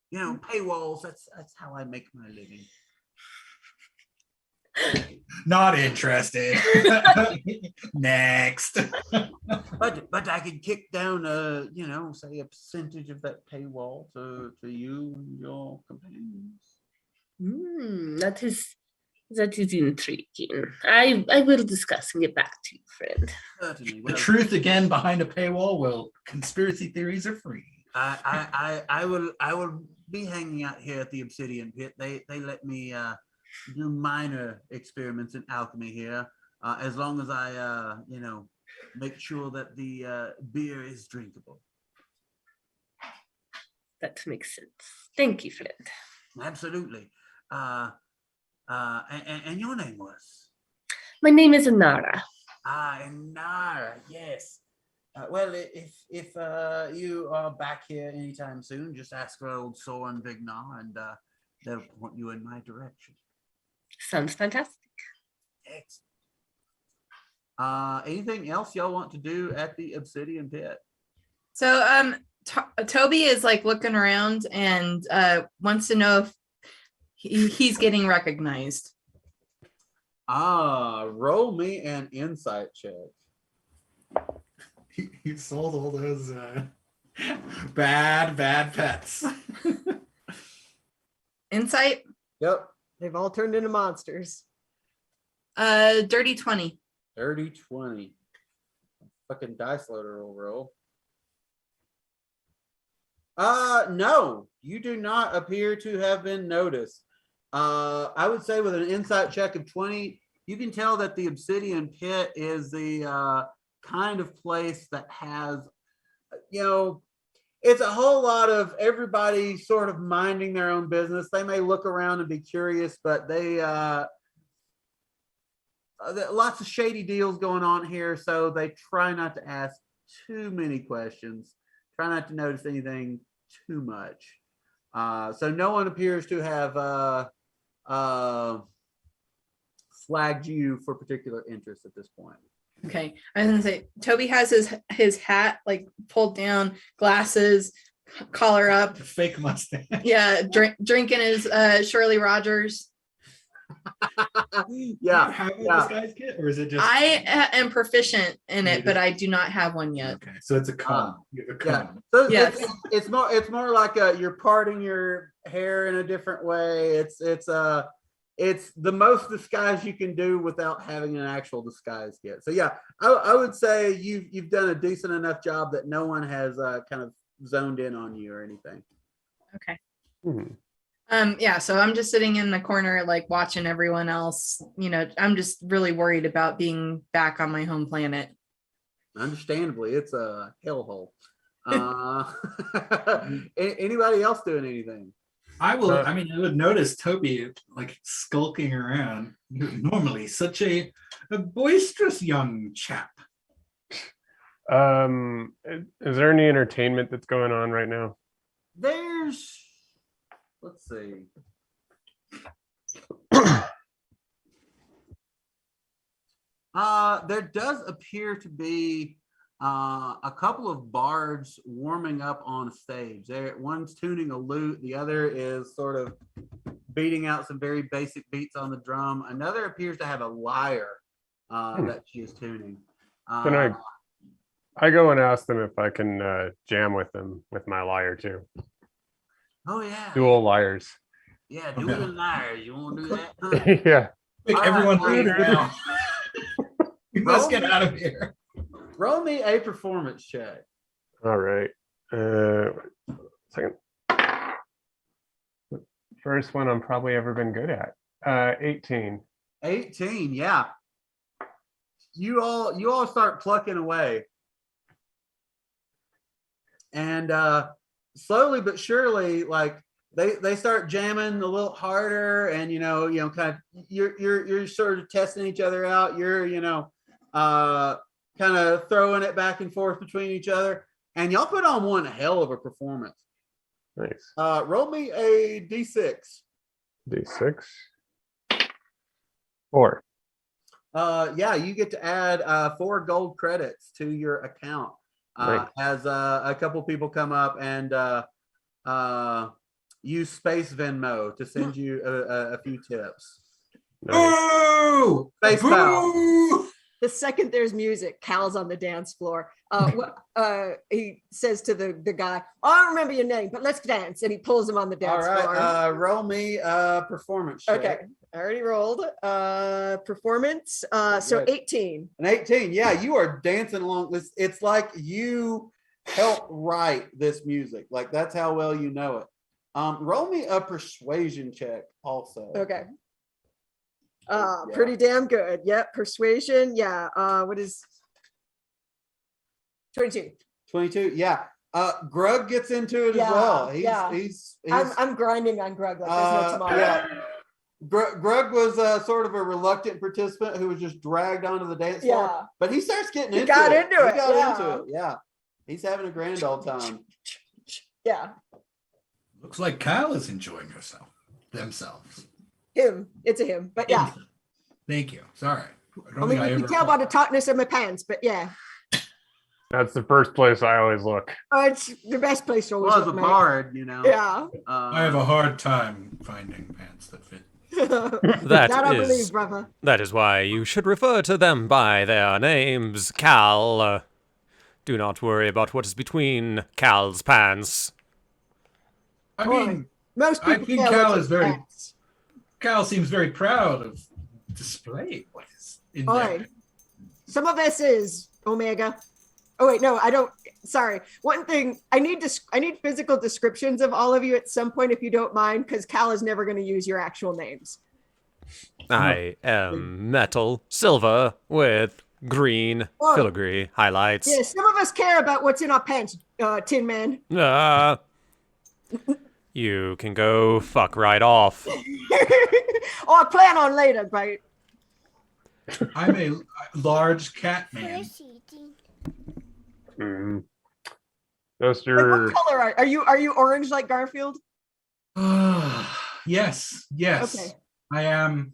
K: You know, paywalls, that's how I make my living.
A: Not interested. Next.
K: But I could kick down say a percentage of that paywall to you and your companions.
H: That is intriguing. I will discuss and get back to you, friend.
K: Certainly.
A: The truth again behind a paywall. Well, conspiracy theories are free.
K: I will be hanging out here at the Obsidian Pit. They let me do minor experiments in alchemy here, as long as I make sure that the beer is drinkable.
H: That makes sense. Thank you, friend.
K: Absolutely. And your name was?
H: My name is Anara.
K: Anara, yes. Well, if you are back here anytime soon, just ask for old Soren Vignar, and they'll point you in my direction.
H: Sounds fantastic.
K: Excellent. Anything else y'all want to do at the Obsidian Pit?
C: So Toby is like looking around and wants to know if he's getting recognized.
B: Roll me an insight check.
J: He sold all those bad pets.
C: Insight?
B: Yep.
G: They've all turned into monsters.
C: Dirty 20.
B: Dirty 20. Fucking dice loader will roll. No, you do not appear to have been noticed. I would say with an insight check of 20, you can tell that the Obsidian Pit is the kind of place that has, it's a whole lot of everybody sort of minding their own business. They may look around and be curious, but they lots of shady deals going on here, so they try not to ask too many questions, try not to notice anything too much. So no one appears to have flagged you for particular interest at this point.
C: Okay, I was gonna say Toby has his hat like pulled down, glasses, collar up,
J: fake mustache.
C: Yeah, drinking his Shirley Rogers.
B: Yeah.
J: Do you have a disguise kit, or is it just?
C: I am proficient in it, but I do not have one yet.
J: Okay, so it's a con. You have a con.
B: So
C: Yes.
B: it's more like you're parting your hair in a different way. It's the most disguise you can do without having an actual disguise kit. So yeah, I would say you've done a decent enough job that no one has kind of zoned in on you or anything.
C: Okay.
E: Hmm.
C: Yeah, so I'm just sitting in the corner like watching everyone else. I'm just really worried about being back on my home planet.
B: Understandably, it's a hellhole. Anybody else doing anything?
J: I would notice Toby like skulking around. Normally such a boisterous young chap.
E: Is there any entertainment that's going on right now?
B: Let's see. There does appear to be a couple of bards warming up on a stage. One's tuning a lute, the other is sort of beating out some very basic beats on the drum. Another appears to have a lyre that she is tuning.
E: Can I go and ask them if I can jam with them with my lyre too?
K: Oh yeah.
E: Dual lyres.
K: Yeah, dual lyres. You want to do that? Huh?
E: Yeah.
J: Like everyone leave
K: right.
J: now. Let's get out of here.
B: Roll me a performance check.
E: All right. Second. First one I'm probably ever been good at. 18.
B: 18, yeah. You all start plucking away. And slowly but surely, like they start jamming a little harder, and kind of you're sort of testing each other out. You're kind of throwing it back and forth between each other, and y'all put on one hell of a performance.
E: Nice.
B: Roll me a d6.
E: D6. 4.
B: Yeah, you get to add 4 gold credits to your account
E: Nice.
B: as a couple people come up and use Space Venmo to send you a few tips.
E: Nice.
A: Boo!
B: Space Pal.
A: Boo!
G: The second there's music, Cal's on the dance floor. He says to the guy, I don't remember your name, but let's dance. And he pulls him on the
B: All
G: dance floor.
B: right, roll me a performance check.
G: Okay, I already rolled. Performance, so
B: Good.
G: 18.
B: An 18. Yeah, you are dancing along. It's like you helped write this music. Like that's how well you know it. Roll me a persuasion check also.
G: Okay.
B: Yeah.
G: Pretty damn good. Yep, persuasion. Yeah. What is 22?
B: 22. Yeah. Grug gets into it
G: Yeah,
B: as well.
G: yeah.
B: He's
G: I'm grinding on Greg like there's no tomorrow.
B: yeah. Grug was sort of a reluctant participant who was just dragged onto the dance floor,
G: Yeah.
B: but he starts getting
G: He
B: into
G: got
B: it.
G: into
B: He
G: it,
B: got
G: yeah.
B: into it. Yeah. He's having a grand old time.
G: Yeah.
A: Looks like Kyle is enjoying themselves.
G: Him. It's a him. But yeah.
A: Thank you. Sorry.
G: I mean, you can tell by the tightness of my pants, but yeah.
E: That's the first place I always look.
G: It's the best place to always
B: Well, as a
G: look, mate.
B: bard, you know.
G: Yeah.
A: I have a hard time finding pants that fit.
G: That I believe, brother.
D: That is why you should refer to them by their names, Cal. Do not worry about what is between Cal's pants.
A: I mean,
G: most
A: I
G: people
A: think
G: care
A: Cal
G: what's
A: is
G: in
A: very.
G: pants.
A: Cal seems very proud of displaying what is in there.
G: Oi. Some of this is Omega. Oh wait, no, I don't. Sorry. One thing I need physical descriptions of all of you at some point, if you don't mind, because Cal is never going to use your actual names.
D: I am metal, silver, with green
G: Oh.
D: filigree highlights.
G: Yeah, some of us care about what's in our pants, Tin Man.
D: You can go fuck right off.
G: Or I plan on later, right?
A: I'm a large cat man.
E: Just
G: Like,
E: your
G: what color are you? Are you orange like Garfield?
A: Yes.
G: Okay.
A: I am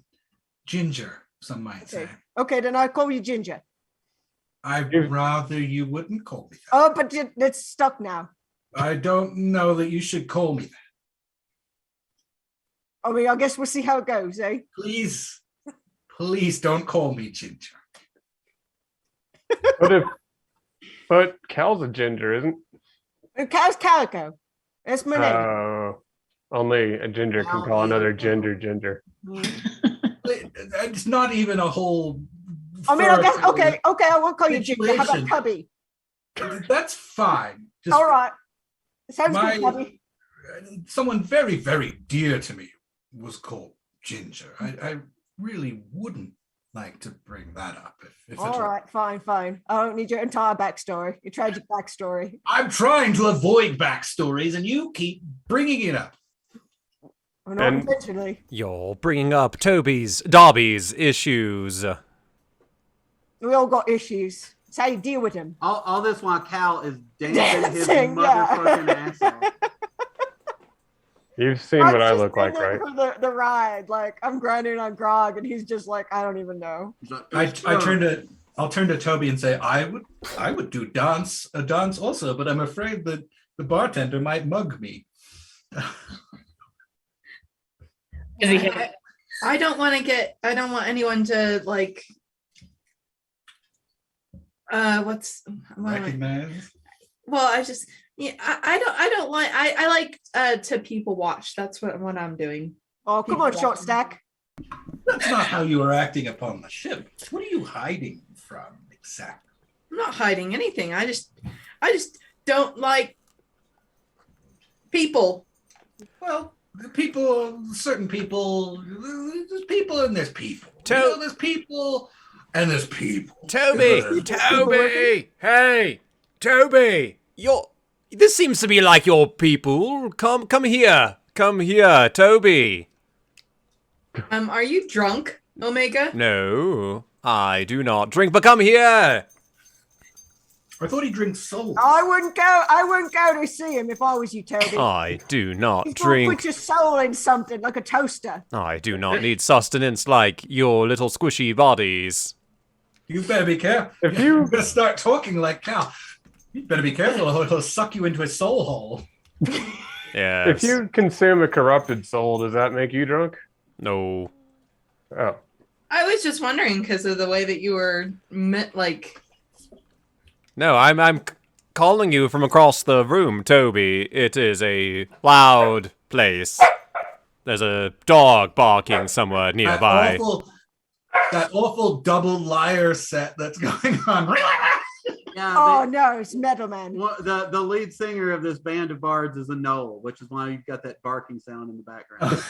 A: ginger, some might say.
G: Okay, then I'll call you Ginger.
A: I'd rather you wouldn't call me that.
G: Oh, but it's stuck now.
A: I don't know that you should call me that.
G: I mean, I guess we'll see how it goes, eh?
A: Please don't call me ginger.
E: but Cal's a ginger, isn't?
G: And Cal's Calico. That's my name.
E: Only a ginger can call another ginger.
A: It's not even a whole.
G: I mean, I guess okay. I won't call you Ginger. How about
A: situation.
G: Cubby?
A: That's fine. Just
G: All right. Sounds good, Cubby.
A: someone very, very dear to me was called Ginger. I really wouldn't like to bring that up. If
G: All right, fine. I don't need your entire backstory, your tragic backstory.
A: I'm trying to avoid backstories, and you keep bringing it up.
G: Or not intentionally.
D: You're bringing up Darby's issues.
G: We all got issues. It's how you deal with them.
B: All this while Cal is dancing his
G: Dancing, yeah.
B: motherfucking ass off.
E: You've seen what I look like, right?
G: For the ride, like I'm grinding on grog, and he's just like, I don't even know.
A: I'll turn to Toby and say, I would do a dance also, but I'm afraid that the bartender might mug me.
C: I don't want anyone to like
A: Recognize.
C: Well, I don't like I like to people watch. That's what I'm doing.
G: Oh, come on, short stack.
A: That's not how you were acting upon the ship. What are you hiding from exactly?
C: I'm not hiding anything. I just don't like people.
A: Well, certain people, there's people and there's people. There's people and there's people.
D: Toby! Hey! Toby! This seems to be like your people. Come here, Toby.
C: Are you drunk, Omega?
D: No, I do not drink, but come here.
J: I thought he drinks souls.
G: I wouldn't go to see him if I was you, Toby.
D: I do not
G: He's gonna
D: drink.
G: put your soul in something like a toaster.
D: I do not need sustenance like your little squishy bodies.
J: You better be careful.
E: If
J: You're
E: you
J: gonna start talking like Cal. You better be careful, or he'll suck you into his soul hole.
D: Yes.
E: if you consume a corrupted soul, does that make you drunk?
D: No.
E: Oh.
C: I was just wondering because of the way that you were like.
D: No, I'm calling you from across the room, Toby. It is a loud place. There's a dog barking somewhere nearby.
J: That awful double liar set that's going on.
B: Yeah.
G: Oh no, it's Metal Man.
B: Well, the lead singer of this band of bards is a Knoll, which is why you've got that barking sound in the background.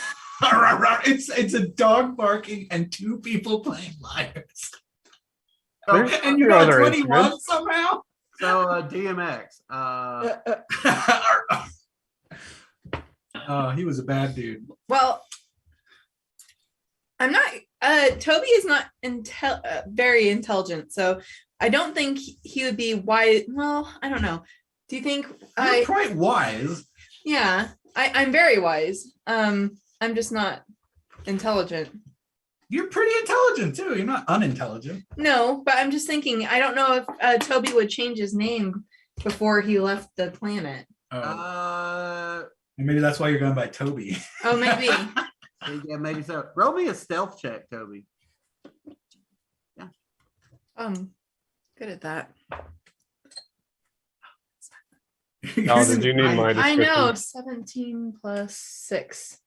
J: It's a dog barking and two people playing liars.
E: There's
J: And you
E: your
J: got
E: other
J: 21
E: instruments.
J: somehow?
B: So DMX.
J: Oh, he was a bad dude.
C: Well, I'm not. Toby is not very intelligent, so I don't think he would be wise. Well, I don't know. Do you think?
J: You're quite wise.
C: Yeah, I'm very wise. I'm just not intelligent.
J: You're pretty intelligent too. You're not unintelligent.
C: No, but I'm just thinking. I don't know if Toby would change his name before he left the planet.
J: Maybe that's why you're going by Toby.
C: Oh, maybe.
B: Yeah, maybe so. Roll me a stealth check, Toby.
C: Good at that.
E: Oh, did you need my
C: I
E: description?
C: know. 17 plus 6.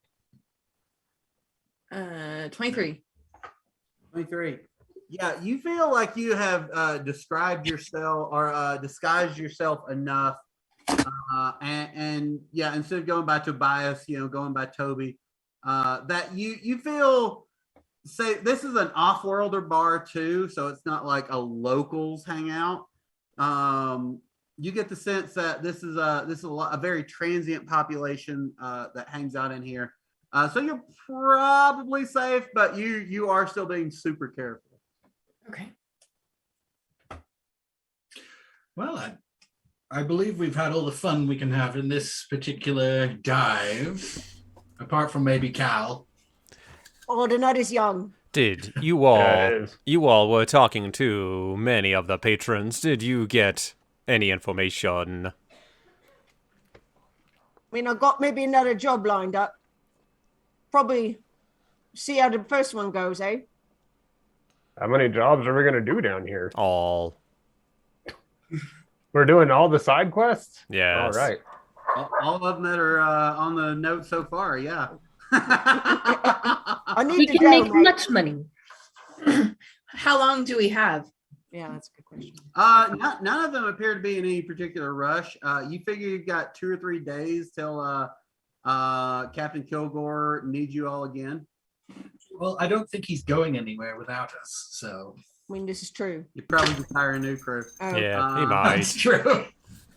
C: 23.
B: 23. Yeah, you feel like you have described yourself or disguised yourself enough. And yeah, instead of going by Tobias, going by Toby, that you feel, say, this is an off-worlder bar too, so it's not like a locals hangout. You get the sense that this is a very transient population that hangs out in here. So you're probably safe, but you are still being super careful.
C: Okay.
J: Well, I believe we've had all the fun we can have in this particular dive, apart from maybe Cal.
G: Oh, the nut is young.
D: Did you
E: Yeah, it
D: all
E: is.
D: you all were talking to many of the patrons? Did you get any information?
G: I mean, I've got maybe another job lined up. Probably see how the first one goes, eh?
E: How many jobs are we gonna do down here?
D: All.
E: We're doing all the side quests?
D: Yes.
E: All right.
B: All of them that are on the note so far, yeah.
G: I
H: We
G: need to
H: can
G: go,
H: make
G: mate.
H: much money.
C: How long do we have?
G: Yeah, that's a good question.
B: None of them appear to be in any particular rush. You figure you've got 2 or 3 days till Captain Kilgore needs you all again.
J: Well, I don't think he's going anywhere without us, so.
G: I mean, this is true.
B: You probably just hire a new crew.
G: Oh.
D: Yeah, he
J: That's
D: might.
J: true.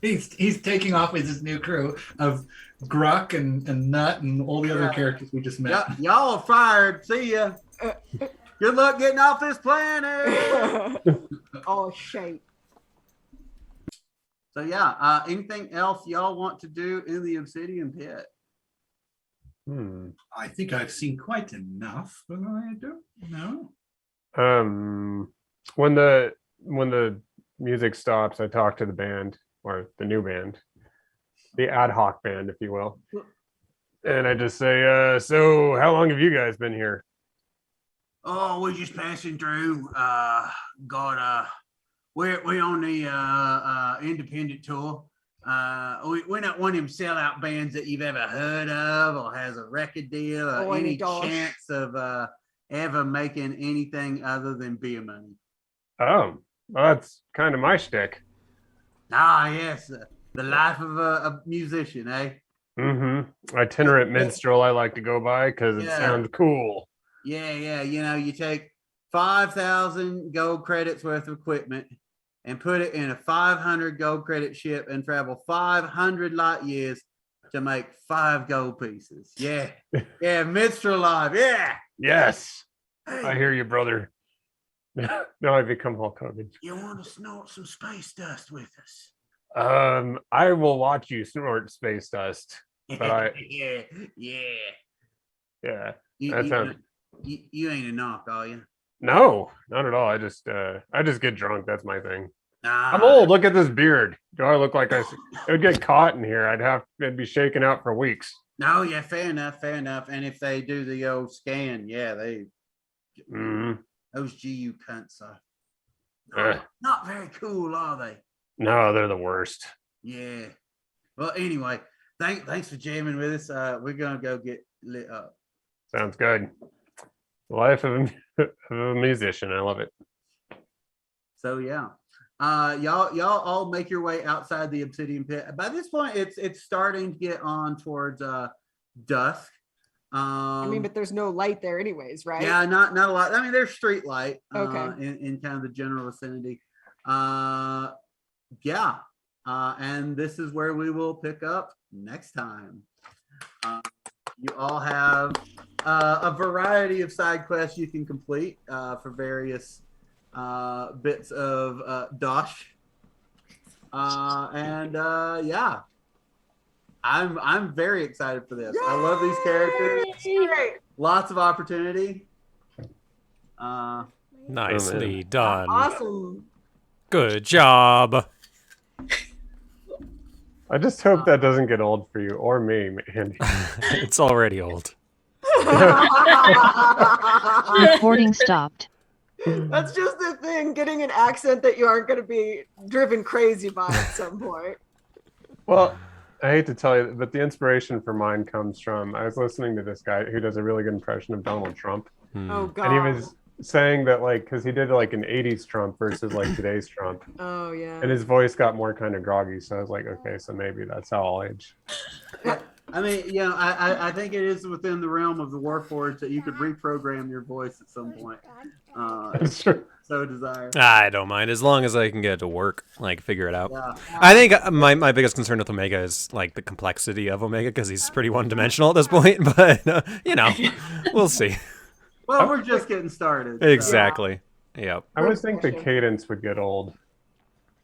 J: He's taking off with his new crew of Gruck and Nut and all the other characters we just met.
B: Y'all are fired. See ya. Good luck getting off this planet.
G: Oh, shit.
B: So yeah, anything else y'all want to do in the Obsidian Pit?
J: I think I've seen quite enough, but I don't know.
E: When the music stops, I talk to the band, or the new band, the ad hoc band, if you will, and I just say, "So, how long have you guys been here?"
K: Oh, we're just passing through. We're on the independent tour. We're not one of them sellout bands that you've ever heard of or has a record deal or any chance of ever making anything other than beer money.
E: Oh, well, that's kind of my shtick.
K: Ah, yes, the life of a musician, eh?
E: Mm-hmm. Itinerant minstrel, I like to go by because it sounds cool.
K: Yeah. You take 5,000 gold credits worth of equipment and put it in a 500 gold credit ship and travel 500 light years to make 5 gold pieces. Yeah. Yeah, minstrel life. Yeah.
E: Yes,
K: Hey,
E: I hear you, brother. Now I become Hulk Hogan.
K: You want to snort some space dust with us?
E: I will watch you snort space dust. But
K: yeah.
E: yeah,
K: You,
E: that
K: you,
E: sounds.
K: you ain't a knock, are you?
E: No, not at all. I just get drunk. That's my thing. I'm
K: Nah.
E: old. Look at this beard. Do I look like it would get caught in here? It'd be shaken out for weeks.
K: No, yeah, fair enough. And if they do the old scan, yeah, those GU cunts are not very cool, are they?
E: No, they're the worst.
K: Yeah. Well, anyway, thanks for jamming with us. We're gonna go get lit up.
E: Sounds good. Life of a musician. I love it.
K: So yeah. Y'all all make your way outside the Obsidian Pit. By this point, it's starting to get on towards dusk.
G: I mean, but there's no light there anyways, right?
K: Yeah, not a lot. I mean, there's street light
G: Okay.
K: in kind of the general vicinity. And this is where we will pick up next time. You all have a variety of side quests you can complete for various bits of dosh. I'm very excited for this. I love these characters. Lots of opportunity.
D: Nicely done.
G: Awesome.
D: Good job.
E: I just hope that doesn't get old for you or me, Andy.
D: It's already old.
I: Recording stopped.
G: That's just the thing, getting an accent that you aren't going to be driven crazy by at some point.
E: Well, I hate to tell you, but the inspiration for mine comes from, I was listening to this guy who does a really good impression of Donald Trump.
G: Oh, God.
E: And he was saying that, like, because he did like an 80s Trump versus like today's Trump.
G: Oh, yeah.
E: And his voice got more kind of groggy. So I was like, okay, so maybe that's how I'll age.
K: I mean, I think it is within the realm of the Warforged that you could reprogram your voice at some point.
E: That's true.
K: So desire.
D: I don't mind as long as I can get it to work, like figure it out.
K: Yeah.
D: I think my biggest concern with Omega is like the complexity of Omega because he's pretty one-dimensional at this point. But we'll see.
K: Well, we're just getting started. So.
D: Exactly. Yep.
E: I would think the cadence would get old.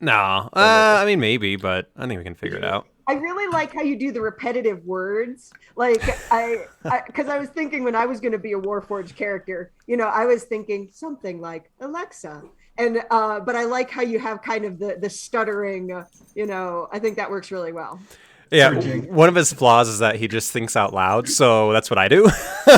D: No, I mean maybe, but I think we can figure it out.
G: I really like how you do the repetitive words. Like because I was thinking when I was going to be a Warforged character, I was thinking something like Alexa, and but I like how you have kind of the stuttering. I think that works really well.
D: Yeah, one of his flaws is that he just thinks out loud, so that's what I do.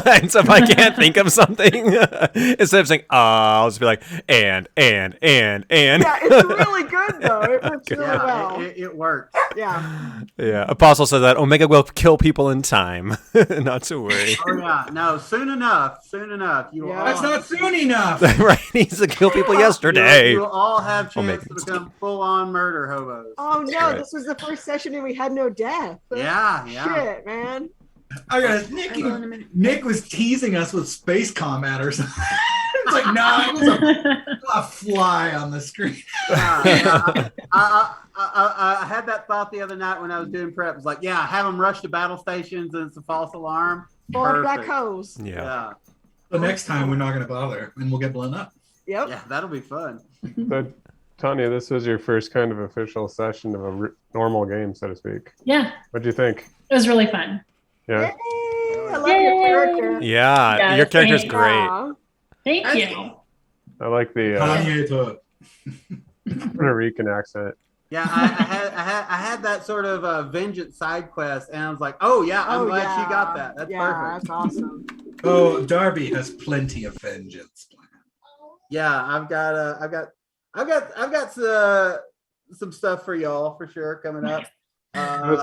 D: And so if I can't think of something, instead of saying, I'll just be like, and.
G: Yeah, it's really good, though. It works really well.
K: It works.
G: Yeah.
D: Yeah, Apostle said that Omega will kill people in time. Not to worry.
K: Oh, yeah. No, soon enough.
A: That's not soon enough.
D: Right, he needs to kill people yesterday.
K: You'll all have chance to become full-on murder hobos.
G: Oh, no, this was the first session and we had no death.
K: Yeah.
G: Shit, man.
A: Nick was teasing us with space combat or something. It's like, no, it was a fly on the screen.
K: I had that thought the other night when I was doing prep. It was like, have them rush to battle stations and it's a false alarm.
G: Or black holes.
D: Yeah.
A: The next time we're not going to bother and we'll get blown up.
G: Yep.
K: Yeah, that'll be fun.
E: So, Tanya, this was your first kind of official session of a normal game, so to speak.
F: Yeah,
E: What'd you think?
F: it was really fun.
E: Yeah.
G: Yay, I love your character.
D: Yeah, your character's
F: thanks.
D: great.
G: Aw.
F: Thank you.
E: I like the
A: Kanye to
E: Puerto Rican accent.
K: Yeah, I had that sort of vengeance side quest, and I was like, I'm glad she got that. That's perfect.
G: That's awesome.
A: Oh, Darby has plenty of vengeance planned.
K: Yeah, I've got some stuff for y'all for sure coming up.
E: I was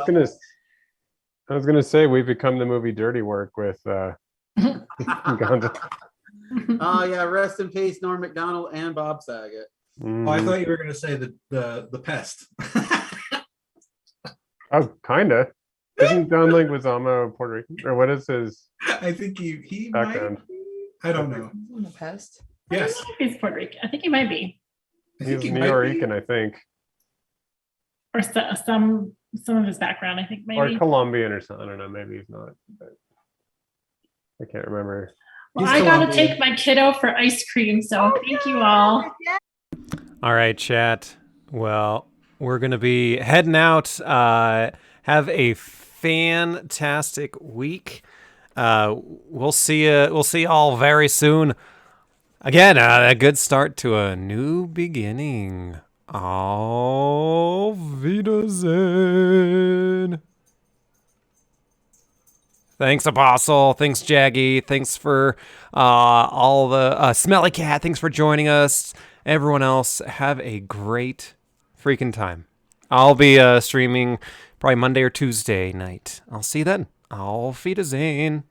E: gonna say we've become the movie Dirty Work with Gonzo.
K: Oh yeah, rest in peace, Norm Macdonald and Bob Saget.
A: Oh, I thought you were going to say the pest.
E: Oh, kinda. Isn't John Leguizamo Puerto Rican, or what is his?
A: I think he
E: background?
A: might be. I don't know.
C: The pest.
A: Yes,
F: I don't know if he's Puerto Rican. I think he might be,
A: I think
E: He's
A: he might be.
E: Nuyorican, I think,
F: or some of his background. I think
E: or
F: maybe.
E: Colombian or something. I don't know. Maybe he's not. But I can't remember.
F: Well,
J: He's
F: I gotta
J: Colombian.
F: take my kiddo for ice cream, so thank you all.
D: All right, chat. Well, we're gonna be heading out. Have a fantastic week. We'll see you. We'll see y'all very soon. Again, a good start to a new beginning. Auf Wiedersehen. Thanks, Apostle. Thanks, Jaggy. Thanks for all the Smelly Cat. Thanks for joining us. Everyone else, have a great freaking time. I'll be streaming probably Monday or Tuesday night. I'll see you then. Auf Wiedersehen.